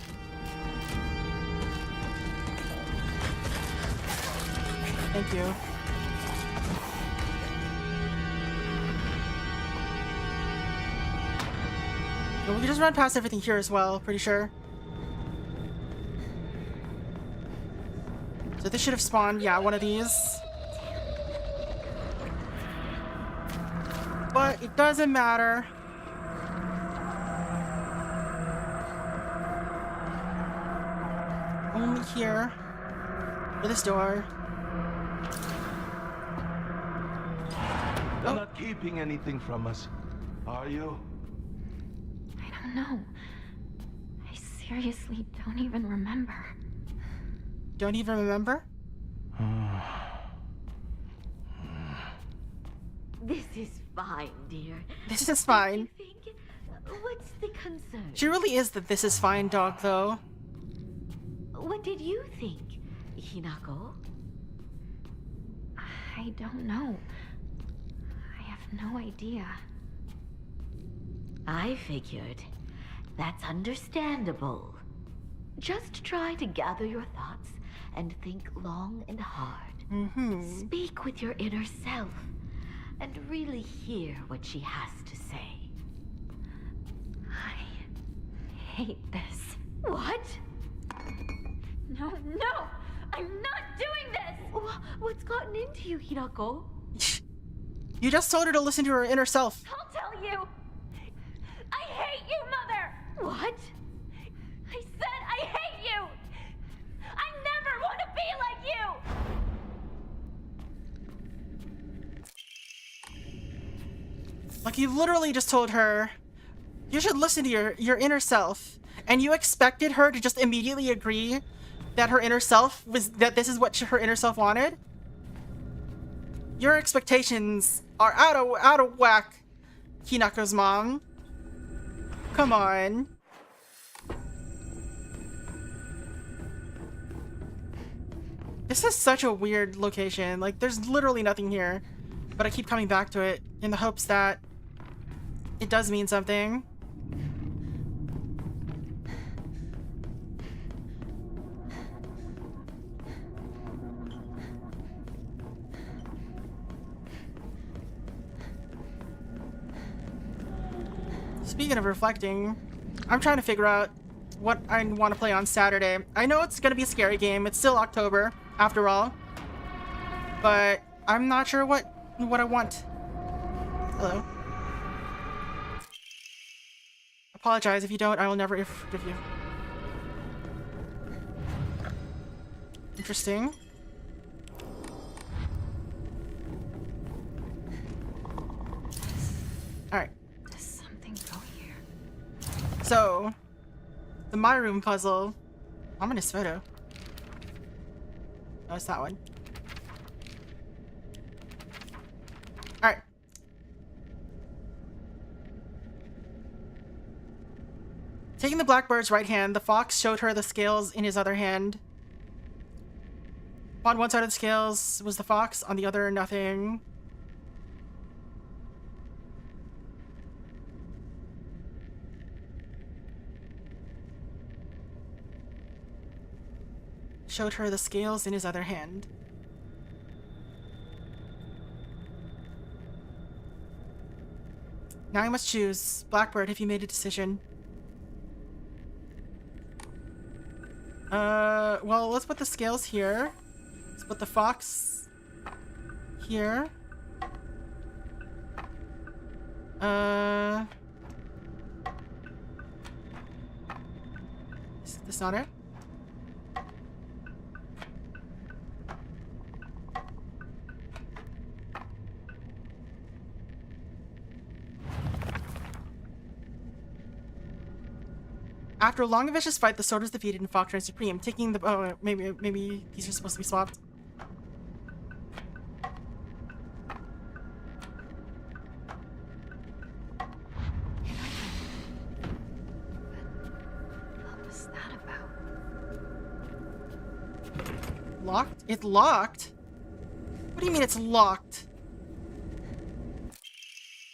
Thank you. We can just run past everything here as well, pretty sure. So this should have spawned, yeah, one of these. But it doesn't matter. Only here. For this door. You're not keeping anything from us, are you? No. I seriously don't even remember. Don't even remember? This is fine, dear. This is fine. What's the concern? She really is the this is fine dog, though. What did you think, Hinako? I don't know. I have no idea. I figured. That's understandable. Just try to gather your thoughts and think long and hard. Speak with your inner self and really hear what she has to say. I hate this. What? No! I'm not doing this! What's gotten into you, Hinako? You just told her to listen to her inner self. I'll tell you! I hate you, Mother! What? I said I hate you! I never want to be like you! Like, you literally just told her, you should listen to your inner self. And you expected her to just immediately agree that her inner self that this is what her inner self wanted? Your expectations are out of whack, Hinako's mom. Come on. This is such a weird location. Like, there's literally nothing here. But I keep coming back to it in the hopes that it does mean something. Speaking of reflecting, I'm trying to figure out what I want to play on Saturday. I know it's going to be a scary game. It's still October, after all. But I'm not sure what I want. Hello. Apologize if you don't. I will never forgive you. Interesting. Alright. Does something go here? So, the My Room puzzle. Ominous photo. Oh, it's that one. Alright. Taking the blackbird's right hand, the fox showed her the scales in his other hand. On one side of the scales was the fox, on the other, nothing. Showed her the scales in his other hand. Now you must choose. Blackbird, have you made a decision? Well, let's put the scales here. Let's put the fox here. Is this not it? After a long and vicious fight, the sword was defeated and Fox reigned supreme, taking the— oh, maybe these are supposed to be swapped. What was that about? Locked? It's locked? What do you mean it's locked?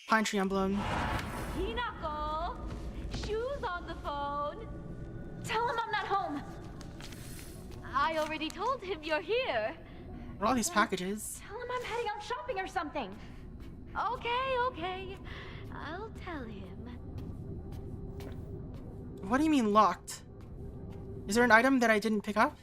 Pine tree emblem. Hinako! Shoes on the phone! Tell him I'm not home! I already told him you're here. What are all these packages? Tell him I'm heading out shopping or something! Okay. I'll tell him. What do you mean locked? Is there an item that I didn't pick up?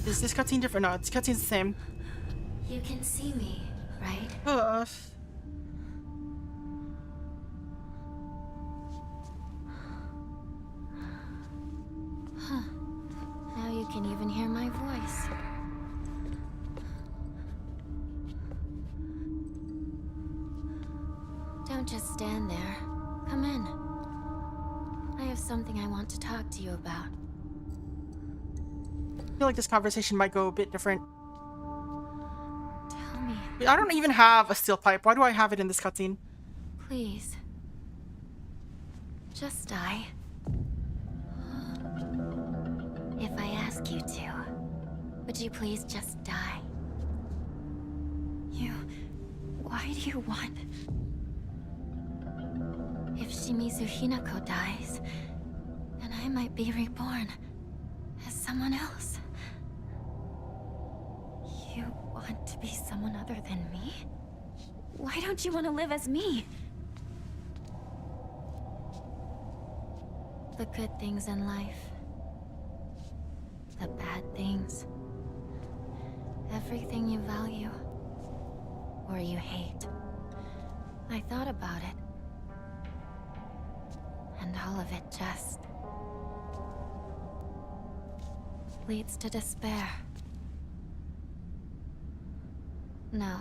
Is this cutscene different? No, this cutscene's the same. You can see me, right? Huh. Now you can even hear my voice. Don't just stand there. Come in. I have something I want to talk to you about. I feel like this conversation might go a bit different. Tell me. I don't even have a steel pipe. Why do I have it in this cutscene? Please. Just die. If I ask you to, would you please just die? Why do you want? If Shimizu Hinako dies, then I might be reborn as someone else. You want to be someone other than me? Why don't you want to live as me? The good things in life. The bad things. Everything you value. Or you hate. I thought about it. And all of it just leads to despair. No.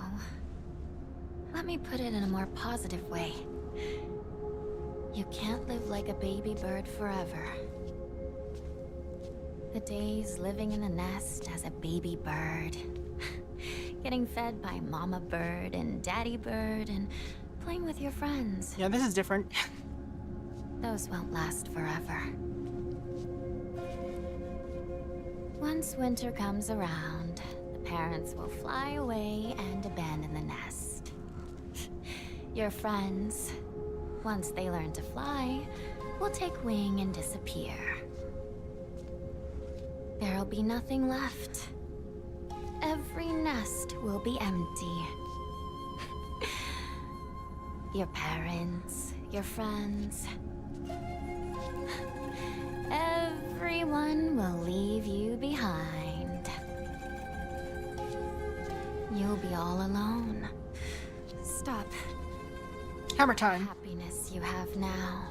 Let me put it in a more positive way. You can't live like a baby bird forever. The days living in a nest as a baby bird, getting fed by mama bird and daddy bird, and playing with your friends. Yeah, this is different. Those won't last forever. Once winter comes around, the parents will fly away and abandon the nest. Your friends, once they learn to fly, will take wing and disappear. There'll be nothing left. Every nest will be empty. Your parents, your friends, everyone will leave you behind. You'll be all alone. Stop. Hammer time. Happiness you have now.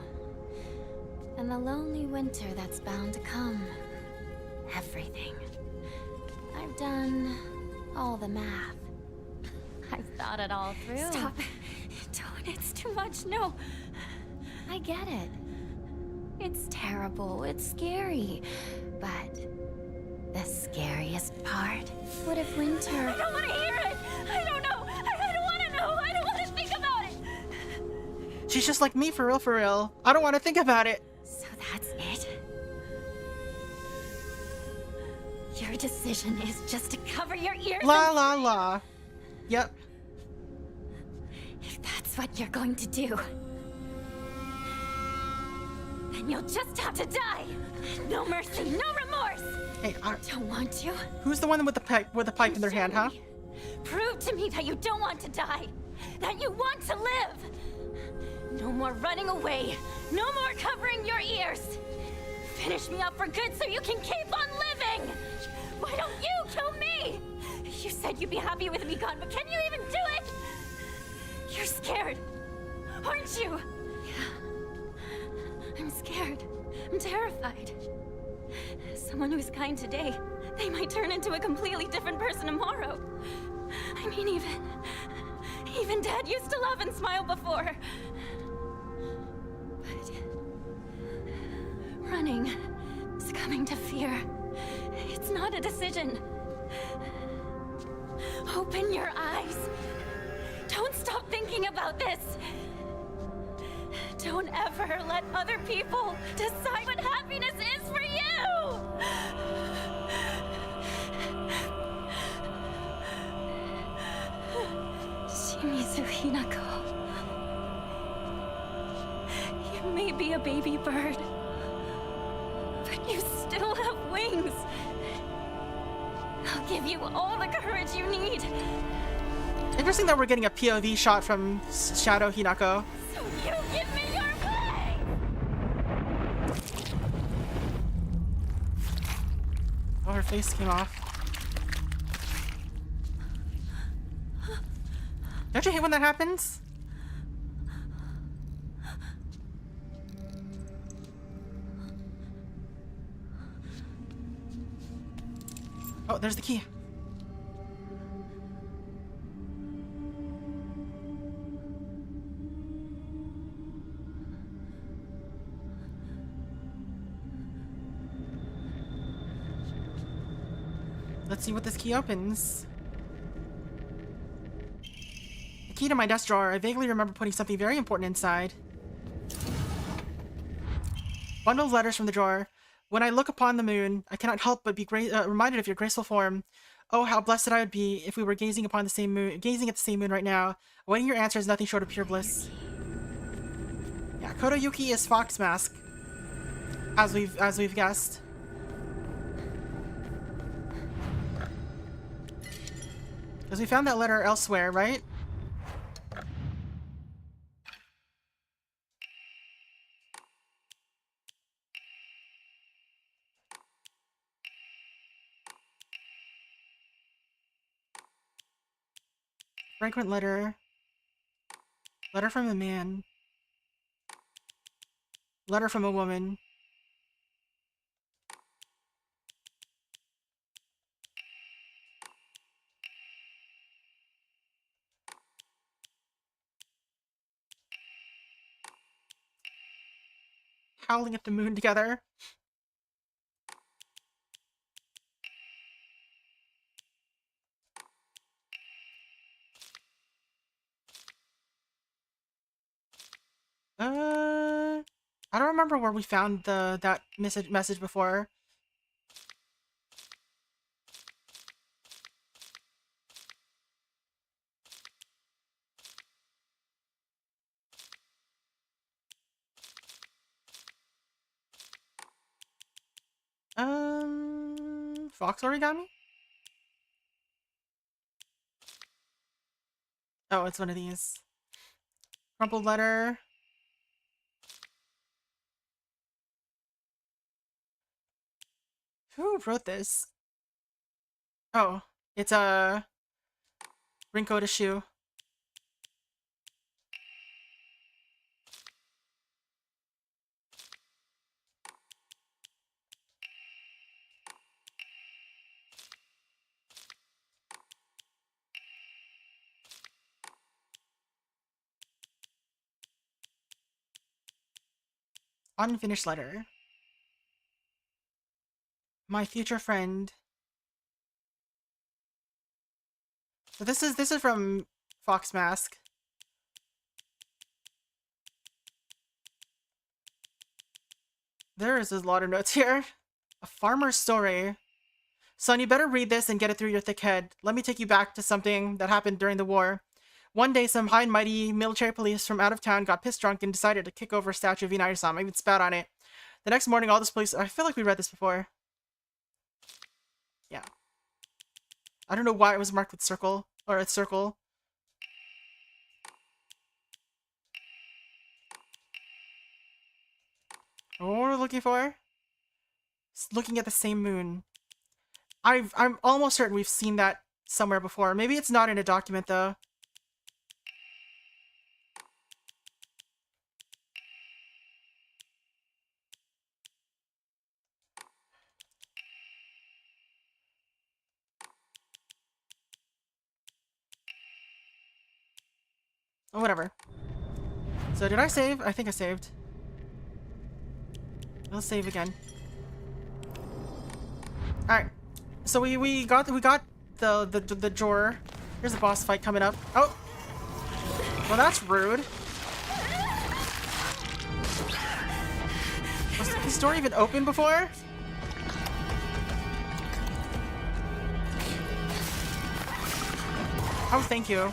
And the lonely winter that's bound to come. Everything. I've done all the math. I've thought it all through. Stop. Don't. It's too much. No. I get it. It's terrible. It's scary. But the scariest part? What if winter... I don't want to hear it! I don't know! I don't want to know! I don't want to think about it! She's just like me, for real, for real. I don't want to think about it. So that's it? Your decision is just to cover your ears. La la la. Yep. If that's what you're going to do, then you'll just have to die. No mercy, no remorse. Hey, don't want to. Who's the one with the pipe in their hand, huh? Prove to me that you don't want to die. That you want to live. No more running away. No more covering your ears. Finish me up for good so you can keep on living. Why don't you kill me? You said you'd be happy with me gone, but can you even do it? You're scared, aren't you? Yeah. I'm scared. I'm terrified. Someone who's kind today, they might turn into a completely different person tomorrow. I mean, even Dad used to laugh and smile before. But running, succumbing to fear, it's not a decision. Open your eyes. Don't stop thinking about this. Don't ever let other people decide what happiness is for you! Shimizu Hinako. You may be a baby bird, but you still have wings. I'll give you all the courage you need. Interesting that we're getting a POV shot from Shadow Hinako. So you give me your way! Oh, her face came off. Don't you hate when that happens? Oh, there's the key. Let's see what this key opens. The key to my desk drawer. I vaguely remember putting something very important inside. Bundle of letters from the drawer. When I look upon the moon, I cannot help but be reminded of your graceful form. Oh, how blessed I would be if we were gazing upon the same moon, gazing at the same moon right now. Awaiting your answer is nothing short of pure bliss. Yeah, Kotoyuki is Fox Mask, as we've guessed. Because we found that letter elsewhere, right? Fragrant letter. Letter from a man. Letter from a woman. howling at the moon together. I don't remember where we found that message before. Fox origami? Oh, it's one of these. Crumpled letter. Who wrote this? Oh, it's a Rinko to Shu. Unfinished letter. My future friend. So this is from Fox Mask. There is a lot of notes here. A farmer's story. Son, you better read this and get it through your thick head. Let me take you back to something that happened during the war. One day, some high and mighty military police from out of town got pissed drunk and decided to kick over a statue of Inari-sama, even spat on it. The next morning, all this police... I feel like we read this before. Yeah. I don't know why it was marked with circle, or a circle. What we're looking for? It's looking at the same moon. I'm almost certain we've seen that somewhere before. Maybe it's not in a document, though. Oh, whatever. So did I save? I think I saved. I'll save again. Alright. So we got the drawer. Here's a boss fight coming up. Oh! Well, that's rude. Was this door even open before? Oh, thank you.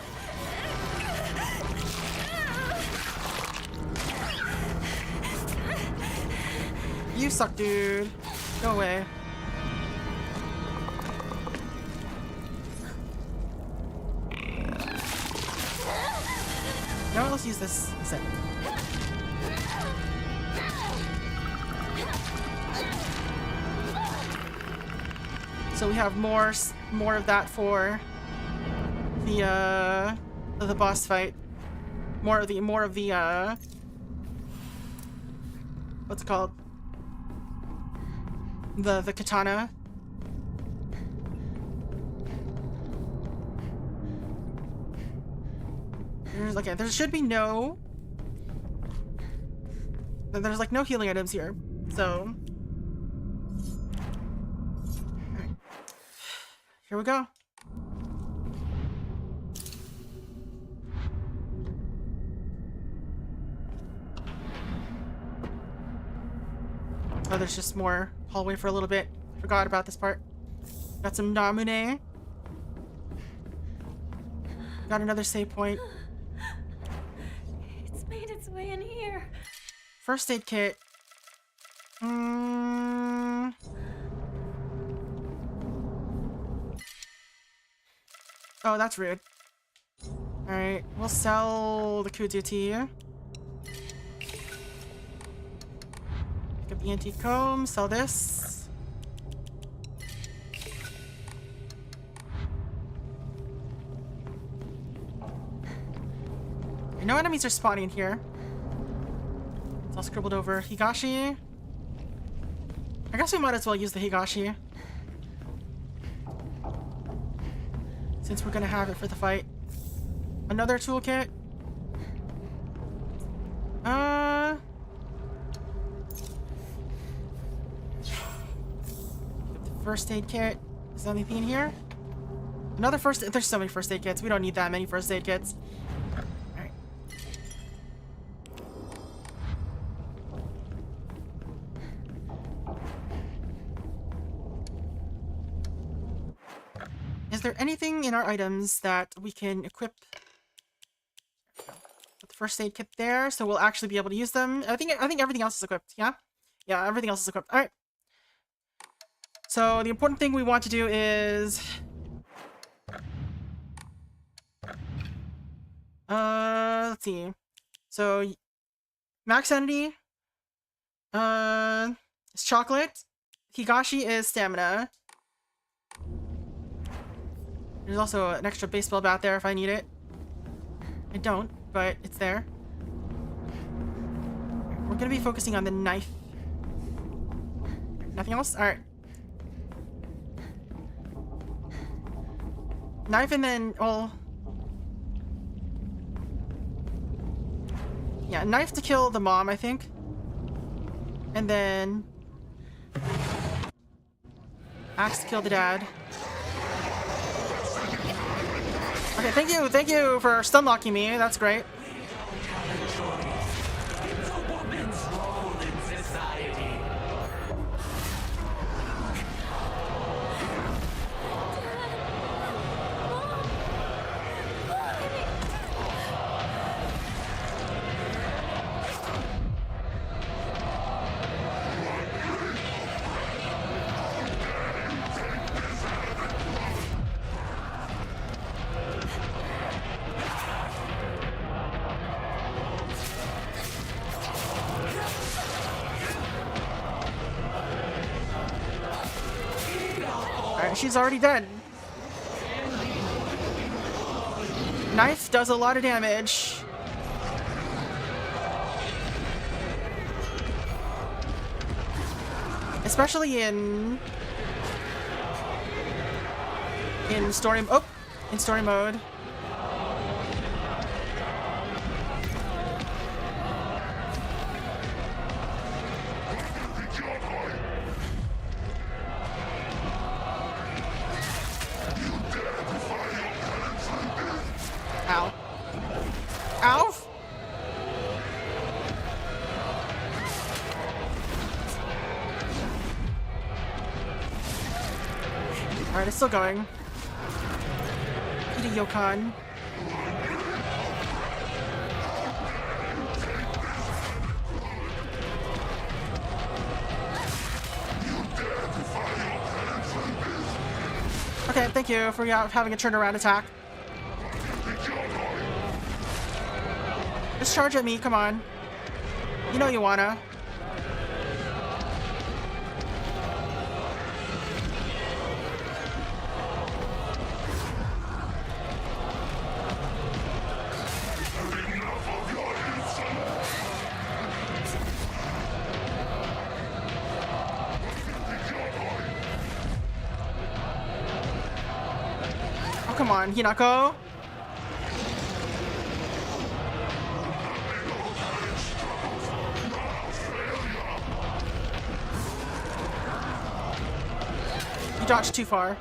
You suck, dude. Go away. Now let's use this instead. So we have more of that for the boss fight. More of the what's it called? The katana. There should be no... There's like no healing items here, so... Alright. Here we go. Oh, there's just more hallway for a little bit. Forgot about this part. Got some Namune. Got another save point. It's made its way in here. First aid kit. Oh, that's rude. Alright, we'll sell the Kudzu tea. Pick up the antique comb, sell this. No enemies are spawning here. It's all scribbled over. Higashi. I guess we might as well use the Higashi, since we're gonna have it for the fight. Another toolkit. First aid kit. Is there anything in here? Another first. There's so many first aid kits. We don't need that many first aid kits. Alright. Is there anything in our items that we can equip? Put the first aid kit there, so we'll actually be able to use them. I think everything else is equipped. Yeah, yeah, everything else is equipped. All right. So the important thing we want to do is, let's see. So max sanity, is chocolate. Higashi is stamina. There's also an extra baseball bat there if I need it. I don't, but it's there. We're gonna be focusing on the knife. Nothing else? Alright. Knife and then, well... yeah, knife to kill the mom, I think. And then... axe to kill the dad. Okay, thank you for stun locking me. That's great. She's already dead. Knife does a lot of damage. Especially in story mode. Ow. Ow! Alright, it's still going. Eat a Yokon. Okay, thank you for having a turnaround attack. Just charge at me, come on. You know you wanna. Oh, come on, Hinako. You dodged too far.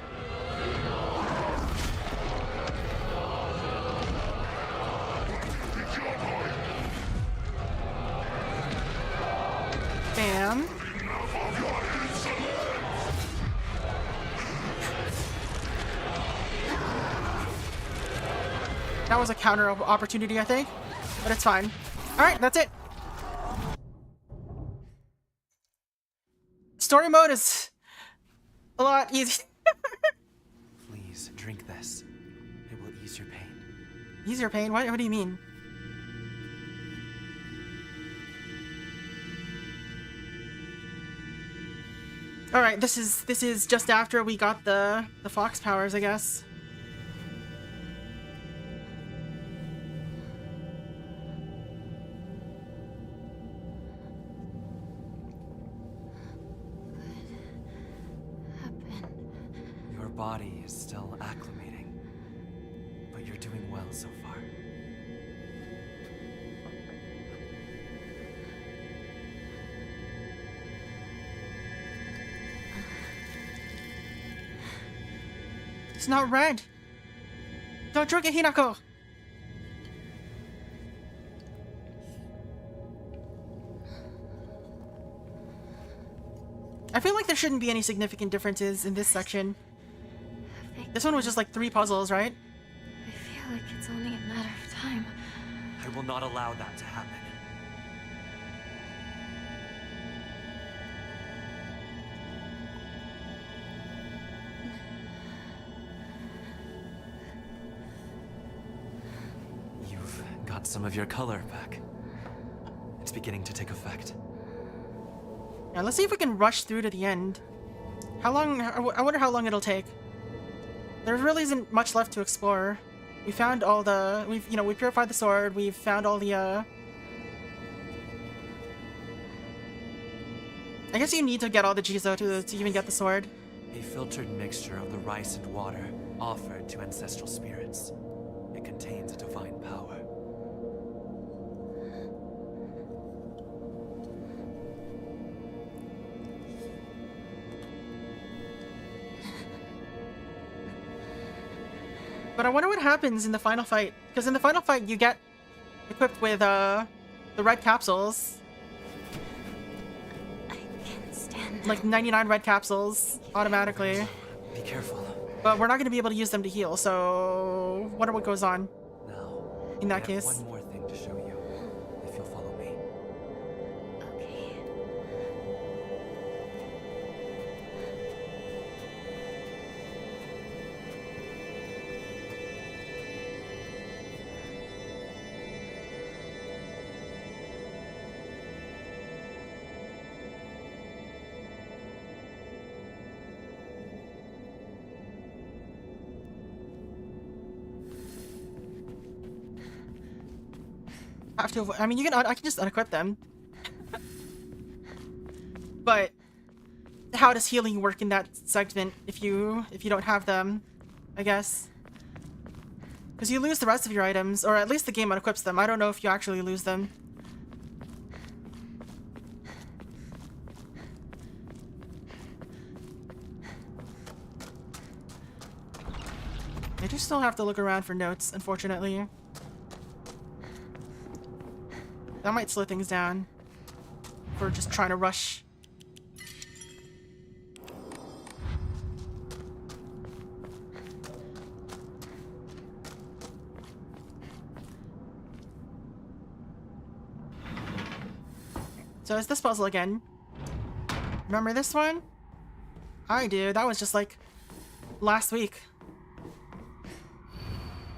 Bam. That was a counter opportunity, I think, but it's fine. All right, that's it. Story mode is a lot easier. Please drink this. It will ease your pain. Ease your pain? What do you mean? All right, this is just after we got the fox powers, I guess. Your body is still acclimating, but you're doing well so far. It's not red. Don't drink it, Hinako. I feel like there shouldn't be any significant differences in this section. This one was just like 3 puzzles, right? I feel like it's only a matter of time. I will not allow that to happen. You've got some of your color back. It's beginning to take effect. Yeah, let's see if we can rush through to the end. How long? I wonder how long it'll take. There really isn't much left to explore. We found all the... we purified the sword. We've found all the, I guess you need to get all the Jizo to even get the sword. A filtered mixture of the rice and water offered to ancestral spirits. It contains a divine power. But I wonder what happens in the final fight. Because in the final fight, you get equipped with, the red capsules. I can't stand. Like 99 red capsules automatically. Be careful. But we're not going to be able to use them to heal, so... wonder what goes on. Now, in that I have case. one more thing to show you, if you'll follow me. Okay. Have to avoid, I mean, I can just unequip them. But how does healing work in that segment if you don't have them, I guess? Because you lose the rest of your items, or at least the game unequips them. I don't know if you actually lose them. I do still have to look around for notes, unfortunately. That might slow things down for just trying to rush. So it's this puzzle again. Remember this one? I do. That was just like last week.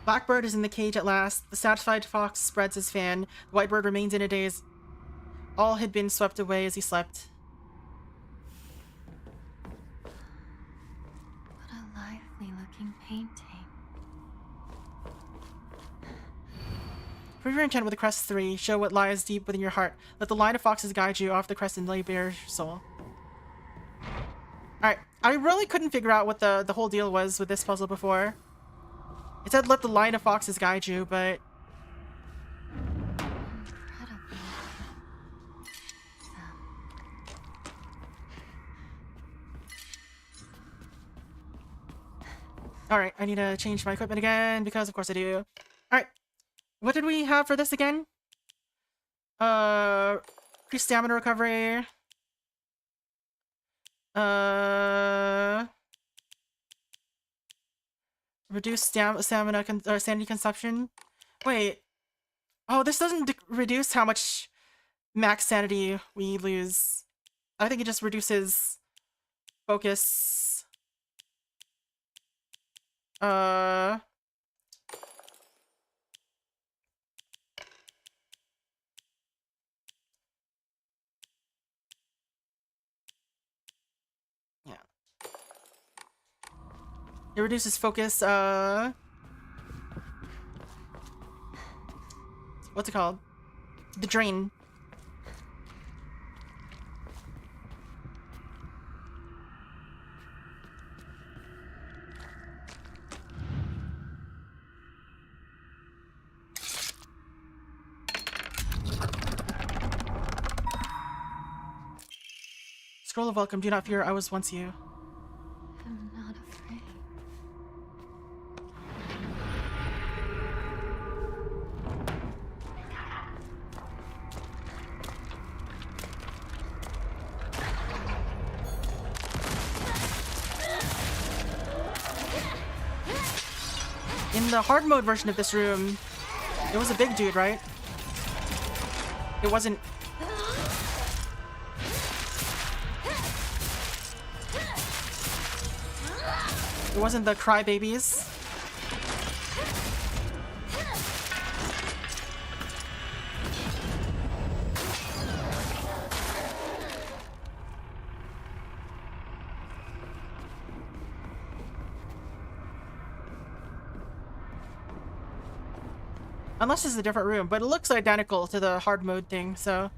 Blackbird is in the cage at last. The satisfied fox spreads his fan. The white bird remains in a daze. All had been swept away as he slept. What a lively-looking painting. Prove your intent with the crest 3. Show what lies deep within your heart. Let the line of foxes guide you off the crest and lay bare your soul. Alright, I really couldn't figure out what the whole deal was with this puzzle before. It said let the line of foxes guide you, but... Alright, I need to change my equipment again, because of course I do. Alright, what did we have for this again? Increased stamina recovery. Reduce stamina or sanity consumption. Wait. Oh, this doesn't reduce how much max sanity we lose. I think it just reduces focus. Yeah. It reduces focus, what's it called? The drain. Scroll of welcome, do not fear, I was once you. I'm not afraid. In the hard mode version of this room, it was a big dude, right? It wasn't... It wasn't the crybabies. Unless this is a different room, but it looks identical to the hard mode thing, so...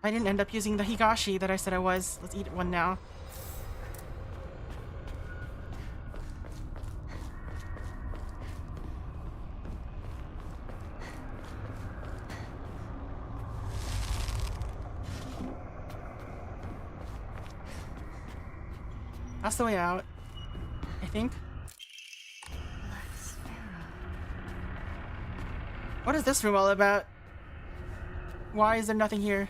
I didn't end up using the higashi that I said I was. Let's eat one now. That's the way out, I think. What is this room all about? Why is there nothing here?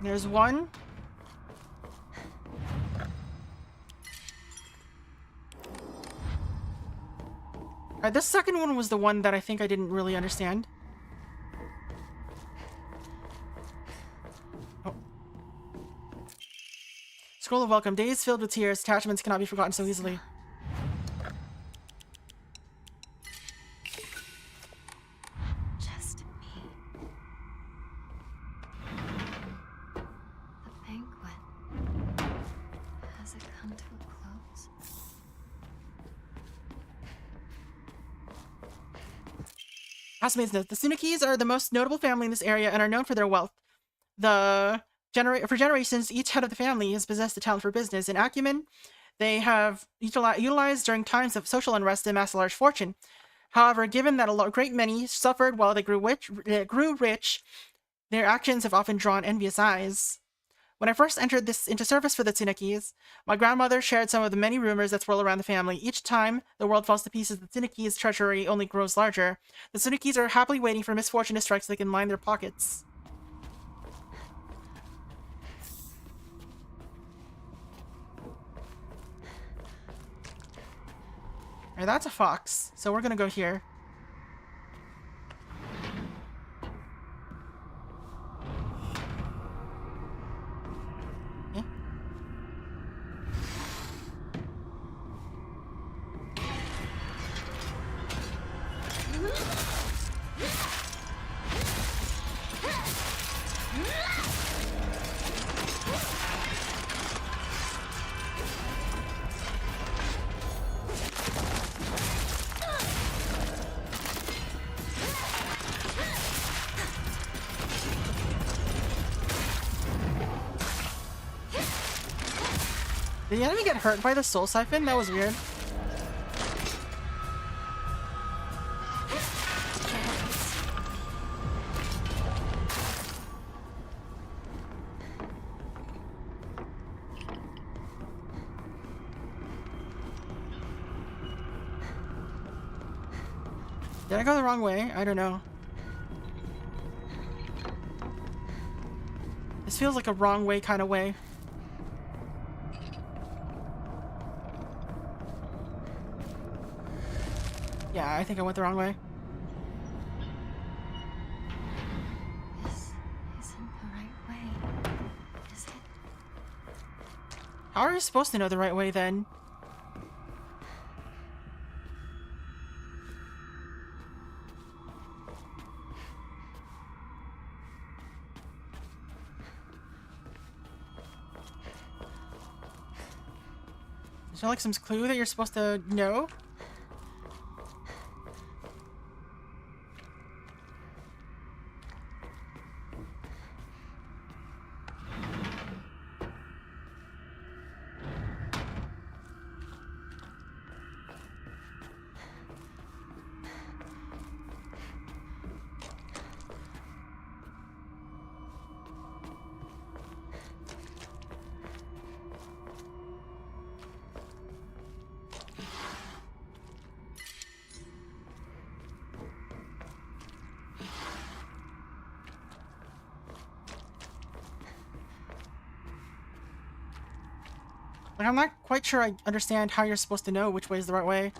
There's one. Alright, this second one was the one that I think I didn't really understand. Oh. Scroll of welcome. Days filled with tears. Attachments cannot be forgotten so easily. Housemaid's note. The Tsunekis are the most notable family in this area and are known for their wealth. For generations, each head of the family has possessed a talent for business and acumen they have utilized during times of social unrest to amass a large fortune. However, given that a great many suffered while they grew rich, their actions have often drawn envious eyes. When I first entered into service for the Tsunekis, my grandmother shared some of the many rumors that swirl around the family. Each time the world falls to pieces, the Tsunekis' treasury only grows larger. The Tsunekis are happily waiting for misfortune to strike so they can line their pockets. Alright, that's a fox, so we're gonna go here. Did the enemy get hurt by the soul siphon? That was weird. Did I go the wrong way? I don't know. This feels like a wrong way kind of way. Yeah, I think I went the wrong way. This isn't the right way, is it? How are you supposed to know the right way then? Is there like some clue that you're supposed to know? Like, I'm not quite sure I understand how you're supposed to know which way is the right way.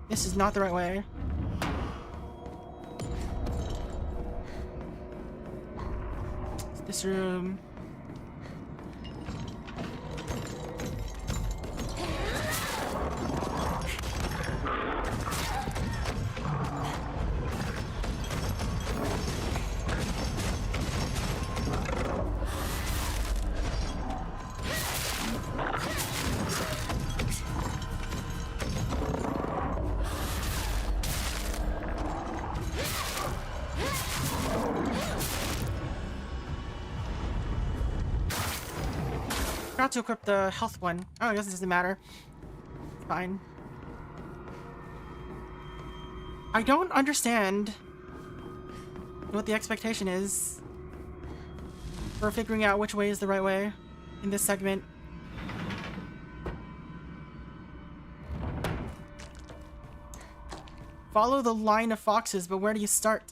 This is not the right way. This room. Forgot to equip the health one. Oh, I guess it doesn't matter. It's fine. I don't understand what the expectation is for figuring out which way is the right way in this segment. Follow the line of foxes, but where do you start?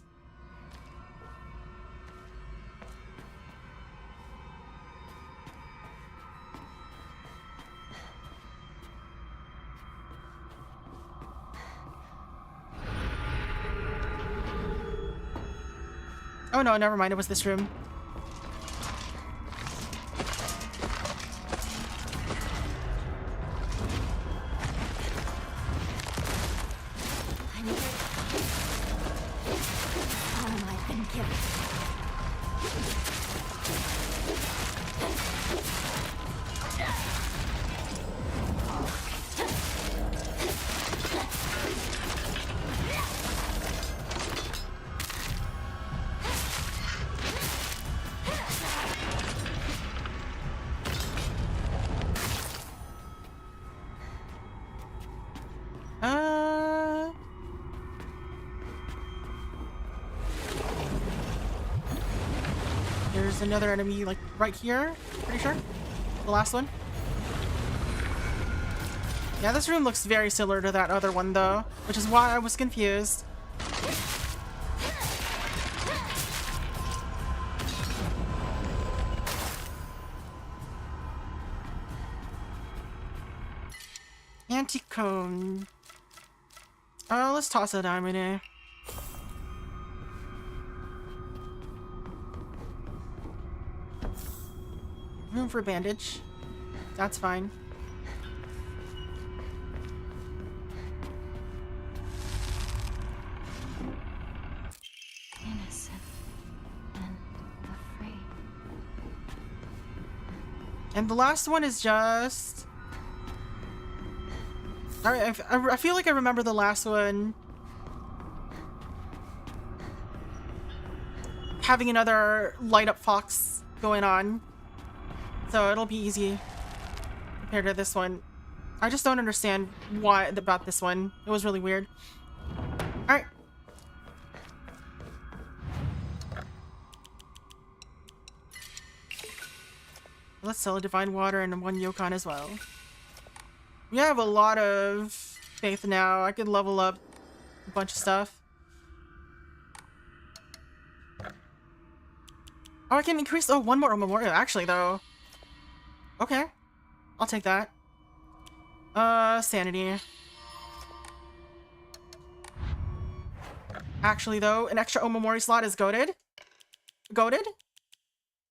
Oh no, never mind, it was this room. There's another enemy, like, right here, pretty sure. The last one. Yeah, this room looks very similar to that other one, though, which is why I was confused. Anti-cone. Let's toss a diamond in. Room for bandage. That's fine. Innocent and afraid. And the last one is just... Alright, I feel like I remember the last one having another light up fox going on. So it'll be easy compared to this one. I just don't understand why about this one. It was really weird. Alright. Let's sell a divine water and one Yokon as well. We have a lot of faith now. I could level up a bunch of stuff. Oh, I can increase... Oh, one more memorial, actually, though. Okay. I'll take that. Sanity. Actually, though, an extra Omamori slot is goated. Goated?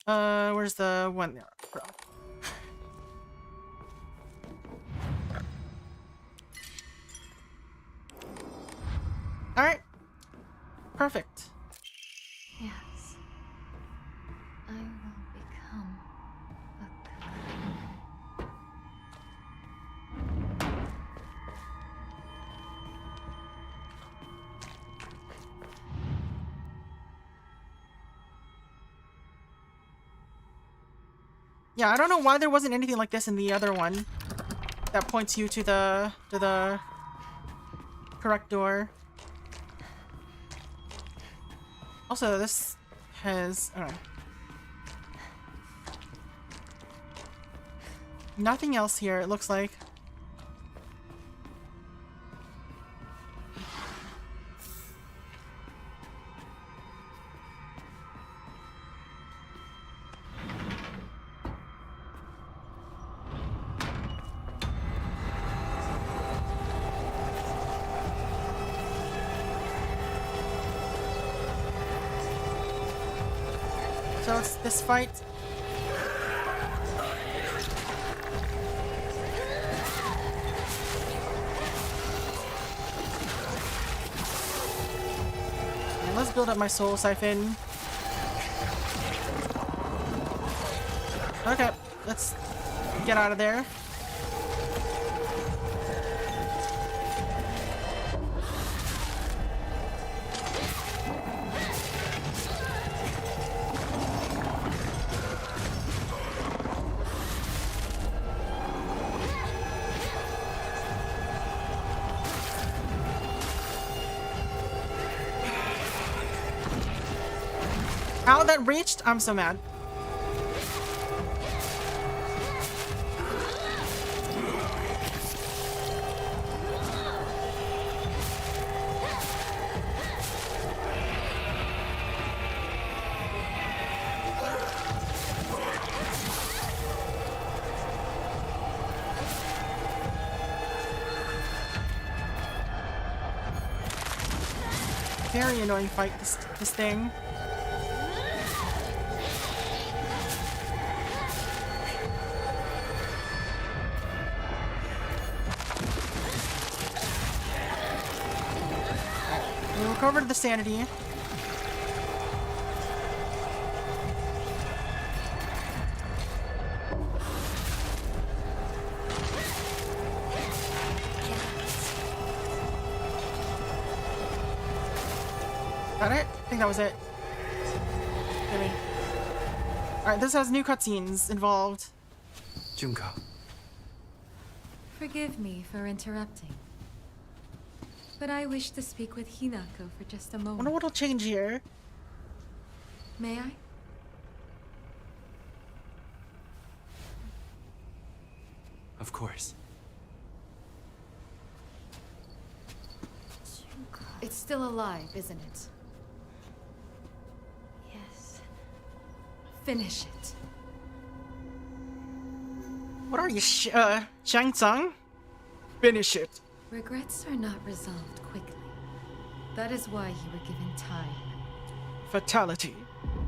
Where's the one there? Bro. Alright. Perfect. Yes. I will become a god. Yeah, I don't know why there wasn't anything like this in the other one that points you to the correct door. Also, this has... Nothing else here, it looks like. So it's this fight. And let's build up my soul siphon. Okay, let's get out of there. How that reached? I'm so mad. Very annoying fight, this thing. We'll recover the sanity. Got it? I think that was it. Maybe. Alright, this has new cutscenes involved. Junko. Forgive me for interrupting, but I wish to speak with Hinako for just a moment. Wonder what'll change here. May I? Of course. It's still alive, isn't it? Yes. Finish it. What are you, Shang Tsung? Finish it. Regrets are not resolved quickly. That is why you were given time. Fatality.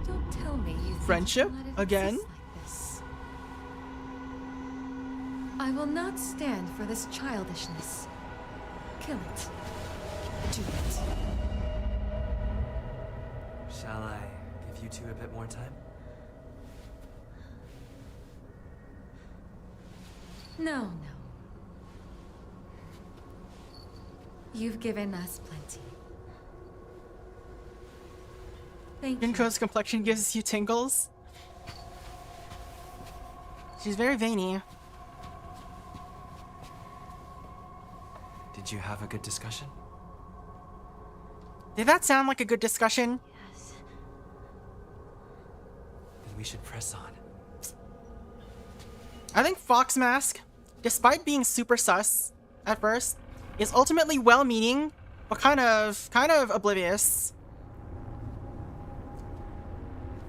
Don't tell me you think Friendship? you let it Again? exist like this. I will not stand for this childishness. Kill it. Do it. Shall I give you two a bit more time? No, no. You've given us plenty. Thank you. Junko's complexion gives you tingles. She's very veiny. Did you have a good discussion? Did that sound like a good discussion? Yes. Then we should press on. I think Fox Mask, despite being super sus at first, is ultimately well-meaning, but kind of oblivious.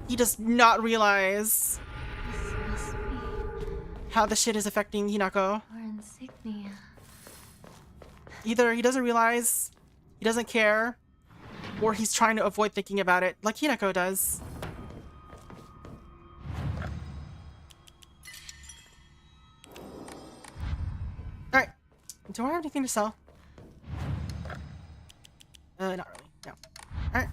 He does not realize This must be how the shit is affecting Hinako. our insignia. Either he doesn't realize, he doesn't care, or he's trying to avoid thinking about it, like Hinako does. Alright. Do I have anything to sell? Not really. No. Alright.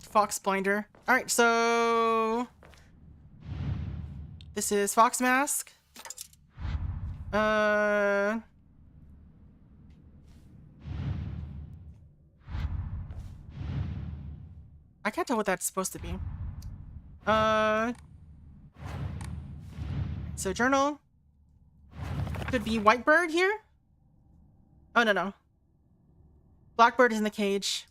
Fox Blinder. Alright, so... This is Fox Mask. I can't tell what that's supposed to be. So journal. Could be Whitebird here? Oh, no. Blackbird is in the cage.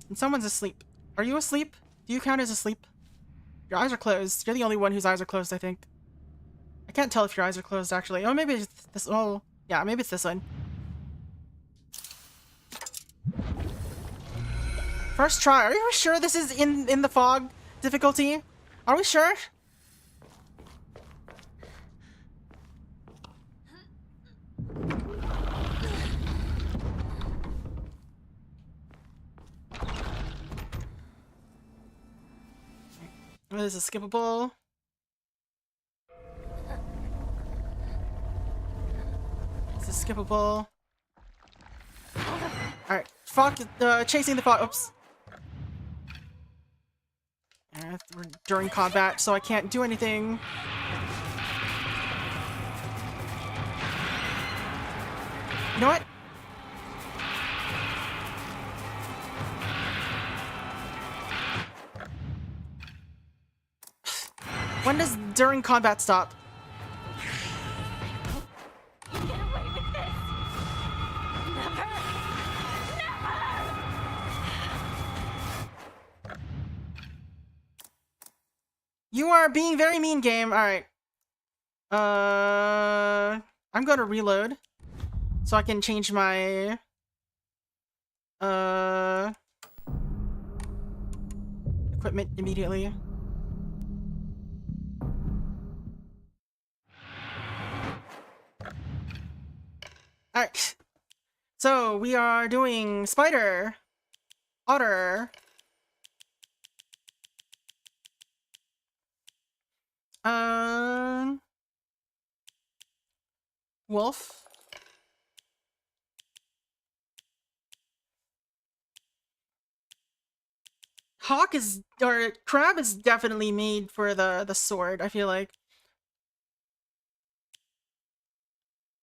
And someone's asleep. Are you asleep? Do you count as asleep? Your eyes are closed. You're the only one whose eyes are closed, I think. I can't tell if your eyes are closed, actually. Oh, maybe it's this. Oh, yeah, maybe it's this one. First try. Are you sure this is in the fog difficulty? Are we sure? This is skippable. This is skippable. Alright, fog, chasing the fog. Oops. We're during combat, so I can't do anything. You know what? When does during combat stop? Get away with this! Never! You are being very mean, game. Alright. I'm going to reload. So I can change my... equipment immediately. Alright. So, we are doing Spider, Otter, Wolf, Hawk is, or Crab is definitely made for the sword, I feel like.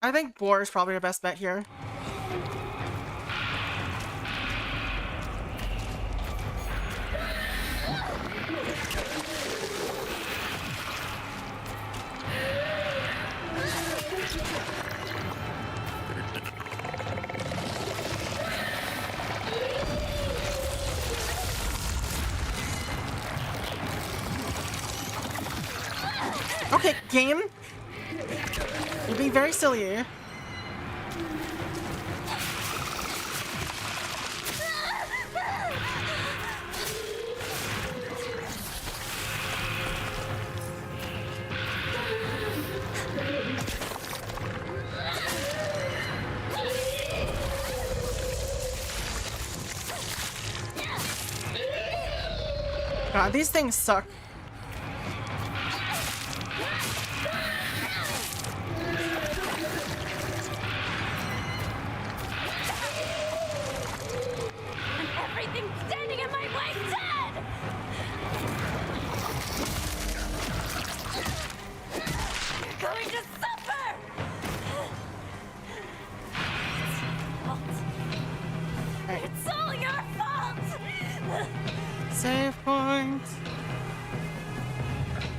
I think Boar is probably our best bet here. Okay, game. You're being very silly. God, these things suck.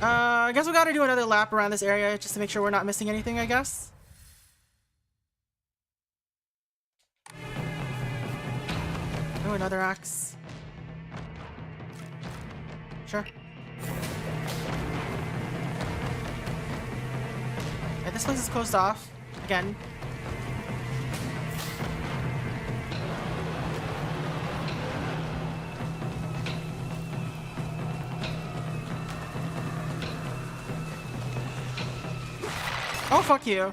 I guess we gotta do another lap around this area just to make sure we're not missing anything, I guess. Oh, another axe. Sure. Okay, this place is closed off. Again. Oh, fuck you.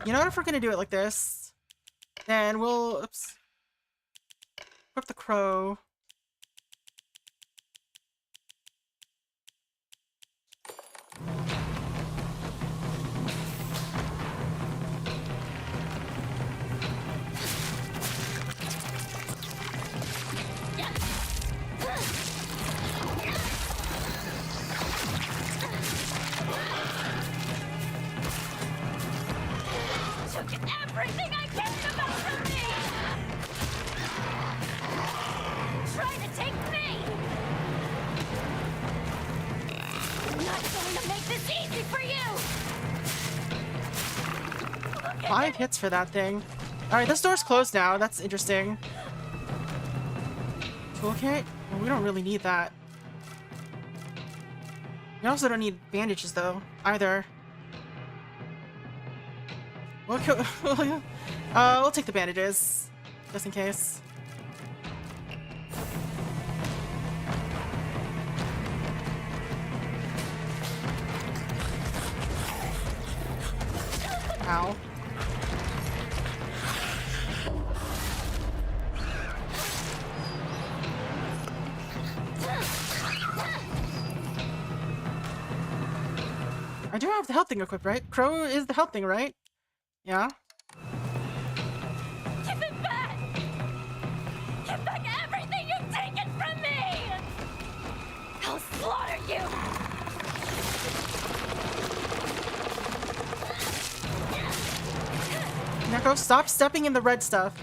You know what, if we're gonna do it like this, then we'll, oops, equip the crow. Everything I cared about from me! Try to take me! I'm not going to to make this easy for you! 5 hits for that thing. Alright, this door's closed now. That's interesting. Toolkit? Well, we don't really need that. We also don't need bandages, though, either. We'll take the bandages, just in case. Ow. I do have the health thing equipped, right? Crow is the health thing, right? Yeah? Give it back! Give back everything you've taken from me! I'll slaughter you! Neko, stop stepping in the red stuff.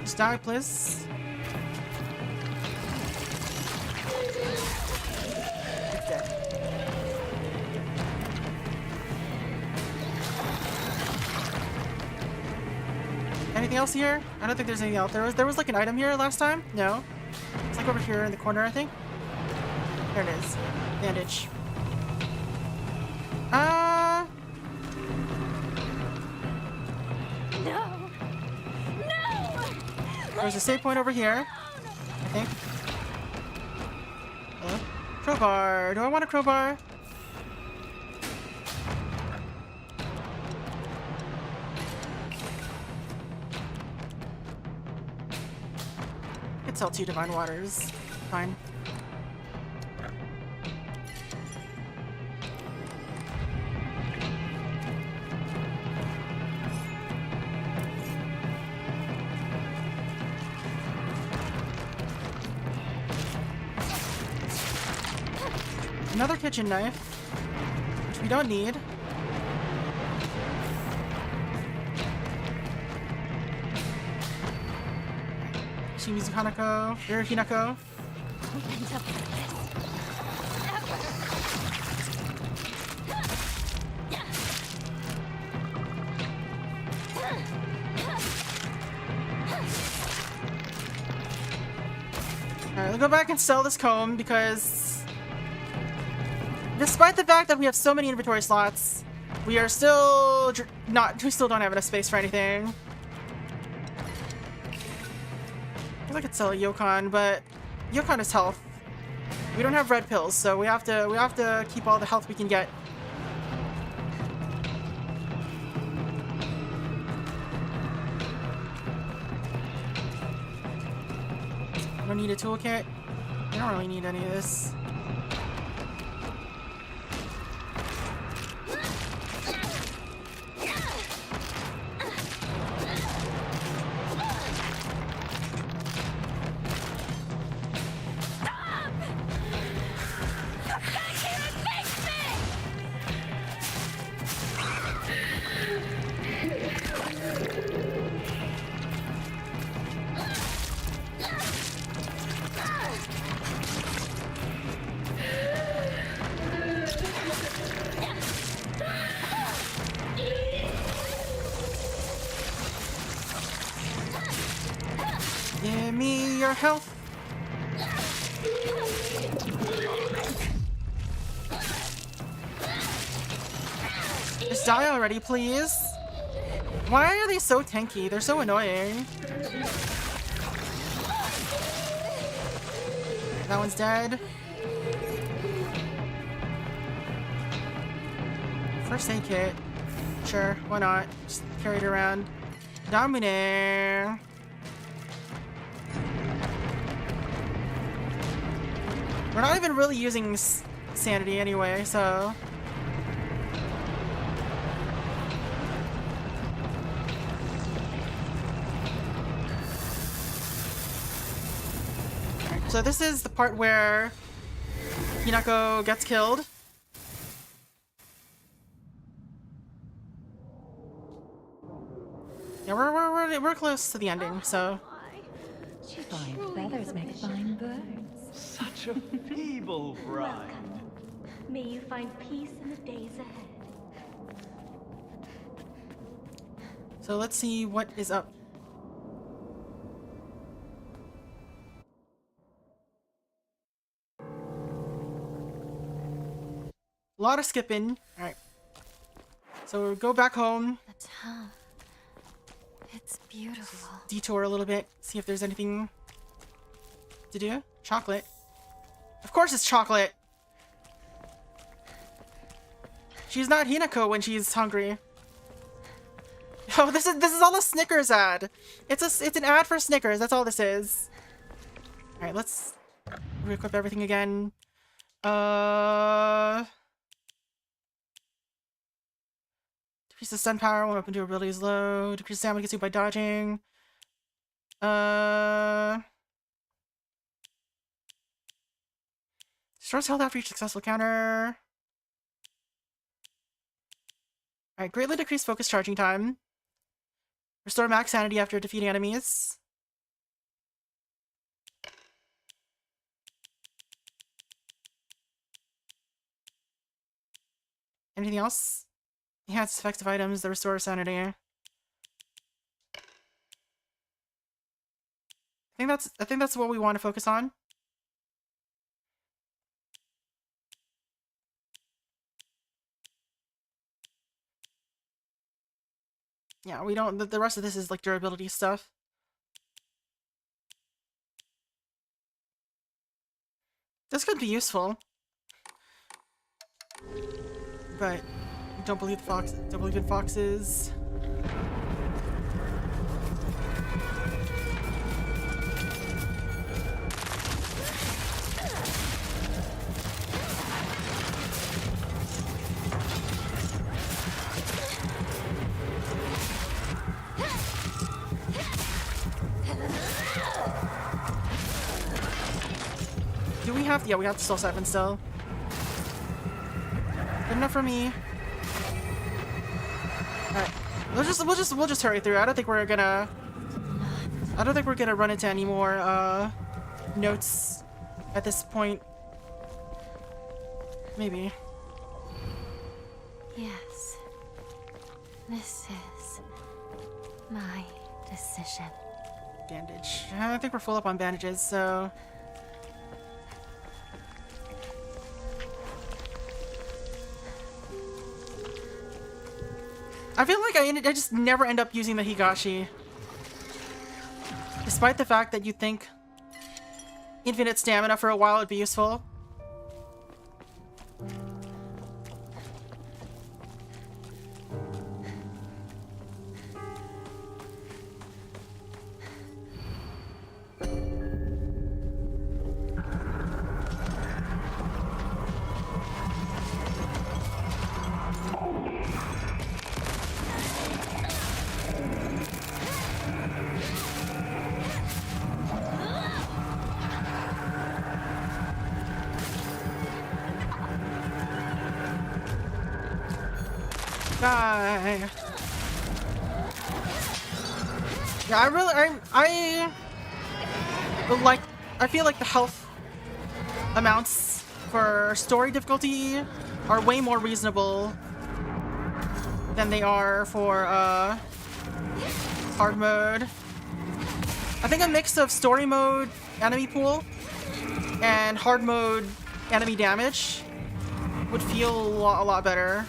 Just die, please. Okay. Anything else here? I don't think there's anything else. There was like an item here last time? No. It's like over here in the corner, I think. There it is. Bandage. No! No! There's a save point over here, I think. Hello? Crowbar. Do I want a crowbar? I could sell 2 divine waters. Fine. Another kitchen knife, which we don't need. Shimizu Hanako, Hinako. Alright, we'll go back and sell this comb because despite the fact that we have so many inventory slots, we are still we still don't have enough space for anything. I could sell a Yokon, but Yokon is health. We don't have red pills, so we have to keep all the health we can get. I don't need a toolkit. I don't really need any of this. Give me your health. Just die already, please. Why are they so tanky? They're so annoying. That one's dead. first aid kit. Sure, why not? Just carry it around. Domine. We're not even really using sanity anyway, so. Alright, so this is the part where Hinako gets killed. Yeah, we're close to the ending, so. Fine feathers make fine birds. Such a feeble bride. May you find peace in the days ahead. So let's see what is up. A lot of skipping. Alright. So we'll go back home. The town. It's beautiful. Detour a little bit. See if there's anything to do. Chocolate. Of course it's chocolate. She's not Hinako when she's hungry. Oh, this is all a Snickers ad. It's an ad for Snickers. That's all this is. All right, let's re-equip everything again. Decrease the stun power when weapon durability is low. Decrease stamina gets you by dodging. Restores health after each successful counter. Alright, greatly decrease focus charging time. Restore max sanity after defeating enemies. Anything else? Enhance effects of items that restore sanity. I think that's what we want to focus on. Yeah, we don't. The rest of this is like durability stuff. This could be useful, but don't believe the fox. Don't believe in foxes. Do we have? Yeah, we have to Soul Siphon still. Good enough for me. Alright. We'll just hurry through. I don't think we're gonna run into any more notes at this point. Maybe. Yes. This is my decision. Bandage. I think we're full up on bandages, so. I feel like I just never end up using the Higashi. Despite the fact that you think infinite stamina for a while would be useful. Die. Yeah, I feel like the health amounts for story difficulty are way more reasonable than they are for hard mode. I think a mix of story mode enemy pool and hard mode enemy damage would feel a lot better.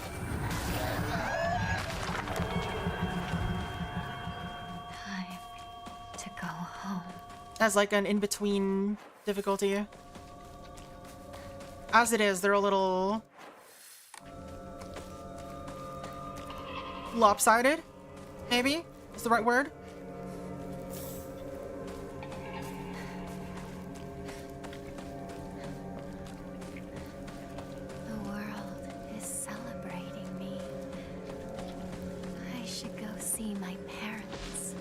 As like an in-between difficulty. As it is, they're a little lopsided, maybe is the right word. The world is celebrating me. I should go see my parents.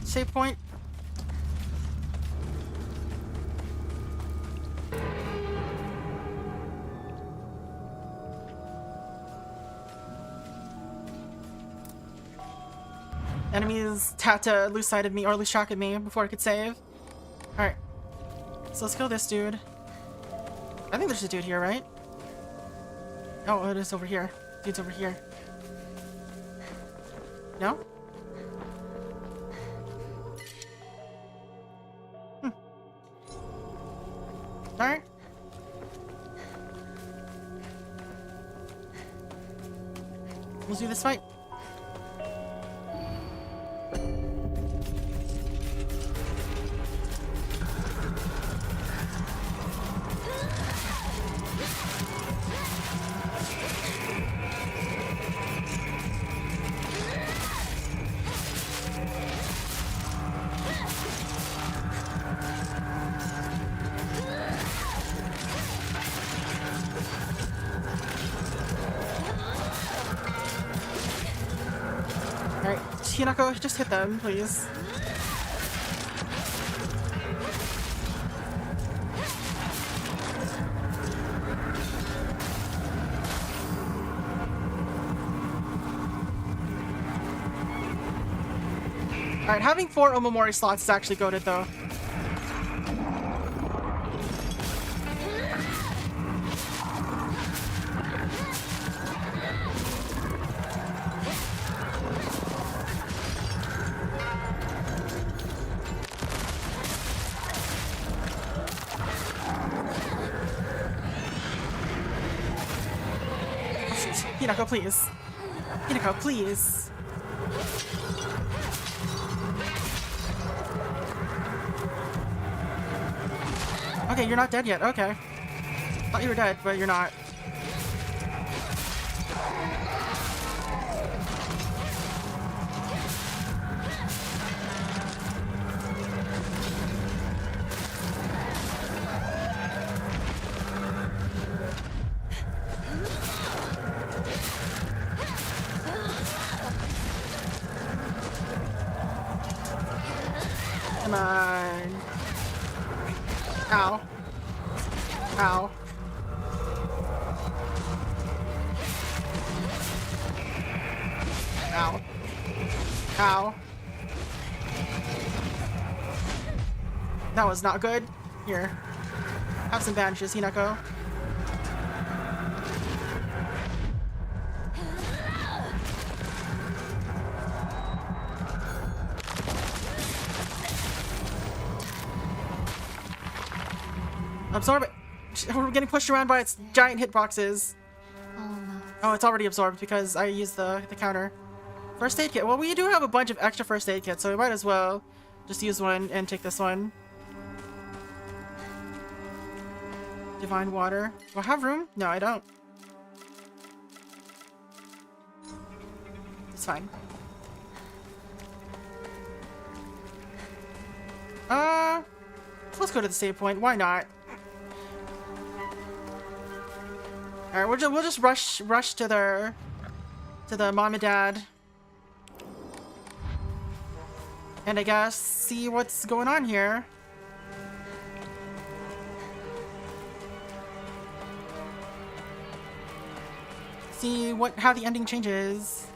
Save point. Enemies had to lose sight of me or lose track of me before I could save. Alright. So let's kill this dude. I think there's a dude here, right? Oh, it is over here. Dude's over here. No? Alright. Let's do this fight. Alright, Hinako, just hit them, please. Alright, having 4 Omamori slots is actually goated though. Hinako, please. Hinako, please. Okay, you're not dead yet. Okay. Thought you were dead, but you're not. Come on. Ow. Ow. Ow. Ow. That was not good. Here. Have some bandages, Hinako. Absorb it. We're getting pushed around by its giant hitboxes. Oh, it's already absorbed because I used the counter. First aid kit. Well, we do have a bunch of extra first aid kits, so we might as well just use one and take this one. Divine water. Do I have room? No, I don't. It's fine. Let's go to the save point. Why not? All right, we'll just rush to the mom and dad, and I guess see what's going on here. See how the ending changes.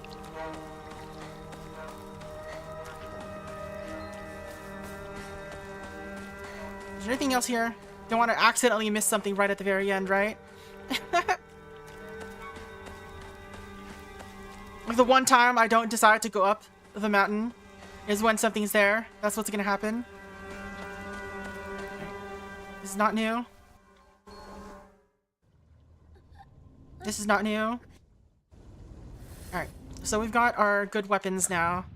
Is there anything else here? Don't want to accidentally miss something right at the very end, right? Like the one time I don't decide to go up the mountain is when something's there. That's what's gonna happen. This is not new. This is not new. Alright, so we've got our good weapons now.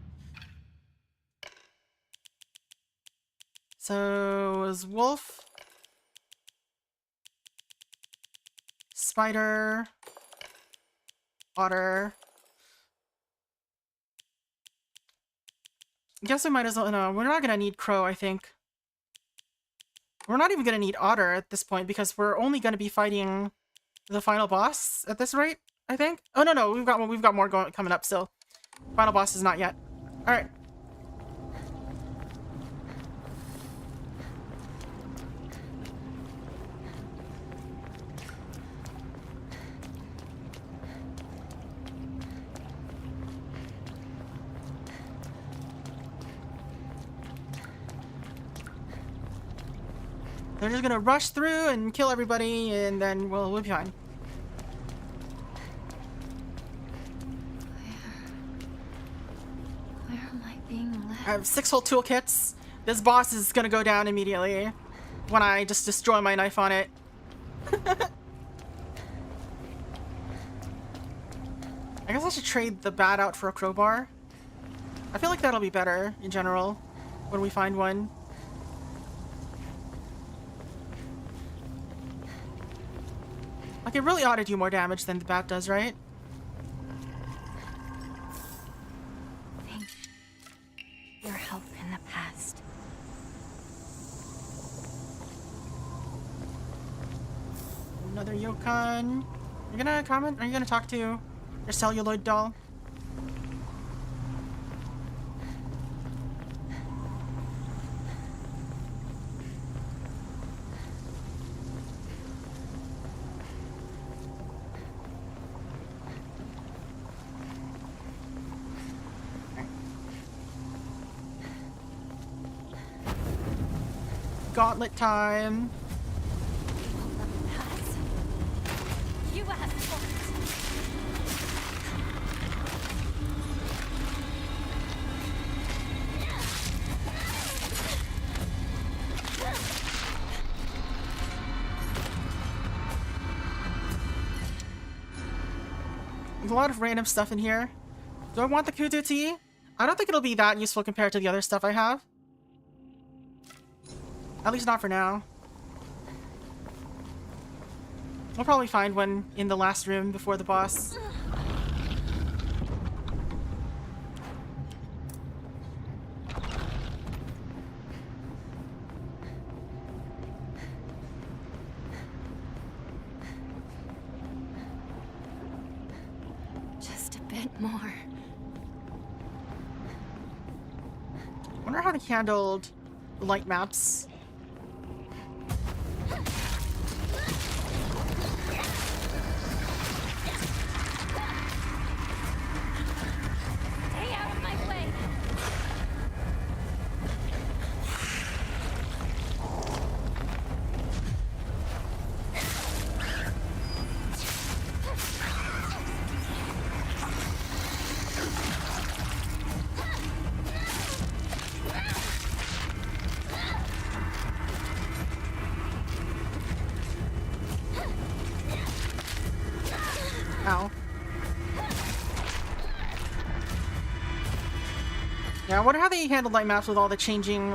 So it was wolf, spider, otter. I guess we might as well. No, we're not gonna need crow, I think. We're not even gonna need otter at this point because we're only gonna be fighting the final boss at this rate, I think. Oh no, we've got more coming up still. Final boss is not yet. All right. They're just gonna rush through and kill everybody, and then we'll be fine. Where am I being led? I have 6 whole toolkits. This boss is gonna go down immediately when I just destroy my knife on it. I guess I should trade the bat out for a crowbar. I feel like that'll be better in general when we find one. Like, it really ought to do more damage than the bat does, right? Thank your help in the past. Another Yokon. You gonna comment? Are you gonna talk to your celluloid doll? Gauntlet time. You asked for There's a lot of random stuff in here. Do I want the Kudu tea? I don't think it'll be that useful compared to the other stuff I have. At least not for now. We'll probably find one in the last room before the boss. just a bit more. Wonder how they handled the light maps. Stay out of my way. Ow. Yeah, I wonder how they handled light maps with all the changing,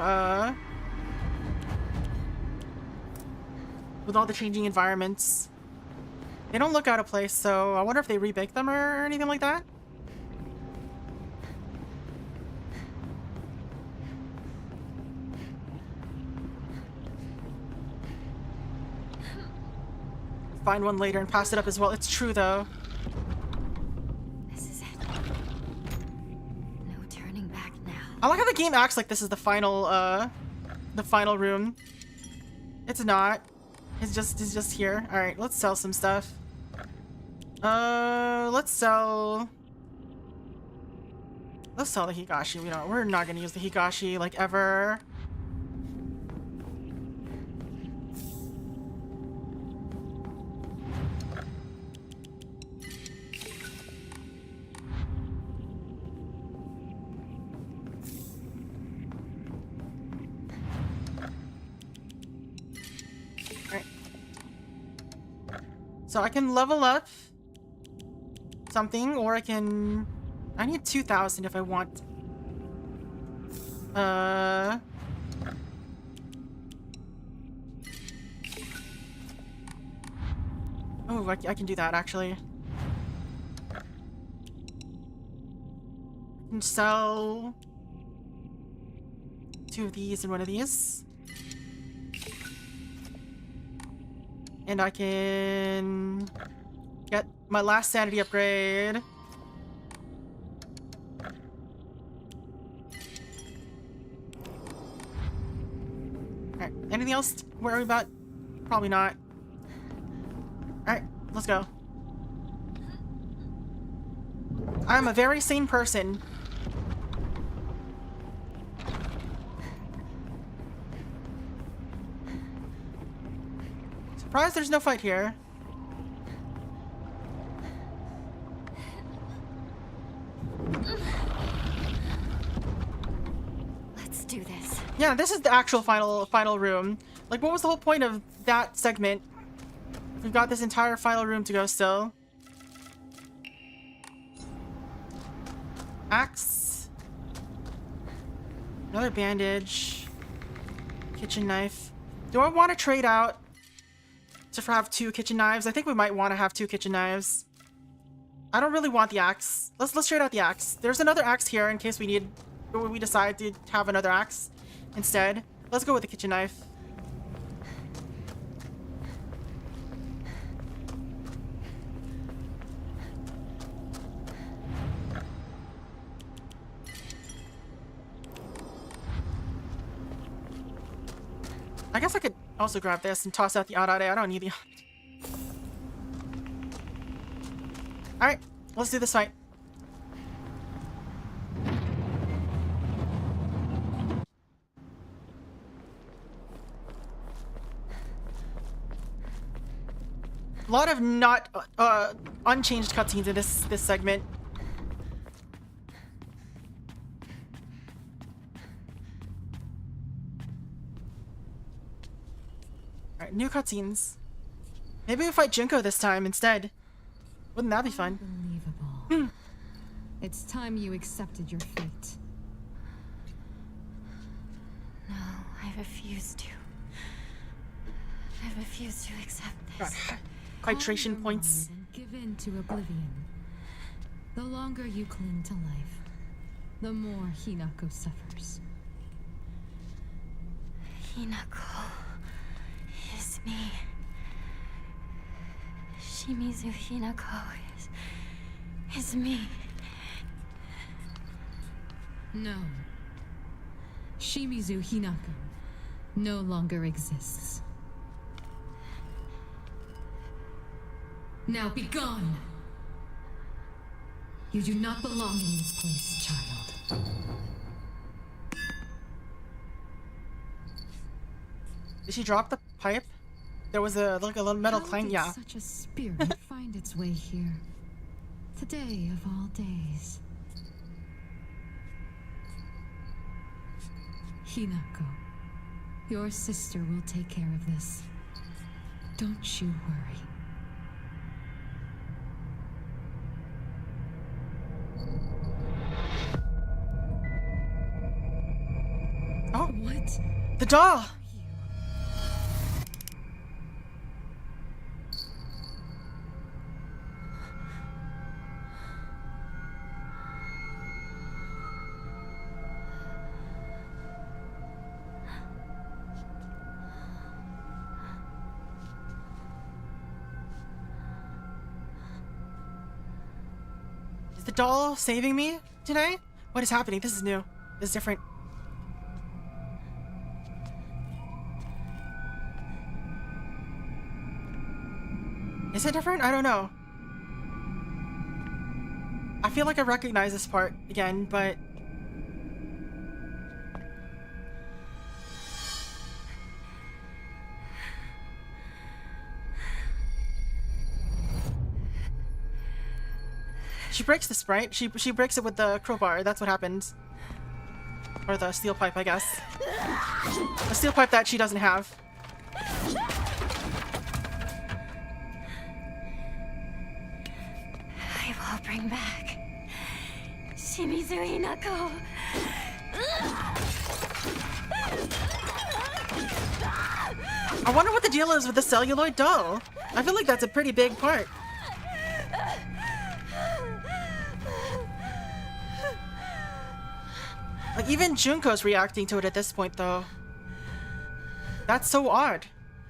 environments. They don't look out of place, so I wonder if they rebake them or anything like that. Find one later and pass it up as well. It's true, though. This is it. No turning back now. I like how the game acts like this is the final room. It's not. It's just here. All right, let's sell some stuff. Let's sell the Higashi. We're not gonna use the Higashi like ever. So I can level up something, or I need 2,000 if I want. Oh, I can do that actually. I can sell 2 of these and 1 of these. And I can get my last sanity upgrade. Alright, anything else to worry about? Probably not. Alright, let's go. I'm a very sane person. Surprised there's no fight here. Let's do this. Yeah, this is the actual final room. Like, what was the whole point of that segment? We've got this entire final room to go still. Axe. Another bandage. Kitchen knife. Do I want to trade out to have 2 kitchen knives? I think we might want to have 2 kitchen knives. I don't really want the axe. Let's trade out the axe. There's another axe here in case we decide to have another axe instead. Let's go with the kitchen knife. I guess I could also grab this and toss out the Arare. I don't need the... Alright, let's do this fight. A lot of not unchanged cutscenes in this segment. Alright, new cutscenes. Maybe we fight Junko this time instead. Wouldn't that be fun? Unbelievable. It's time you accepted your fate. No, I refuse to. I refuse to accept this. Hydration points. And give in to oblivion. The longer you cling to life, the more Hinako suffers. Hinako is me. Shimizu Hinako is me. No. Shimizu Hinako no longer exists. Now be gone! You do not belong in this place, child. Did she drop the pipe? There was a little metal clang. Yeah. Such a spirit find its way here. Today of all days. Hinako, your sister will take care of this. Don't you worry. Oh, what? The doll! Is the doll saving me today? What is happening? This is new. This is different. Is it different? I don't know. I feel like I recognize this part again, but... She breaks this, right? She breaks it with the crowbar. That's what happens. Or the steel pipe, I guess. The steel pipe that she doesn't have. I will bring back Shimizu Hinako. I wonder what the deal is with the celluloid doll. I feel like that's a pretty big part. Like, even Junko's reacting to it at this point, though. That's so odd.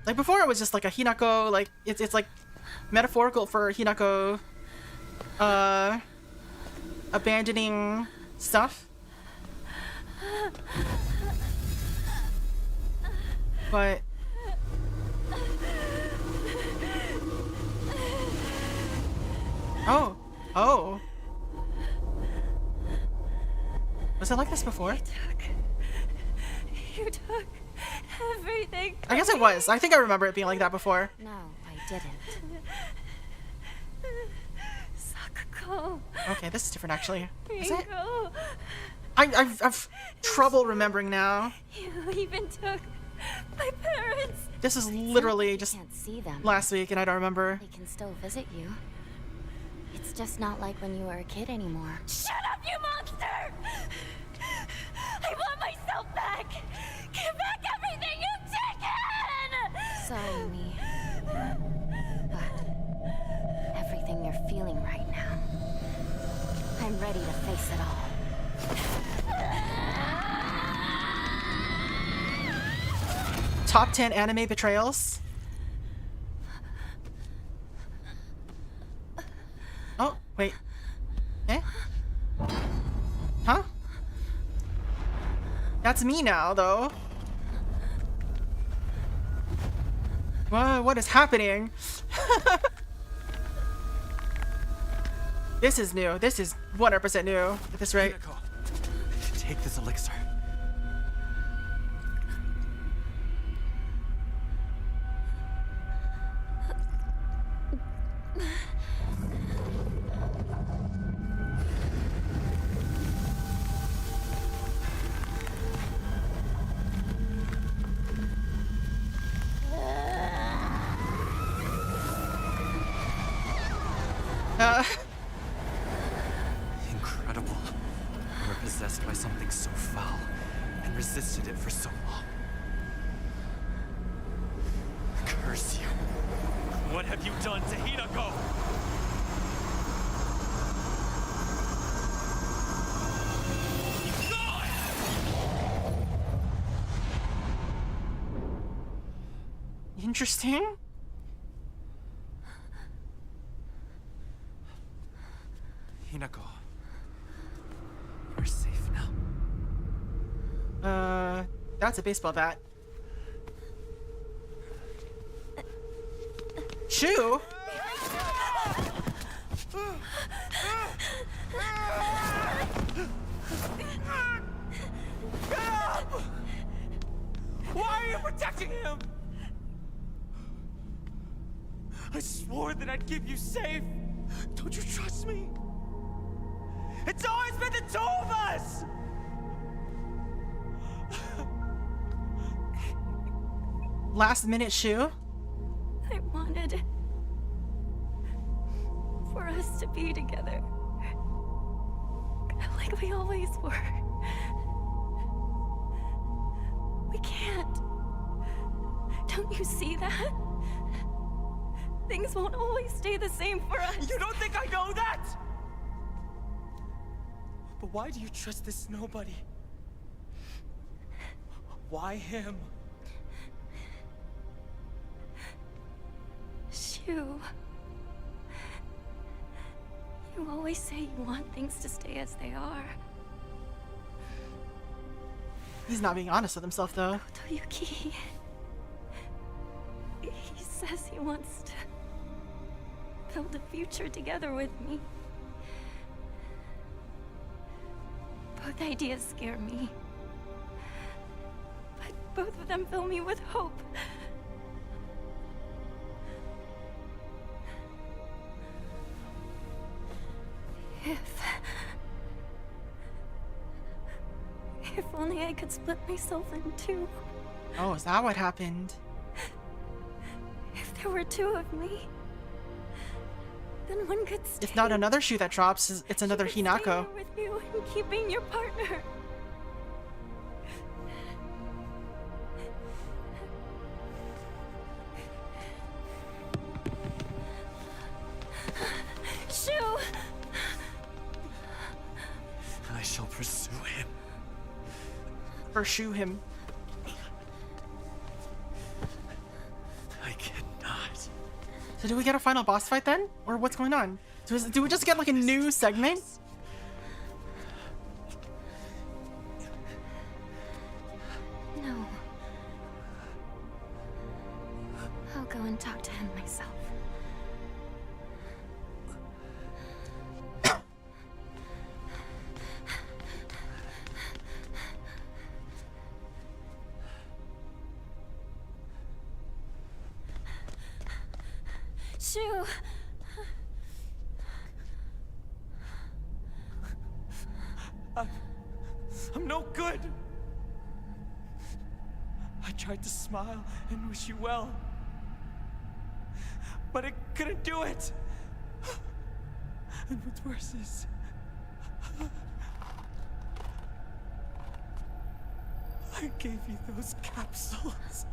Like, before it was just like a Hinako, like, it's like metaphorical for Hinako, abandoning stuff. But... Oh. Oh. Was it like this before? You took everything. I guess it was. I think I remember it being like that before. No, I didn't. Sakako. Okay, this is different actually. Is it? Ringo. I've trouble remembering now. You even took my parents. This is literally just Can't see them. last week and I don't remember. They can still visit you. It's just not like when you were a kid anymore. Shut up, you monster! I want myself back! Give back everything you've taken! Sorry, me. But everything you're feeling right now, I'm ready to face it all. Top 10 anime betrayals. Oh, wait. Eh? Huh? That's me now, though. What is happening? This is new. This is 100% new at this rate. Take this elixir. Incredible. You were possessed by something so foul and resisted it for so long. Curse you. What have you done to Hinako? Interesting. Hinako, you're safe now. That's a baseball bat. Shu? Why are you protecting him? I swore that I'd keep you safe. Don't you trust me? It's always been the two of us! Last minute Shu? I wanted for us to be together. Like we always were. We can't. Don't you see that? Things won't always stay the same for us. You don't think I know that? But why do you trust this nobody? Why him? Shu. You always say you want things to stay as they are. He's not being honest with himself, though. Toyuki. He says he wants to build a future together with me. Both ideas scare me. But both of them fill me with hope. If only I could split myself in two. Oh, is that what happened? If there were two of me, then one could stay. If not another shoe that drops, it's another Hinako. With you and keeping your partner. pursue him. I cannot. So do we get a final boss fight then? Or what's going on? Do we just get like a new segment? No. I'll go and talk to him myself. Shoo! I'm no good. I tried to smile and wish you well, but I couldn't do it. And what's worse is, I gave you those capsules.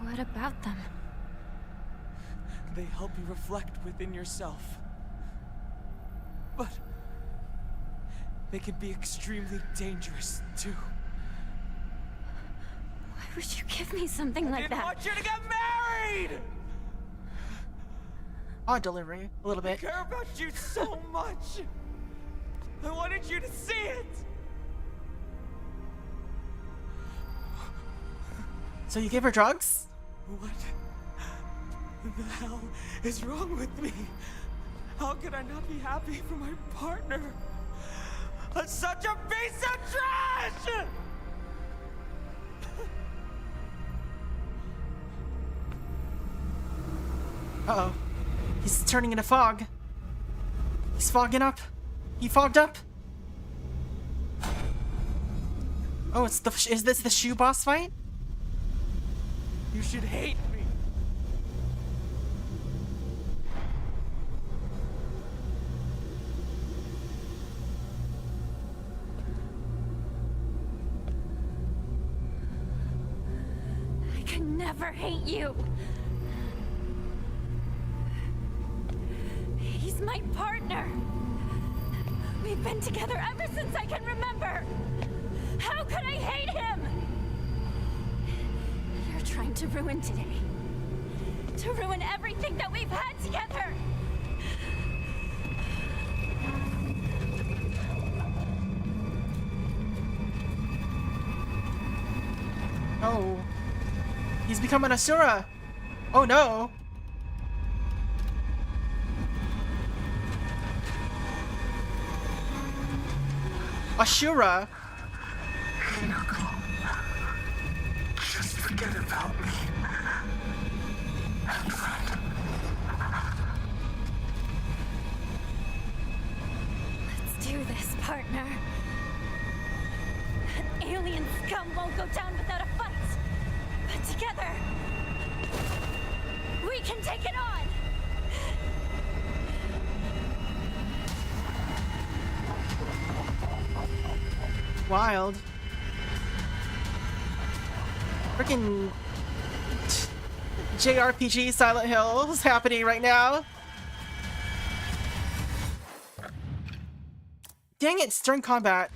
What about them? They help you reflect within yourself. But they can be extremely dangerous, too. Why would you give me something like that? I didn't want you to get married! Odd delivery, a little bit. I care about you so much! I wanted you to see it! So you gave her drugs? What the hell is wrong with me? How could I not be happy for my partner? I'm such a piece of trash! Uh-oh. He's turning into fog. He's fogging up. He fogged up. Oh, is this the shoe boss fight? You should hate me. I can never hate you. He's my partner. We've been together ever since I can remember. How could I hate him? You're trying to ruin today. To ruin everything that we've had together. Oh. He's become an Asura. Oh no. Ashura. Just forget about me. And run. Let's do this, partner. An alien scum won't go down without a fight. But together, we can take it on. Wild. Freaking JRPG Silent Hill is happening right now. Dang it, stern combat.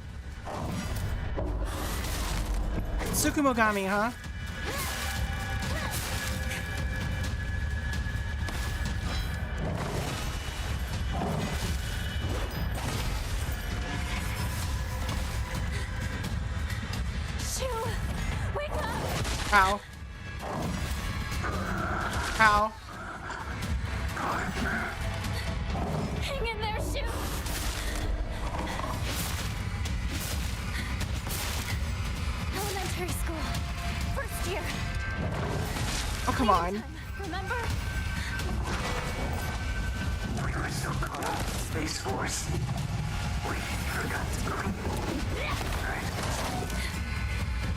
Tsukumogami, huh? Ow. Ow. Hang in there, Shu. Elementary school. First year. Oh, come on. Remember? We were so caught up in Space Force. We forgot to clean. Right?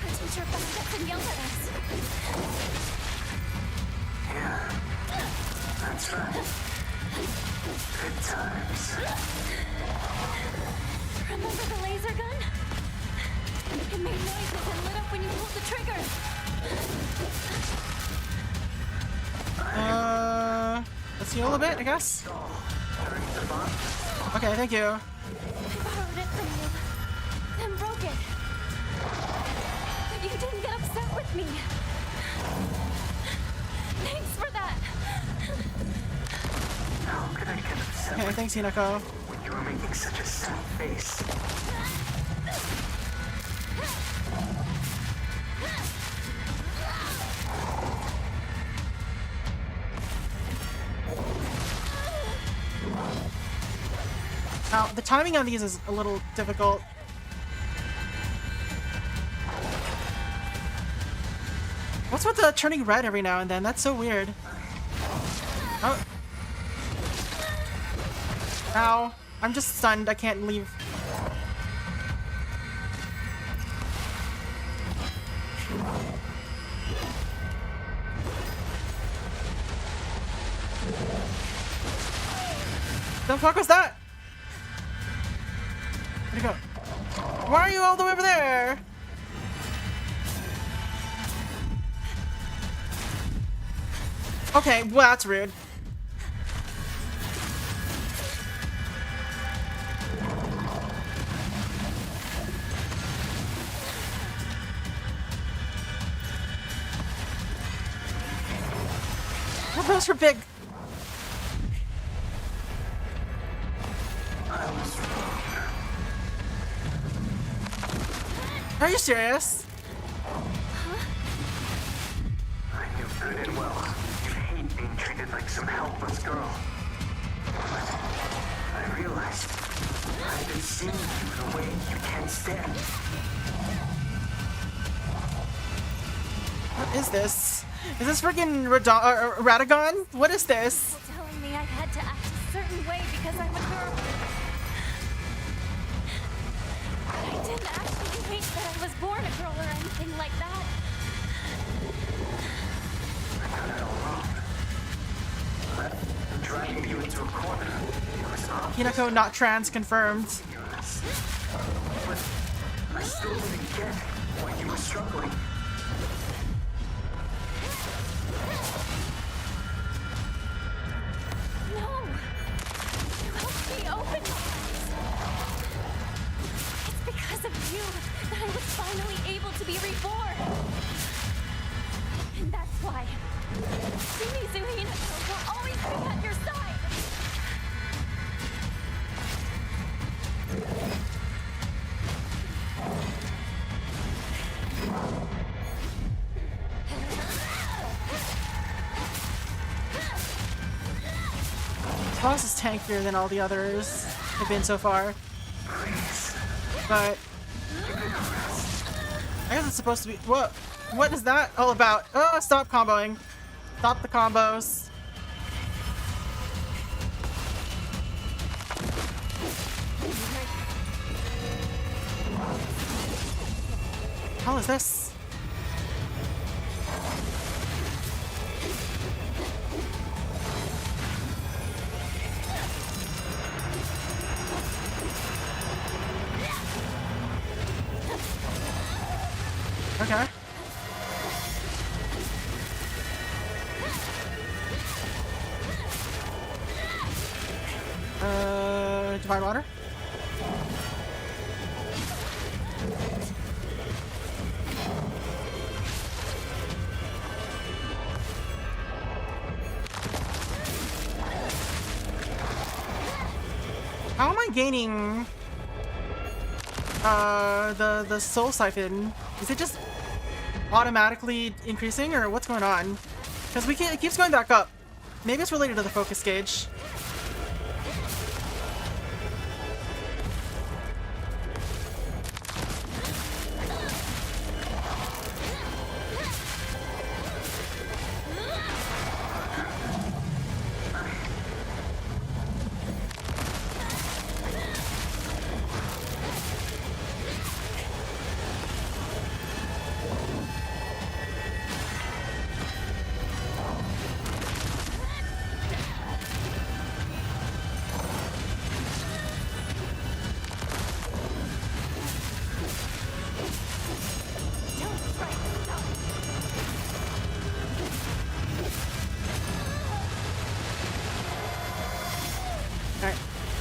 Our teacher buzzed us and yelled at us. Yeah, that's right. Good times. Remember the laser gun? It made noises and lit up when you pulled the trigger. Let's heal a bit, I guess. Okay, thank you. I borrowed it from you, then broke it. But you didn't get upset with me. Thanks for that. How could I get upset Okay, thanks, Hinako. when you were making such a sad face? Now, the timing on these is a little difficult. What's with the turning red every now and then? That's so weird. Oh. Ow. I'm just stunned. I can't leave. The fuck was that? Where'd it go? Why are you all the way over there? Okay, well, that's rude. Her bros are big. Are you serious? I knew good and well you hate being treated like some helpless girl. But I realized I've been seeing you the way you can't stand. What is this? Is this freaking Radagon? What is this? People telling me I had to act a certain way because I'm a girl. But I didn't actually hate that I was born a girl or anything like that. I got it all wrong. But dragging you into a corner, it was obvious. Hinako not trans confirmed. But I still didn't get why you were struggling. No! You helped me open my eyes. It's because of you that I was finally able to be reborn. And that's why Shimizu Hinako will always be at your side. Boss is tankier than all the others have been so far. But I guess it's supposed to be. What is that all about? Oh, stop comboing. Stop the combos. How is this? Okay. Divine water? How am I gaining the soul siphon? Is it just automatically increasing, or what's going on? Because it keeps going back up. Maybe it's related to the focus gauge.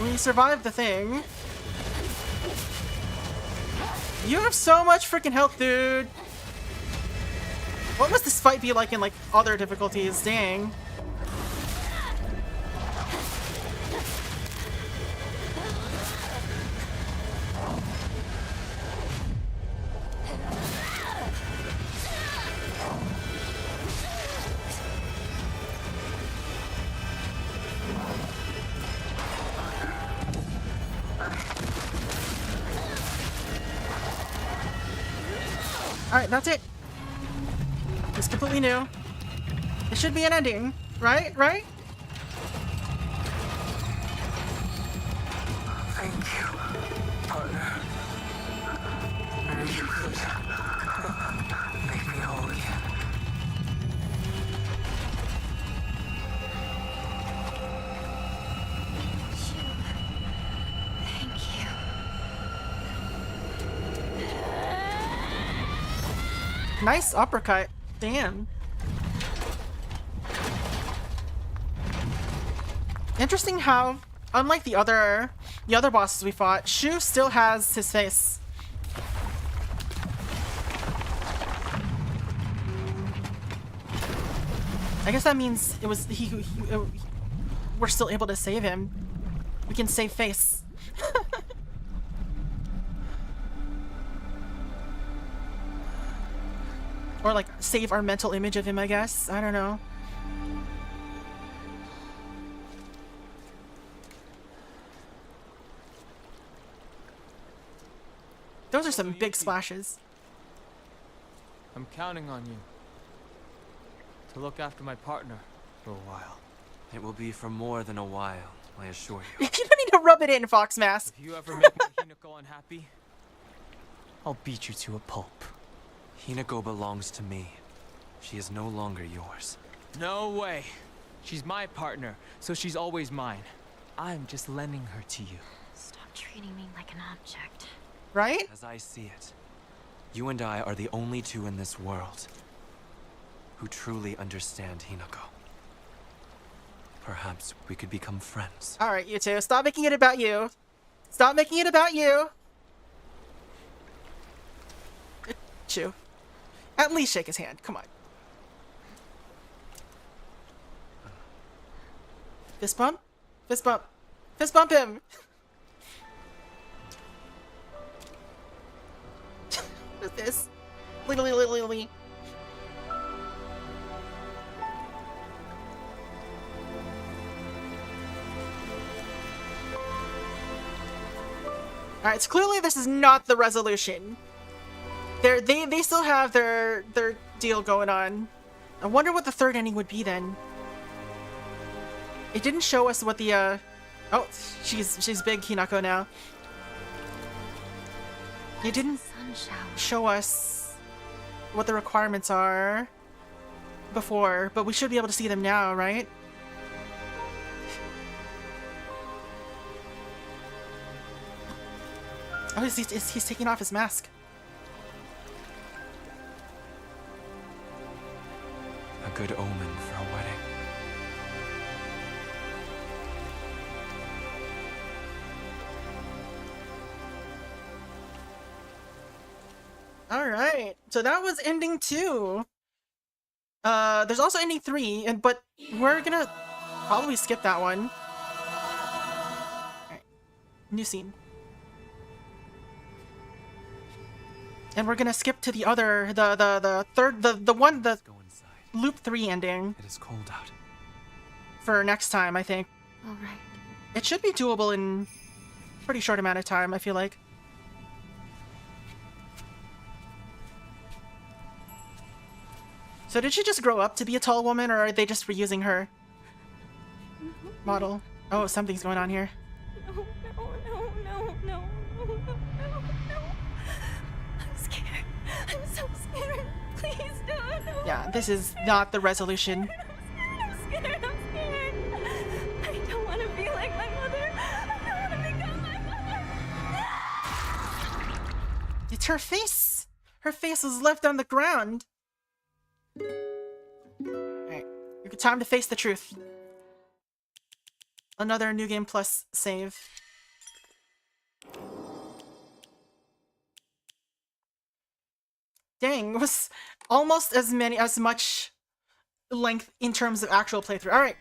We survived the thing. You have so much freaking health, dude. What must this fight be like in like other difficulties? Dang. Alright, that's it. It's completely new. It should be an ending, right? Right? Thank you, partner. You could make me whole again. Thank you. Nice uppercut. Damn. Interesting how, unlike the other bosses we fought, Shu still has his face. I guess that means it was we're still able to save him. We can save face. Or like save our mental image of him, I guess. I don't know. Those are some big splashes. I'm counting on you to look after my partner for a while. It will be for more than a while, I assure you. You don't need to rub it in, Fox Mask. If you ever make my Hinako unhappy, I'll beat you to a pulp. Hinako belongs to me. She is no longer yours. No way. She's my partner, so she's always mine. I'm just lending her to you. Stop treating me like an object. Right? As I see it, you and I are the only two in this world who truly understand Hinako. Perhaps we could become friends. Alright, you two. Stop making it about you. Stop making it about you. Shu. At least shake his hand. Come on. Fist bump? Fist bump. Fist bump him! What's this? Literally. Alright, so clearly this is not the resolution. They still have their deal going on. I wonder what the third ending would be then. It didn't show us what the oh, she's big Hinako now. It didn't show us what the requirements are before, but we should be able to see them now, right? Oh, he's taking off his mask. A good omen for a wedding. Alright, so that was ending 2. There's also ending 3, but we're gonna probably skip that one. Alright, new scene. And we're gonna skip to the other, the third, the one, the loop 3 ending. It is cold out. For next time, I think. Alright. It should be doable in a pretty short amount of time, I feel like. So did she just grow up to be a tall woman, or are they just reusing her model? Oh, something's going on here. No. I'm scared. I'm so scared. Please don't. No. Yeah, this is not the resolution. I'm scared. I don't want to be like my mother. I don't want to become my mother. It's her face! Her face was left on the ground. Alright, time to face the truth. Another New Game Plus save. Dang, it was almost as much length in terms of actual playthrough. Alright.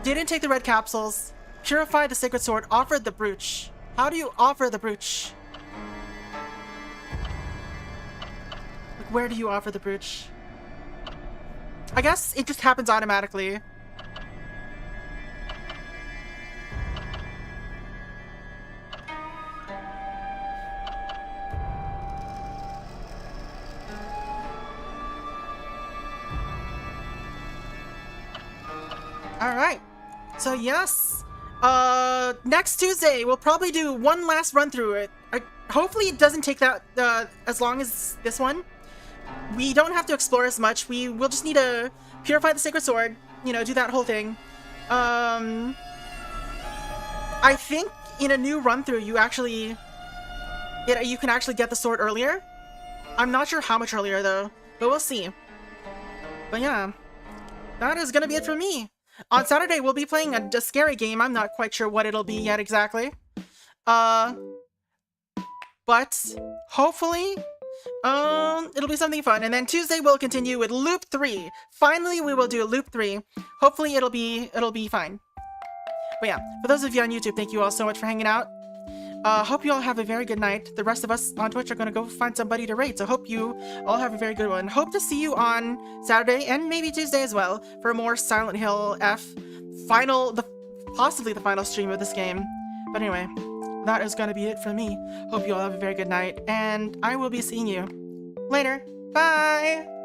Didn't take the red capsules. Purified the sacred sword. Offered the brooch. How do you offer the brooch? Like, where do you offer the brooch? I guess it just happens automatically. Alright. So yes. Next Tuesday we'll probably do one last run through it. Hopefully it doesn't take that as long as this one. We don't have to explore as much. We'll just need to purify the sacred sword, you know, do that whole thing. I think in a new run through you can actually get the sword earlier. I'm not sure how much earlier though, but we'll see. But yeah, that is gonna be it for me. On Saturday we'll be playing a scary game. I'm not quite sure what it'll be yet exactly. But hopefully it'll be something fun. And then Tuesday we'll continue with Loop 3. Finally we will do Loop 3. Hopefully it'll be fine. But yeah, for those of you on YouTube, thank you all so much for hanging out. Hope you all have a very good night. The rest of us on Twitch are gonna go find somebody to raid, so hope you all have a very good one. Hope to see you on Saturday and maybe Tuesday as well for more Silent Hill F possibly the final stream of this game. But anyway, that is gonna be it for me. Hope you all have a very good night, and I will be seeing you later. Bye!